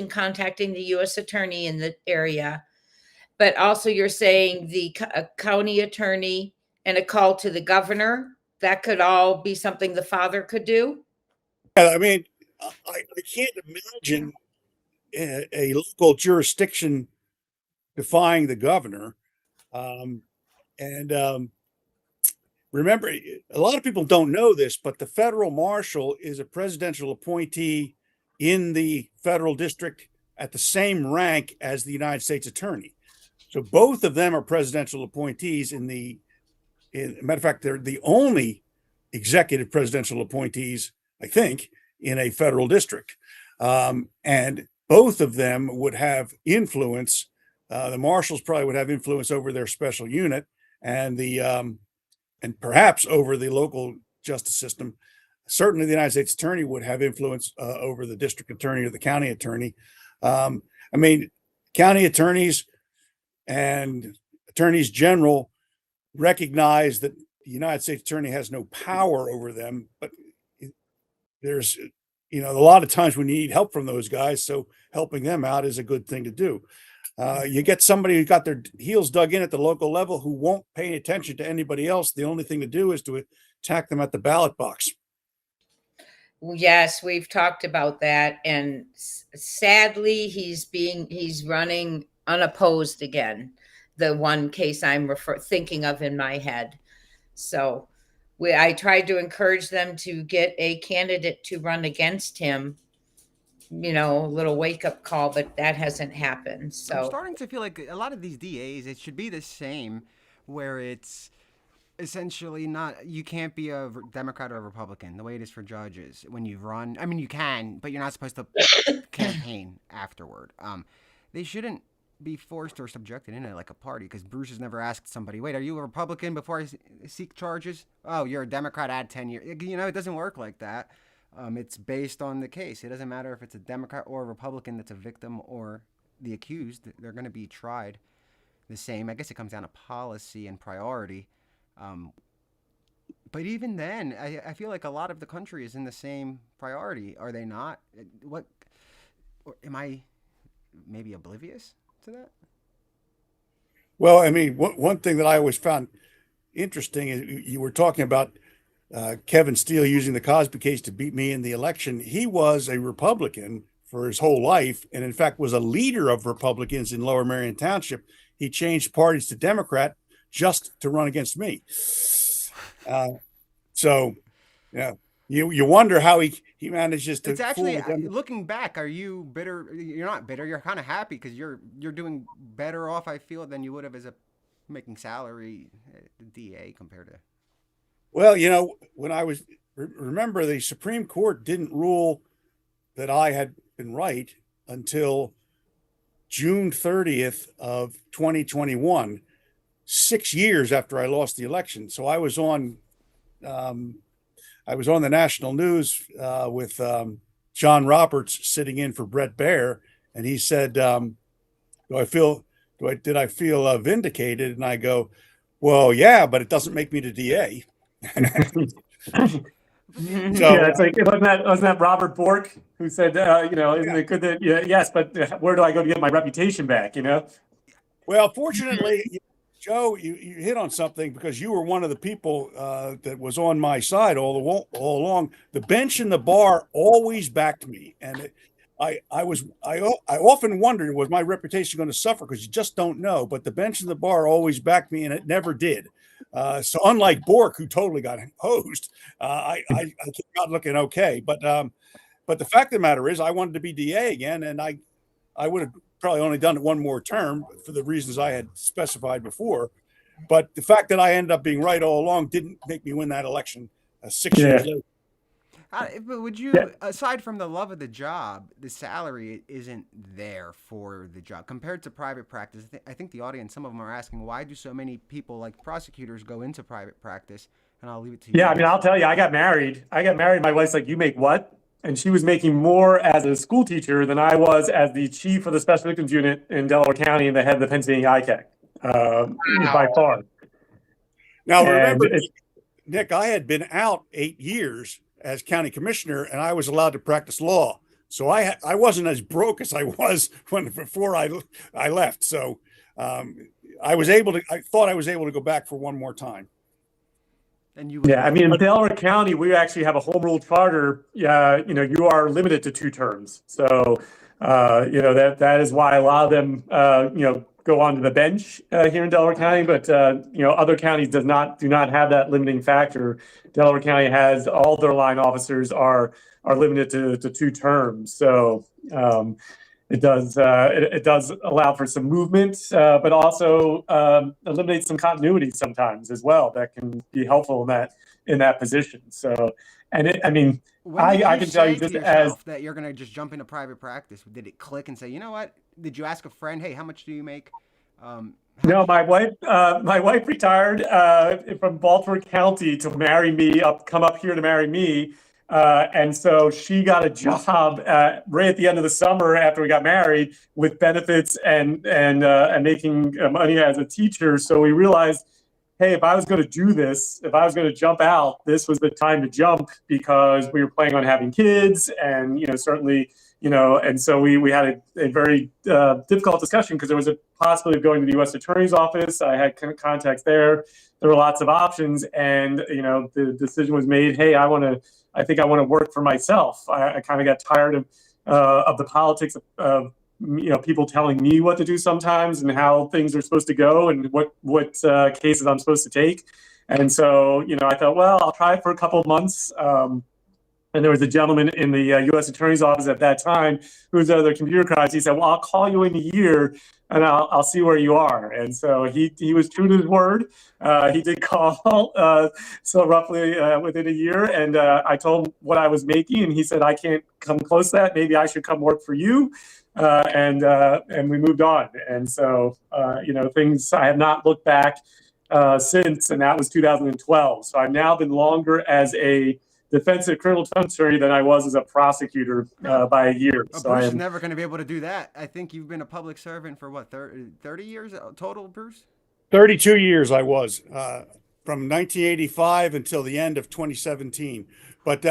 contacting the U.S. attorney in the area. But also you're saying the county attorney and a call to the governor, that could all be something the father could do? Yeah, I mean, I can't imagine a local jurisdiction defying the governor. Remember, a lot of people don't know this, but the federal marshal is a presidential appointee in the federal district at the same rank as the United States attorney. So both of them are presidential appointees matter of fact, they're the only executive presidential appointees, I think, in a federal district. And both of them would have influence. The marshals probably would have influence over their special unit and and perhaps over the local justice system. Certainly the United States attorney would have influence over the district attorney or the county attorney. I mean, county attorneys and attorneys general recognize that the United States attorney has no power over them, but there's, a lot of times we need help from those guys. So helping them out is a good thing to do. You get somebody who got their heels dug in at the local level who won't pay attention to anybody else. The only thing to do is to attack them at the ballot box. Yes, we've talked about that. And sadly, he's running unopposed again. The one case I'm thinking of in my head. So I tried to encourage them to get a candidate to run against him, a little wake up call, but that hasn't happened. So I'm starting to feel like a lot of these DAs, it should be the same, where it's essentially not, you can't be a Democrat or a Republican the way it is for judges when you run. I mean, you can, but you're not supposed to campaign afterward. They shouldn't be forced or subjected into like a party, because Bruce has never asked somebody, wait, are you a Republican before I seek charges? Oh, you're a Democrat, add 10 years. It doesn't work like that. It's based on the case. It doesn't matter if it's a Democrat or a Republican that's a victim or the accused. They're going to be tried the same. I guess it comes down to policy and priority. But even then, I feel like a lot of the country is in the same priority. Are they not? What? Or am I maybe oblivious to that? Well, I mean, one thing that I always found interesting is you were talking about Kevin Steele using the Cosby case to beat me in the election. He was a Republican for his whole life, and in fact was a leader of Republicans in Lower Merion Township. He changed parties to Democrat just to run against me. So, yeah, you wonder how he manages to. It's actually looking back. Are you bitter? You're not bitter. You're kind of happy because you're doing better off. I feel than you would have as a making salary DA compared to. Well, when I was remember the Supreme Court didn't rule that I had been right until June 30th of 2021, 6 years after I lost the election. So I was on the national news with John Roberts sitting in for Brett Baer, and he said, did I feel vindicated? And I go, well, yeah, but it doesn't make me the DA. So yeah, it's like wasn't that Robert Bork who said, isn't it good that yes, but where do I go to get my reputation back? Well, fortunately, Joe, you hit on something because you were one of the people that was on my side all along. The bench and the bar always backed me, and I often wondered, was my reputation going to suffer, because you just don't know. But the bench and the bar always backed me, and it never did. So unlike Bork, who totally got hosed, I came out looking okay. But the fact of the matter is, I wanted to be DA again, and I would have probably only done it one more term for the reasons I had specified before. But the fact that I ended up being right all along didn't make me win that election 6 years later. But would you, aside from the love of the job, the salary isn't there for the job compared to private practice? I think the audience, some of them are asking, why do so many people like prosecutors go into private practice? And I'll leave it to you. Yeah, I mean, I'll tell you, I got married. My wife's like, you make what? And she was making more as a school teacher than I was as the chief of the Special Victims Unit in Delaware County and the head of the Pennsylvania ICAC, by far. Now, remember, Nick, I had been out 8 years as county commissioner, and I was allowed to practice law. So I wasn't as broke as I was before I left. So I thought I was able to go back for one more time. And in Delaware County, we actually have a home rule charter. You are limited to 2 terms. So, that is why a lot of them, go onto the bench here in Delaware County. But, other counties do not have that limiting factor. Delaware County has all their line officers are limited to 2 terms. So it does allow for some movement, but also eliminates some continuity sometimes as well. That can be helpful in that position. So, I can tell you just as that you're going to just jump into private practice. Did it click and say, you know what? Did you ask a friend, hey, how much do you make? No, my wife retired from Baltimore County to come up here to marry me. And so she got a job right at the end of the summer after we got married with benefits and making money as a teacher. So we realized, hey, if I was going to do this, if I was going to jump out, this was the time to jump, because we were planning on having kids and, certainly, and so we had a very difficult discussion, because there was a possibility of going to the U.S. Attorney's Office. I had contacts there. There were lots of options. And, the decision was made, hey, I think I want to work for myself. I kind of got tired of the politics of people telling me what to do sometimes and how things are supposed to go and what cases I'm supposed to take. And so, I thought, well, I'll try it for a couple of months. And there was a gentleman in the U.S. Attorney's Office at that time who was other computer crimes. He said, well, I'll call you in a year and I'll see where you are. And so he was true to his word. He did call, so roughly within a year. And I told him what I was making. And he said, I can't come close to that. Maybe I should come work for you. And we moved on. And so, things, I have not looked back since, and that was 2012. So I've now been longer as a defensive criminal defense attorney than I was as a prosecutor by a year. Oh, So Bruce I is am never going to be able to do that. I think you've been a public servant for what, 30 years total, Bruce? 32 years I was, from 1985 until the end of 2017. But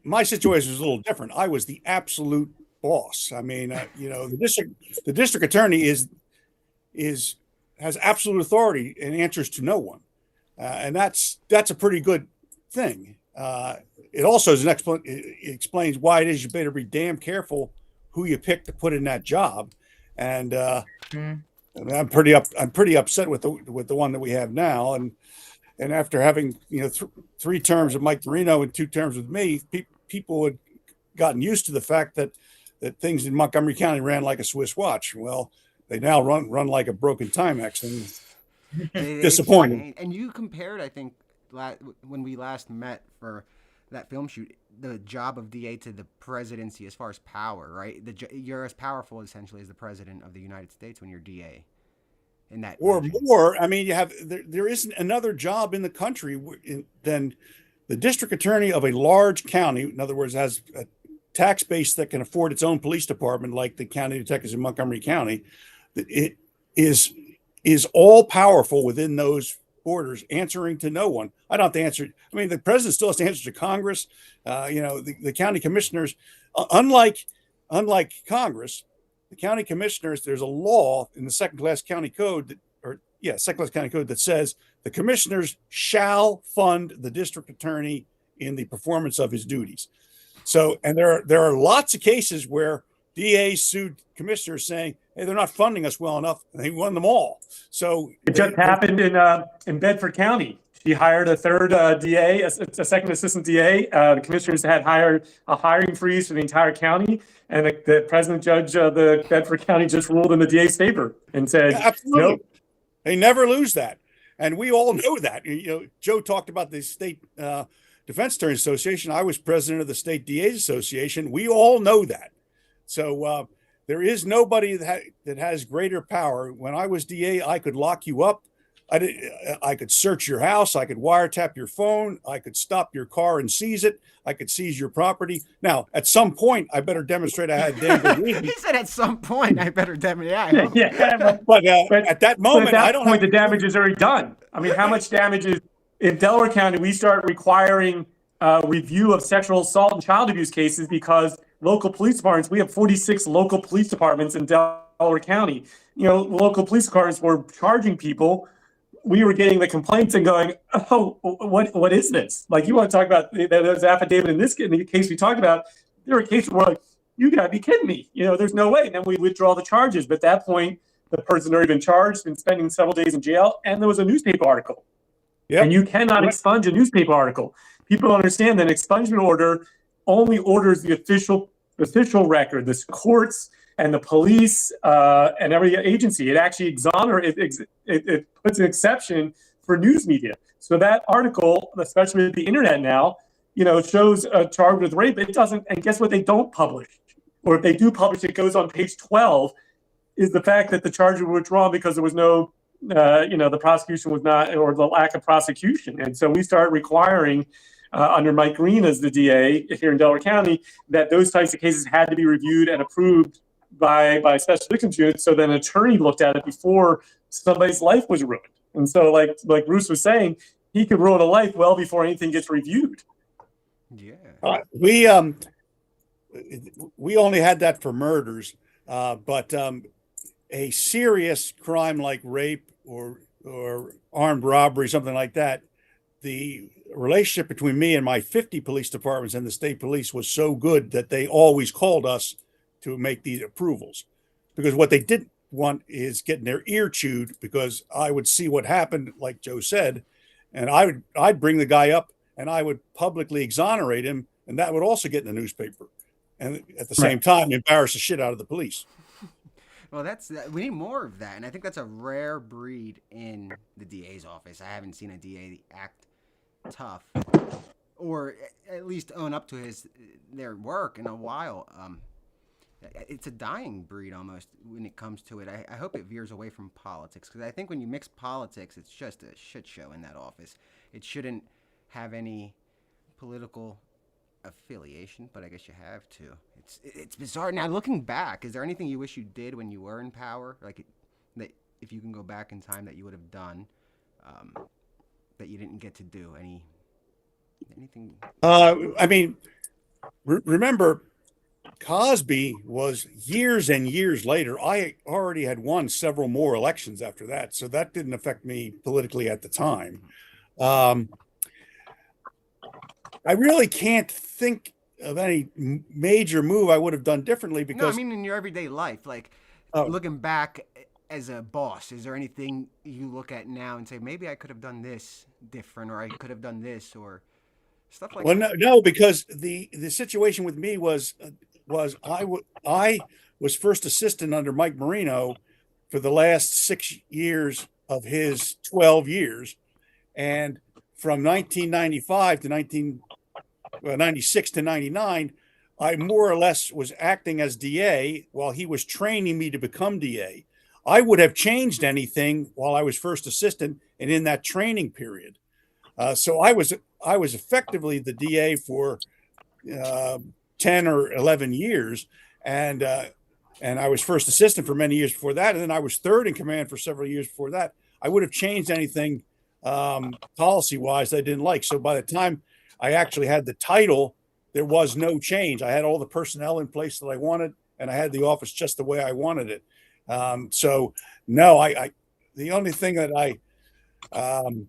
my situation was a little different. I was the absolute boss. I mean, the district attorney has absolute authority and answers to no one, and that's a pretty good thing. It also is it explains why it is you better be damn careful who you pick to put in that job, and I'm pretty upset with the one that we have now, and after having 3 terms of Mike Marino and 2 terms with me, people had gotten used to the fact that things in Montgomery County ran like a Swiss watch. Well, they now run like a broken Timex, and disappointing. And you compared, I think, when we last met for that film shoot, the job of DA to the presidency as far as power, right? You're as powerful essentially as the president of the United States when you're DA. In that or region. more. I mean, there isn't another job in the country than the district attorney of a large county. In other words, has a tax base that can afford its own police department, like the county detectives in Montgomery County. It is all powerful within those borders, answering to no one. I don't have to answer. I mean, the president still has to answer to Congress. The county commissioners, unlike Congress, the county commissioners, there's a law in the second-class county code that says the commissioners shall fund the district attorney in the performance of his duties. So, and there are lots of cases where DAs sued commissioners saying, "Hey, they're not funding us well enough," and they won them all. So it just happened in Bedford County. She hired a third DA, a second assistant DA. The commissioners had hired a hiring freeze for the entire county, and the president judge of the Bedford County just ruled in the DA's favor and said, absolutely. Nope. They never lose that, and we all know that. Joe talked about the state defense attorneys association. I was president of the state DA's association. We all know that. So there is nobody that has greater power. When I was DA, I could lock you up. I could search your house. I could wiretap your phone. I could stop your car and seize it. I could seize your property. Now, at some point, I better demonstrate I had damn good reason. He said, "At some point, I better demonstrate." But at that moment, I don't. The damage is already done. I mean, how much damage is in Delaware County? We start requiring review of sexual assault and child abuse cases because local police departments. We have 46 local police departments in Delaware County. Local police departments were charging people. We were getting the complaints and going, "Oh, what is this?" Like, you want to talk about there's affidavit in the case we talked about. There were cases where, like, you gotta be kidding me. There's no way. And then we withdraw the charges. But at that point, the person's already been charged, been spending several days in jail, and there was a newspaper article. Yep. And you cannot expunge a newspaper article. People don't understand that an expungement order only orders the official record, the courts and the police and every agency. It actually it puts an exception for news media. So that article, especially with the internet now, shows a charge with rape. It doesn't, and guess what? They don't publish, or if they do publish, it goes on page 12. Is the fact that the charges were withdrawn because there was no, the prosecution was not, or the lack of prosecution, and so we start requiring. Under Mike Green as the DA here in Delaware County, that those types of cases had to be reviewed and approved by special victims units, so that an attorney looked at it before somebody's life was ruined. And so, like Bruce was saying, he could ruin a life well before anything gets reviewed. Yeah. We only had that for murders, but a serious crime like rape or armed robbery, something like that, the relationship between me and my 50 police departments and the state police was so good that they always called us to make these approvals, because what they didn't want is getting their ear chewed, because I would see what happened, like Joe said, and I'd bring the guy up and I would publicly exonerate him, and that would also get in the newspaper, and at the same time embarrass the shit out of the police. Well, we need more of that, and I think that's a rare breed in the DA's office. I haven't seen a DA act tough, or at least own up to their work in a while. It's a dying breed almost when it comes to it. I hope it veers away from politics, because I think when you mix politics, it's just a shit show in that office. It shouldn't have any political affiliation, but I guess you have to. It's bizarre. Now, looking back, is there anything you wish you did when you were in power? Like, that if you can go back in time that you would have done, that you didn't get to do? Anything? I mean, remember, Cosby was years and years later. I already had won several more elections after that, so that didn't affect me politically at the time. I really can't think of any major move I would have done differently because. No, I mean in your everyday life, like looking back as a boss, is there anything you look at now and say maybe I could have done this different, or I could have done this, or stuff like Well, that? no, because the situation with me was I was first assistant under Mike Marino for the last 6 years of his 12 years, and from 1995 to 96 to 99, I more or less was acting as DA while he was training me to become DA. I would have changed anything while I was first assistant and in that training period. So I was effectively the DA for 10 or 11 years, and I was first assistant for many years before that, and then I was third in command for several years before that. I would have changed anything policy-wise that I didn't like. So by the time I actually had the title, there was no change. I had all the personnel in place that I wanted, and I had the office just the way I wanted it. So no, I the only thing that I'm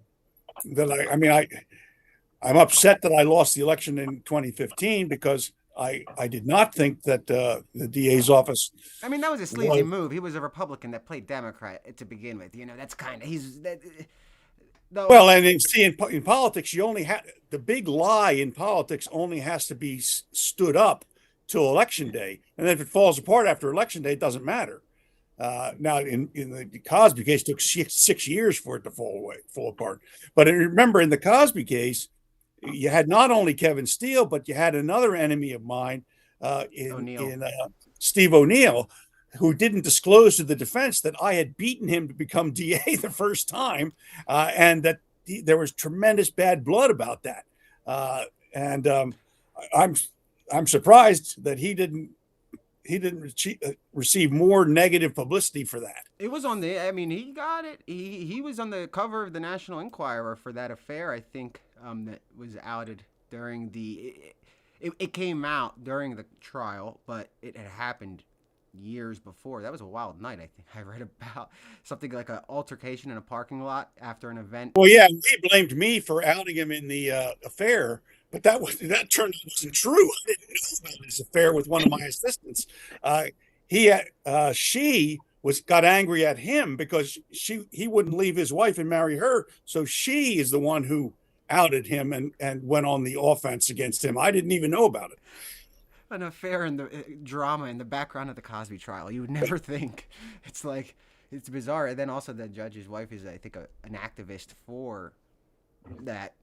upset that I lost the election in 2015 because I did not think that the DA's office. I mean, that was a sleazy move. He was a Republican that played Democrat to begin with. You know, that's kind of Well, and see, in politics, you only have the big lie in politics only has to be stood up till election day, and then if it falls apart after election day, it doesn't matter. Now, in the Cosby case, it took 6 years for it to fall apart. But remember, in the Cosby case, you had not only Kevin Steele, but you had another enemy of mine in Steve O'Neill, who didn't disclose to the defense that I had beaten him to become DA the first time, and that there was tremendous bad blood about that. I'm surprised that he didn't receive more negative publicity for that. It was on the. I mean, he got it. He was on the cover of the National Enquirer for that affair. I think that was outed during the. It came out during the trial, but it had happened years before. That was a wild night. I think I read about something like an altercation in a parking lot after an event. Well, yeah, he blamed me for outing him in the affair, but that turned out wasn't true. I didn't know about his affair with one of my assistants. She got angry at him because he wouldn't leave his wife and marry her, so she is the one who outed him and went on the offense against him. I didn't even know about it. An affair in the drama in the background of the Cosby trial. You would never think. It's like, it's bizarre. And then also the judge's wife is, I think, an activist for that,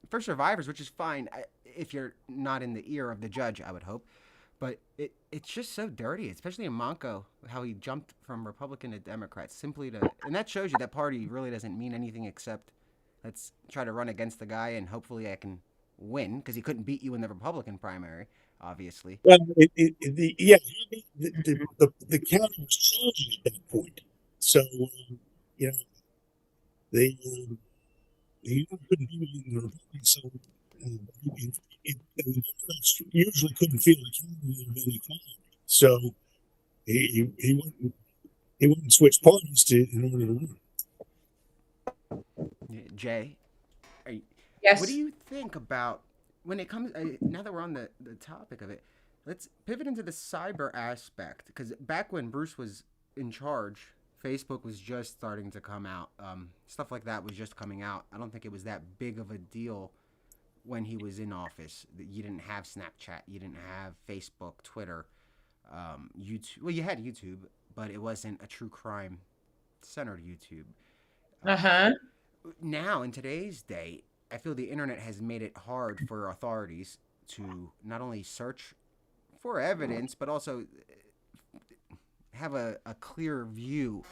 for survivors, which is fine if you're not in the ear of the judge, I would hope. But it's just so dirty, especially in Monco, how he jumped from Republican to Democrat simply to, and that shows you that party really doesn't mean anything except let's try to run against the guy and hopefully I can win, because he couldn't beat you in the Republican primary. Obviously. Well, the county was changing at that point, so they couldn't do it in the Republican, so usually couldn't feel the county of any kind. So he wouldn't switch parties in order to win. Jay, yes. What do you think about? When it comes, now that we're on the topic of it, let's pivot into the cyber aspect. Because back when Bruce was in charge, Facebook was just starting to come out. Stuff like that was just coming out. I don't think it was that big of a deal when he was in office. You didn't have Snapchat. You didn't have Facebook, Twitter, YouTube. Well, you had YouTube, but it wasn't a true crime-centered YouTube. Now, in today's day, I feel the internet has made it hard for authorities to not only search for evidence, but also have a clear view,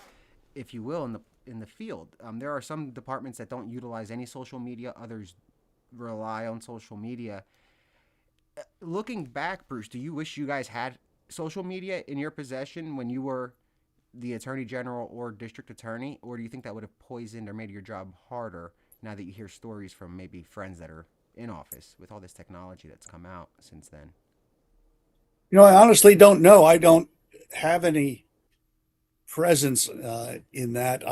if you will, in the field. There are some departments that don't utilize any social media. Others rely on social media. looking back, Bruce, do you wish you guys had social media in your possession when you were the attorney general or district attorney, or do you think that would have poisoned or made your job harder now that you hear stories from maybe friends that are in office with all this technology that's come out since then? I honestly don't know. I don't have any presence in that.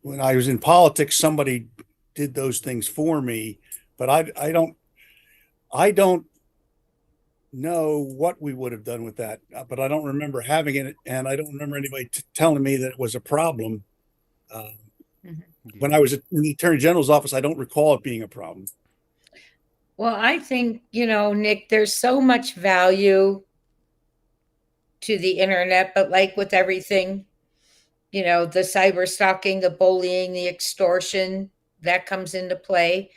When I was in politics, somebody did those things for me, but I don't know what we would have done with that. But I don't remember having it, and I don't remember anybody telling me that it was a problem. When I was in the Attorney General's office, I don't recall it being a problem. Well, I think, Nick, there's so much value to the internet, but like with everything, the cyber stalking, the bullying, the extortion, that comes into play.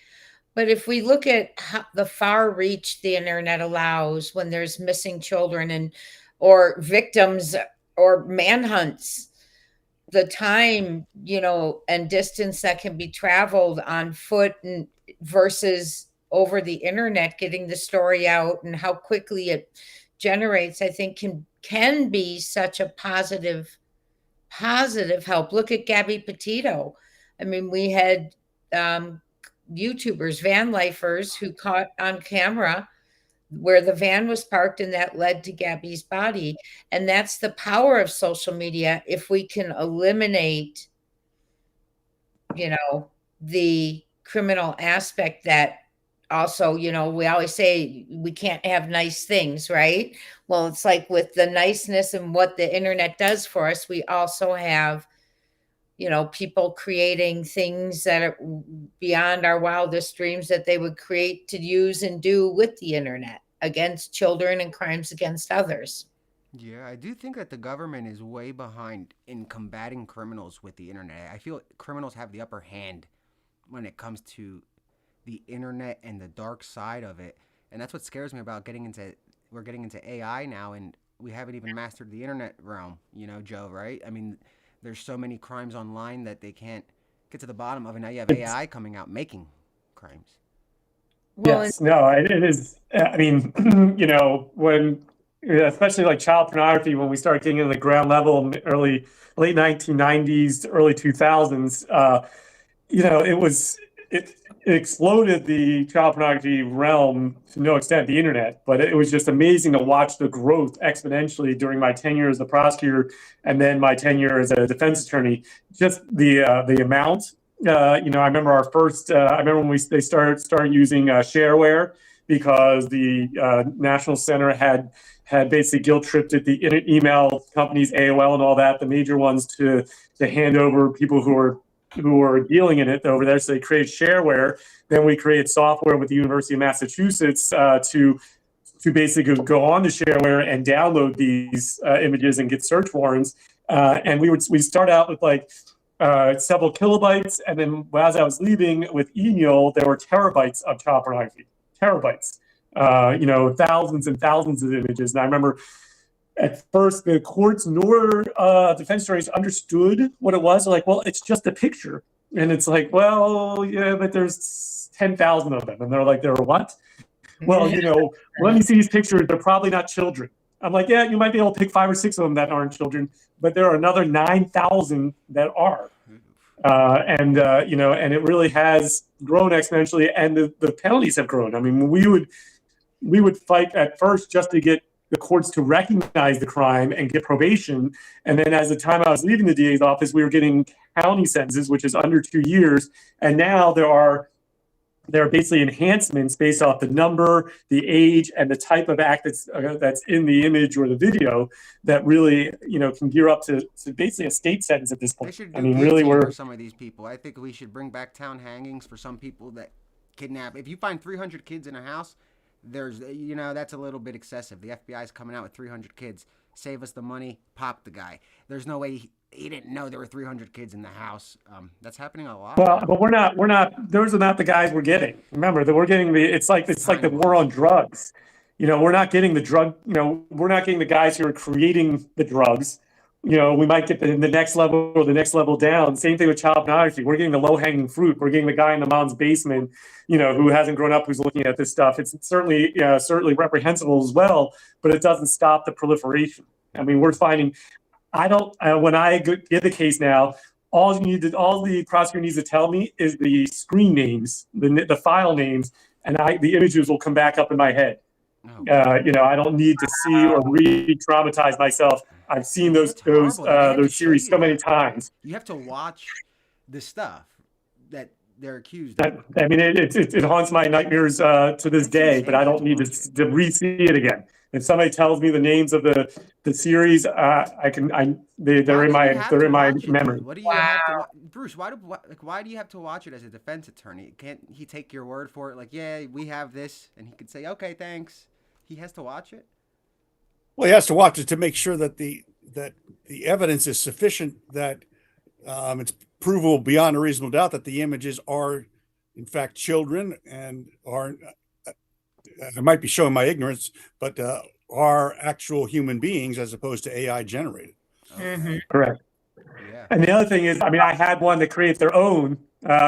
But if we look at how the far reach the internet allows when there's missing children or victims or manhunts, the time, and distance that can be traveled on foot and versus over the internet, getting the story out and how quickly it generates, I think can be such a positive help. Look at Gabby Petito. I mean, we had YouTubers, van lifers who caught on camera where the van was parked, and that led to Gabby's body. And that's the power of social media. If we can eliminate, the criminal aspect that also, we always say we can't have nice things, right? Well, it's like with the niceness and what the internet does for us, we also have, people creating things that are beyond our wildest dreams that they would create to use and do with the internet against children and crimes against others. Yeah, I do think that the government is way behind in combating criminals with the internet. I feel criminals have the upper hand when it comes to the internet and the dark side of it. And that's what scares me about we're getting into AI now, and we haven't even mastered the internet realm, Joe, right? I mean, there's so many crimes online that they can't get to the bottom of, and now you have AI coming out making crimes. Well, yes, no, it is. I mean, when, especially like child pornography, when we started getting in the ground level, late 1990s, early 2000s, it exploded the child pornography realm to no extent, the internet, but it was just amazing to watch the growth exponentially during my tenure as a prosecutor and then my tenure as a defense attorney. Just the amount. I remember I remember when they started using shareware, because the National Center had basically guilt tripped at the email companies, AOL and all that, the major ones, to hand over people who were dealing in it over there. So they created shareware. Then we created software with the University of Massachusetts to basically go on to shareware and download these images and get search warrants. And we start out with like several kilobytes, and then as I was leaving with email, there were terabytes of child pornography. Terabytes. Thousands and thousands of images. And I remember at first the courts nor defense attorneys understood what it was. They're like, well, it's just a picture. And it's like, well, yeah, but there's 10,000 of them. And they're like, there are what? Well, let me see these pictures. They're probably not children. I'm like, yeah, you might be able to pick 5 or 6 of them that aren't children, but there are another 9,000 that are. And it really has grown exponentially, and the penalties have grown. I mean, we would fight at first just to get the courts to recognize the crime and get probation. And then as the time I was leaving the DA's office, we were getting county sentences, which is under 2 years. And now there are basically enhancements based off the number, the age, and the type of act that's in the image or the video that really, can gear up to basically a state sentence at this point. They should do really for some of these people. I think we should bring back town hangings for some people that kidnap. If you find 300 kids in a house, there's, that's a little bit excessive. The FBI is coming out with 300 kids. Save us the money, pop the guy. There's no way he didn't know there were 300 kids in the house. That's happening a lot. Well, but we're not. Those are not the guys we're getting. Remember that we're getting it's like the war on drugs. We're not getting the drug. We're not getting the guys who are creating the drugs. we might get the next level or the next level down. Same thing with child pornography. We're getting the low hanging fruit. We're getting the guy in the mom's basement, who hasn't grown up, who's looking at this stuff. It's certainly reprehensible as well, but it doesn't stop the proliferation. I mean, we're finding, when I get the case now, all the prosecutor needs to tell me is the screen names, the file names, and the images will come back up in my head. I don't need to see or re-traumatize myself. I've seen those series so many times. You have to watch the stuff that they're accused of. I mean, it haunts my nightmares to this day, but I don't need to re-see it again. If somebody tells me the names of the series, they're in my memory. What do you have to Bruce? Why do you have to watch it as a defense attorney? Can't he take your word for it? Like, yeah, we have this, and he could say, okay, thanks. He has to watch it. Well, he has to watch it to make sure that the evidence is sufficient, that it's provable beyond a reasonable doubt that the images are, in fact, children and are. I might be showing my ignorance, but are actual human beings as opposed to AI generated. Mm-hmm. Correct. Yeah. And the other thing is, I had one that created their own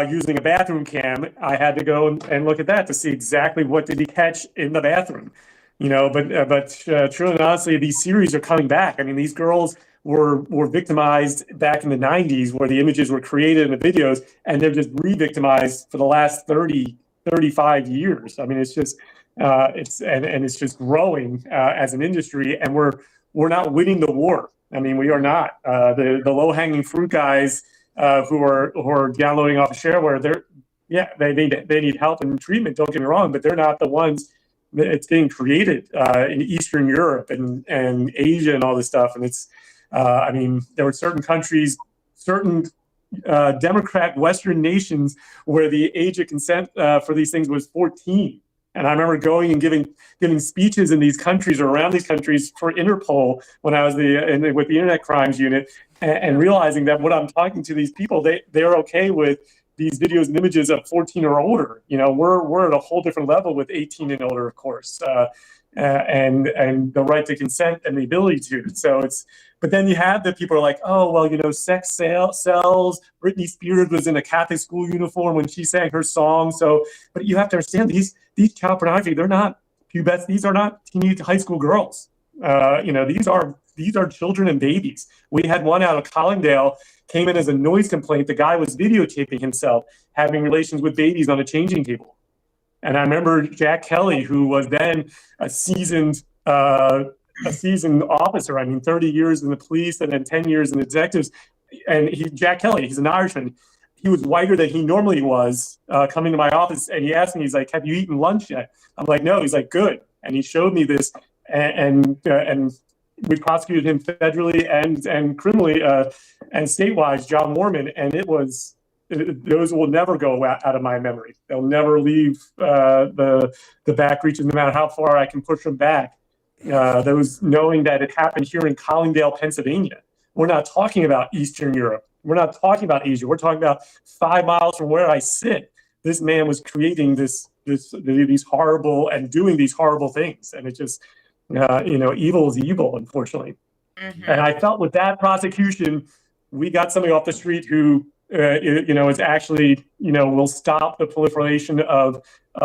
using a bathroom cam. I had to go and look at that to see exactly what did he catch in the bathroom. But truly and honestly, these series are coming back. I mean, these girls were victimized back in the 90s where the images were created in the videos, and they're just re-victimized for the last 35 years. I mean, it's just it's just growing as an industry, and we're not winning the war. I mean, we are not. The low-hanging fruit guys who are downloading off of shareware, they need help and treatment. Don't get me wrong, but they're not the ones. It's being created in Eastern Europe and Asia and all this stuff. And it's, there were certain countries, certain Democrat Western nations where the age of consent for these things was 14. And I remember going and giving speeches in these countries or around these countries for Interpol when I was with the Internet Crimes Unit, and realizing that when I'm talking to these people, they're okay with these videos and images of 14 or older. We're at a whole different level with 18 and older, of course, and the right to consent and the ability to. But then you have the people who are like, oh, well, sex sells. Britney Spears was in a Catholic school uniform when she sang her song. But you have to understand these child pornography, they're not pubettes. These are not teenage high school girls. These are children and babies. We had one out of Collingdale, came in as a noise complaint. The guy was videotaping himself having relations with babies on a changing table. And I remember Jack Kelly, who was then a seasoned officer. 30 years in the police and then 10 years in the detectives. And Jack Kelly, he's an Irishman. He was whiter than he normally was coming to my office. And he asked me, he's like, have you eaten lunch yet? I'm like, no. He's like, good. And he showed me this. And we prosecuted him federally and criminally and statewide, John Mormon. And those will never go out of my memory. They'll never leave the back reaches, no matter how far I can push them back. Those knowing that it happened here in Collingdale, Pennsylvania. We're not talking about Eastern Europe. We're not talking about Asia. We're talking about 5 miles from where I sit. This man was creating these horrible and doing these horrible things. And it just, evil is evil, unfortunately. Mm-hmm. And I felt with that prosecution, we got somebody off the street who, is actually, will stop the proliferation of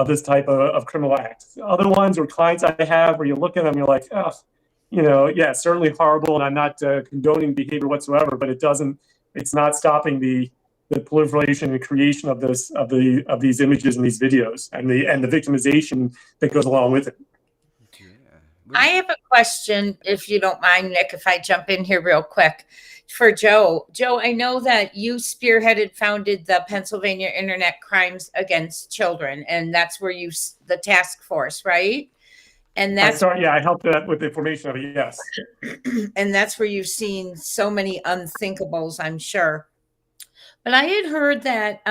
this type of criminal act. Other ones or clients I have where you look at them, you're like, oh, certainly horrible, and I'm not condoning behavior whatsoever, but it's not stopping the proliferation and creation of these images and these videos and the victimization that goes along with it. I have a question, if you don't mind, Nick, if I jump in here real quick for Joe. Joe, I know that you founded the Pennsylvania Internet Crimes Against Children, and that's where the task force, right? And that's I helped with the formation of it, yes. And that's where you've seen so many unthinkables, I'm sure. But I had heard that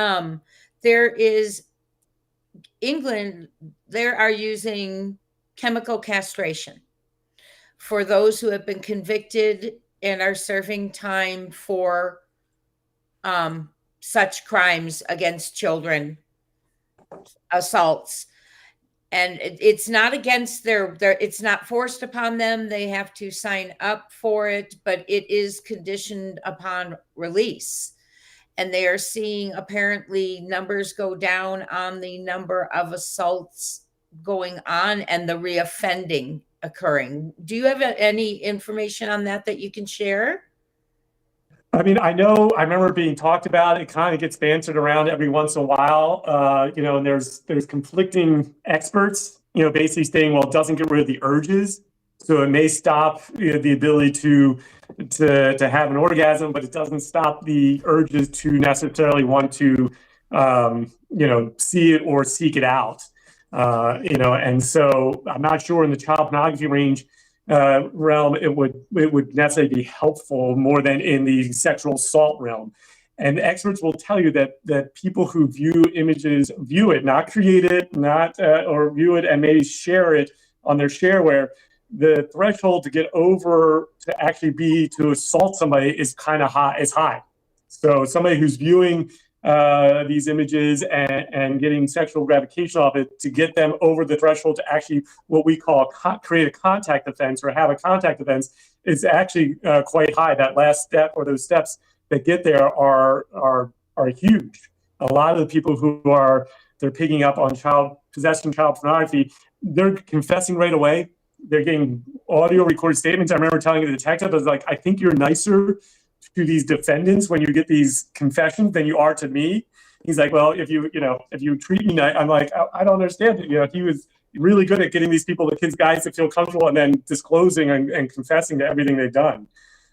there is England, they are using chemical castration for those who have been convicted and are serving time for such crimes against children, assaults. and it's not against their, it's not forced upon them. They have to sign up for it, but it is conditioned upon release. And they are seeing apparently numbers go down on the number of assaults going on and the reoffending occurring. Do you have any information on that you can share? I mean, I remember it being talked about. It kind of gets bantered around every once in a while, and there's conflicting experts, basically saying, well, it doesn't get rid of the urges. So it may stop the ability to have an orgasm, but it doesn't stop the urges to necessarily want to, see it or seek it out. And so I'm not sure in the child pornography range realm it would necessarily be helpful more than in the sexual assault realm. And experts will tell you that people who view images view it, not create it, not or view it and maybe share it on their shareware. The threshold to get over to actually be to assault somebody is kind of high. Is high. So somebody who's viewing these images and getting sexual gratification off it, to get them over the threshold to actually what we call create a contact offense or have a contact offense is actually quite high. That last step or those steps that get there are huge. A lot of the people who they're picking up on possessing child pornography, they're confessing right away. They're getting audio recorded statements. I remember telling the detective, I was like, I think you're nicer to these defendants when you get these confessions than you are to me. He's like, well, if you treat me nice, I'm like, I don't understand it. He was really good at getting these guys to feel comfortable and then disclosing and confessing to everything they've done.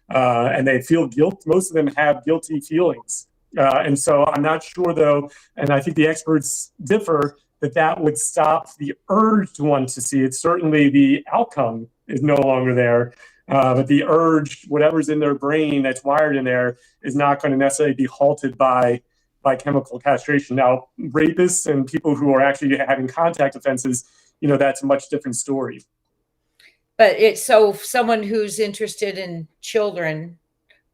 And they feel guilt. Most of them have guilty feelings. And so I'm not sure though, and I think the experts differ, that would stop the urge to want to see it. Certainly the outcome is no longer there. But the urge, whatever's in their brain that's wired in there, is not going to necessarily be halted by chemical castration. Now, rapists and people who are actually having contact offenses, that's a much different story. But so someone who's interested in children,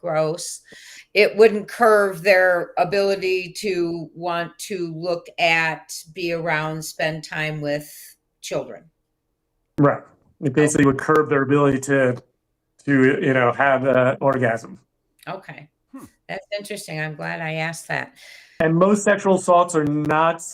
gross, it wouldn't curve their ability to want to look at, be around, spend time with children. Right. It basically would curb their ability to have an orgasm. Okay. That's interesting. I'm glad I asked that. And most sexual assaults are not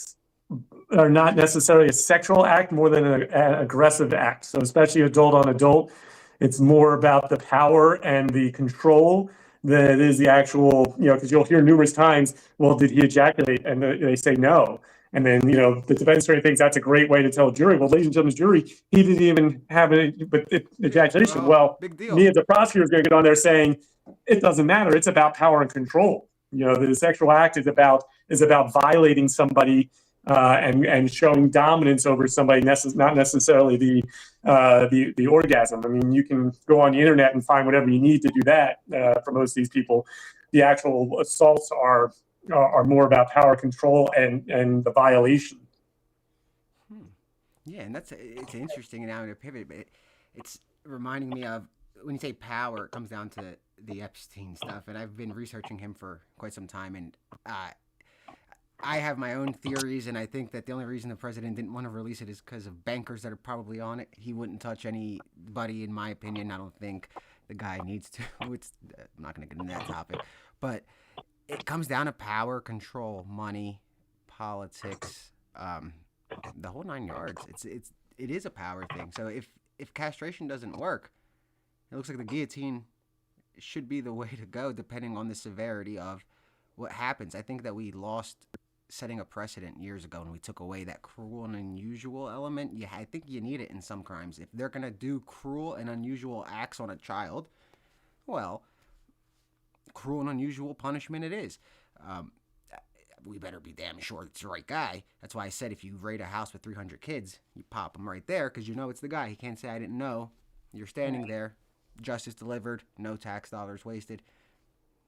necessarily a sexual act more than an aggressive act. So especially adult on adult, it's more about the power and the control than it is the actual, because you'll hear numerous times, well, did he ejaculate? And they say no. And then, the defense attorney thinks that's a great way to tell a jury, well, ladies and gentlemen, jury, he didn't even have ejaculation. Well, big deal. Me as a prosecutor is going to get on there saying, it doesn't matter. It's about power and control. The sexual act is about violating somebody and showing dominance over somebody, not necessarily the orgasm. I mean, you can go on the internet and find whatever you need to do that for most of these people. The actual assaults are more about power, control, and the violation. Yeah, and it's interesting now to pivot, but it's reminding me of when you say power, it comes down to the Epstein stuff, and I've been researching him for quite some time, and I have my own theories, and I think that the only reason the president didn't want to release it is because of bankers that are probably on it. He wouldn't touch anybody, in my opinion. I don't think the guy needs to. I'm not going to get into that topic, but it comes down to power, control, money, politics, the whole 9 yards. It is a power thing. So if castration doesn't work, it looks like the guillotine should be the way to go, depending on the severity of what happens. I think that we lost setting a precedent years ago, and we took away that cruel and unusual element. Yeah, I think you need it in some crimes. If they're going to do cruel and unusual acts on a child, well, cruel and unusual punishment it is. We better be damn sure it's the right guy. That's why I said if you raid a house with 300 kids, you pop them right there because you know it's the guy. He can't say, I didn't know. You're standing there. Justice delivered. No tax dollars wasted.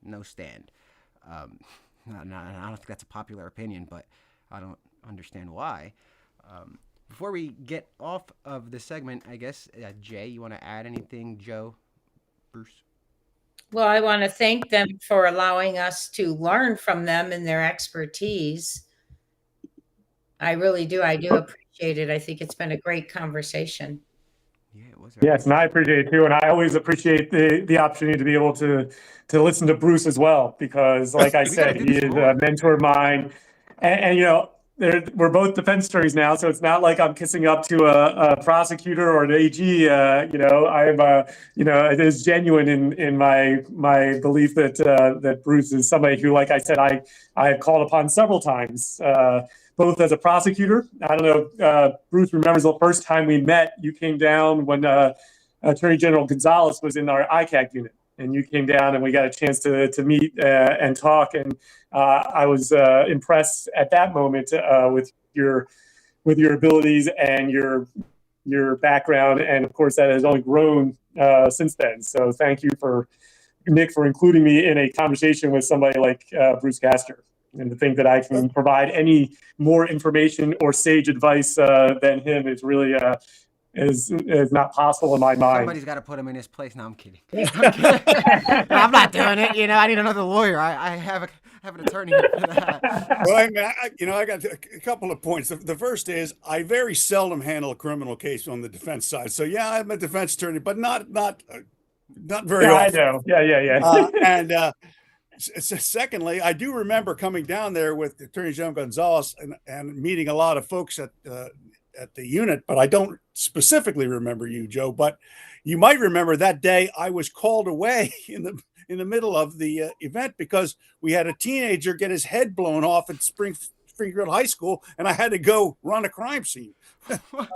No stand. I don't think that's a popular opinion, but I don't understand why. Before we get off of the segment, I guess, Jay, you want to add anything? Joe? Bruce? Well, I want to thank them for allowing us to learn from them and their expertise. I really do. I do appreciate it. I think it's been a great conversation. Yeah, it was. Yes, and I appreciate it too, and I always appreciate the opportunity to be able to listen to Bruce as well, because, like I said, he is a mentor of mine, and you know, we're both defense attorneys now, so it's not like I'm kissing up to a prosecutor or an AG. You know, I'm you know, it is genuine in my belief that that Bruce is somebody who, like I said, I have called upon several times. Both as a prosecutor. I don't know, Bruce remembers the first time we met. You came down when Attorney General Gonzalez was in our ICAC unit, and you came down and we got a chance to meet and talk. And I was impressed at that moment with your abilities and your background, and of course that has only grown since then. So thank you Nick, for including me in a conversation with somebody like Bruce Castor. And to think that I can provide any more information or sage advice than him is really is not possible in my mind. Somebody's got to put him in his place. No, I'm kidding. I'm not doing it. You know, I need another lawyer. I have an attorney for that. Well, I mean, I got a couple of points. The first is I very seldom handle a criminal case on the defense side. So yeah, I'm a defense attorney, but not very often. I know. Yeah. And secondly, I do remember coming down there with Attorney General Gonzalez and meeting a lot of folks at the unit, but I don't specifically remember you, Joe. But you might remember that day I was called away in the middle of the event because we had a teenager get his head blown off at Springfield High School, and I had to go run a crime scene.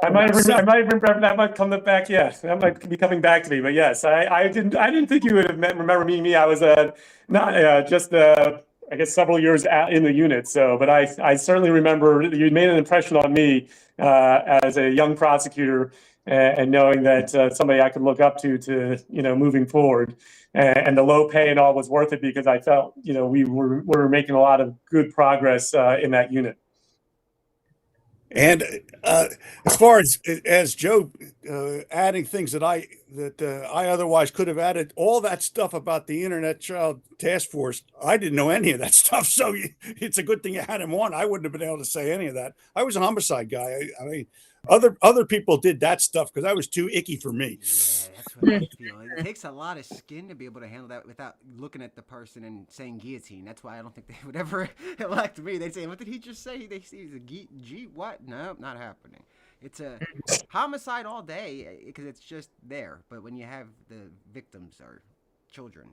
I might remember that might come back. Yes, that might be coming back to me. But yes, I didn't think you would have remember meeting me. I was not just I guess several years out in the unit. So, but I certainly remember you made an impression on me as a young prosecutor, and knowing that somebody I could look up to you know, moving forward. And the low pay and all was worth it because I felt, you know, we were making a lot of good progress in that unit. And as far as Joe adding things that I otherwise could have added, all that stuff about the Internet Child Task Force, I didn't know any of that stuff. So it's a good thing you had him on. I wouldn't have been able to say any of that. I was a homicide guy. I mean, other people did that stuff because I was too icky for me. Yeah, that's what I feel. It takes a lot of skin to be able to handle that without looking at the person and saying guillotine. That's why I don't think they would ever elect me. They'd say, "What did he just say?" They say he's a G. What? No, not happening. It's a homicide all day because it's just there. But when you have the victims are children,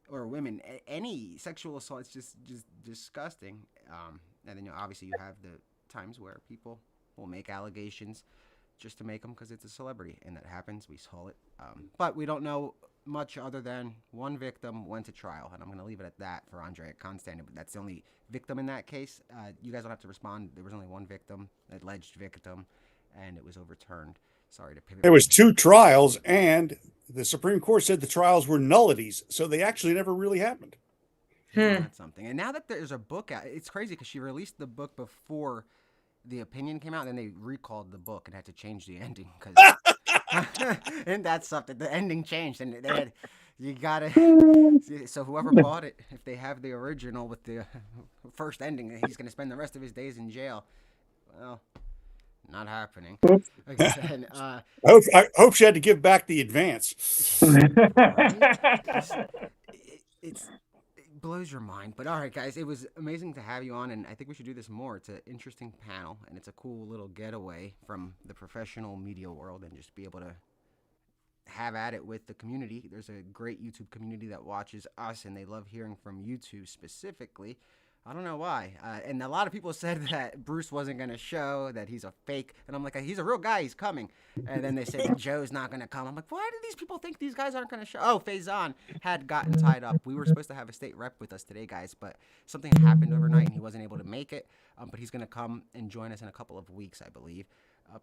or women, any sexual assault, it's just disgusting. And then obviously you have the times where people will make allegations just to make them because it's a celebrity, and that happens. We saw it, but we don't know much other than one victim went to trial, and I'm going to leave it at that for Andrea Constantine. But that's the only victim in that case. You guys don't have to respond. There was only one victim, alleged victim, and it was overturned. Sorry to pivot. There was 2 trials, and the Supreme Court said the trials were nullities, so they actually never really happened. That's something. And now that there's a book out, it's crazy because she released the book before the opinion came out, and then they recalled the book and had to change the ending because and that's something. The ending changed, and they had you gotta. So whoever bought it, if they have the original with the first ending, he's gonna spend the rest of his days in jail. Well, not happening. Again, I hope she had to give back the advance. It blows your mind. But all right, guys, it was amazing to have you on, and I think we should do this more. It's an interesting panel, and it's a cool little getaway from the professional media world and just be able to have at it with the community. There's a great YouTube community that watches us, and they love hearing from you two specifically. I don't know why. And a lot of people said that Bruce wasn't going to show, that he's a fake. And I'm like, he's a real guy. He's coming. And then they said Joe's not going to come. I'm like, why do these people think these guys aren't going to show? Oh, Faison had gotten tied up. We were supposed to have a state rep with us today, guys, but something happened overnight and he wasn't able to make it. But he's going to come and join us in a couple of weeks, I believe.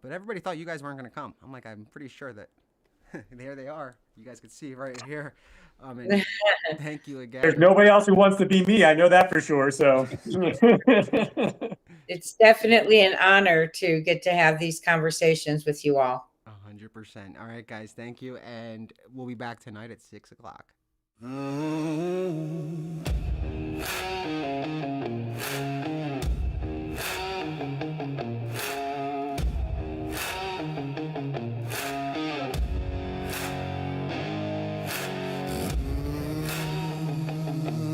But everybody thought you guys weren't going to come. I'm like, I'm pretty sure that there they are. You guys can see right here. And thank you again. There's nobody else who wants to be me. I know that for sure. So it's definitely an honor to get to have these conversations with you all. 100%. All right, guys. Thank you. And we'll be back tonight at 6 o'clock.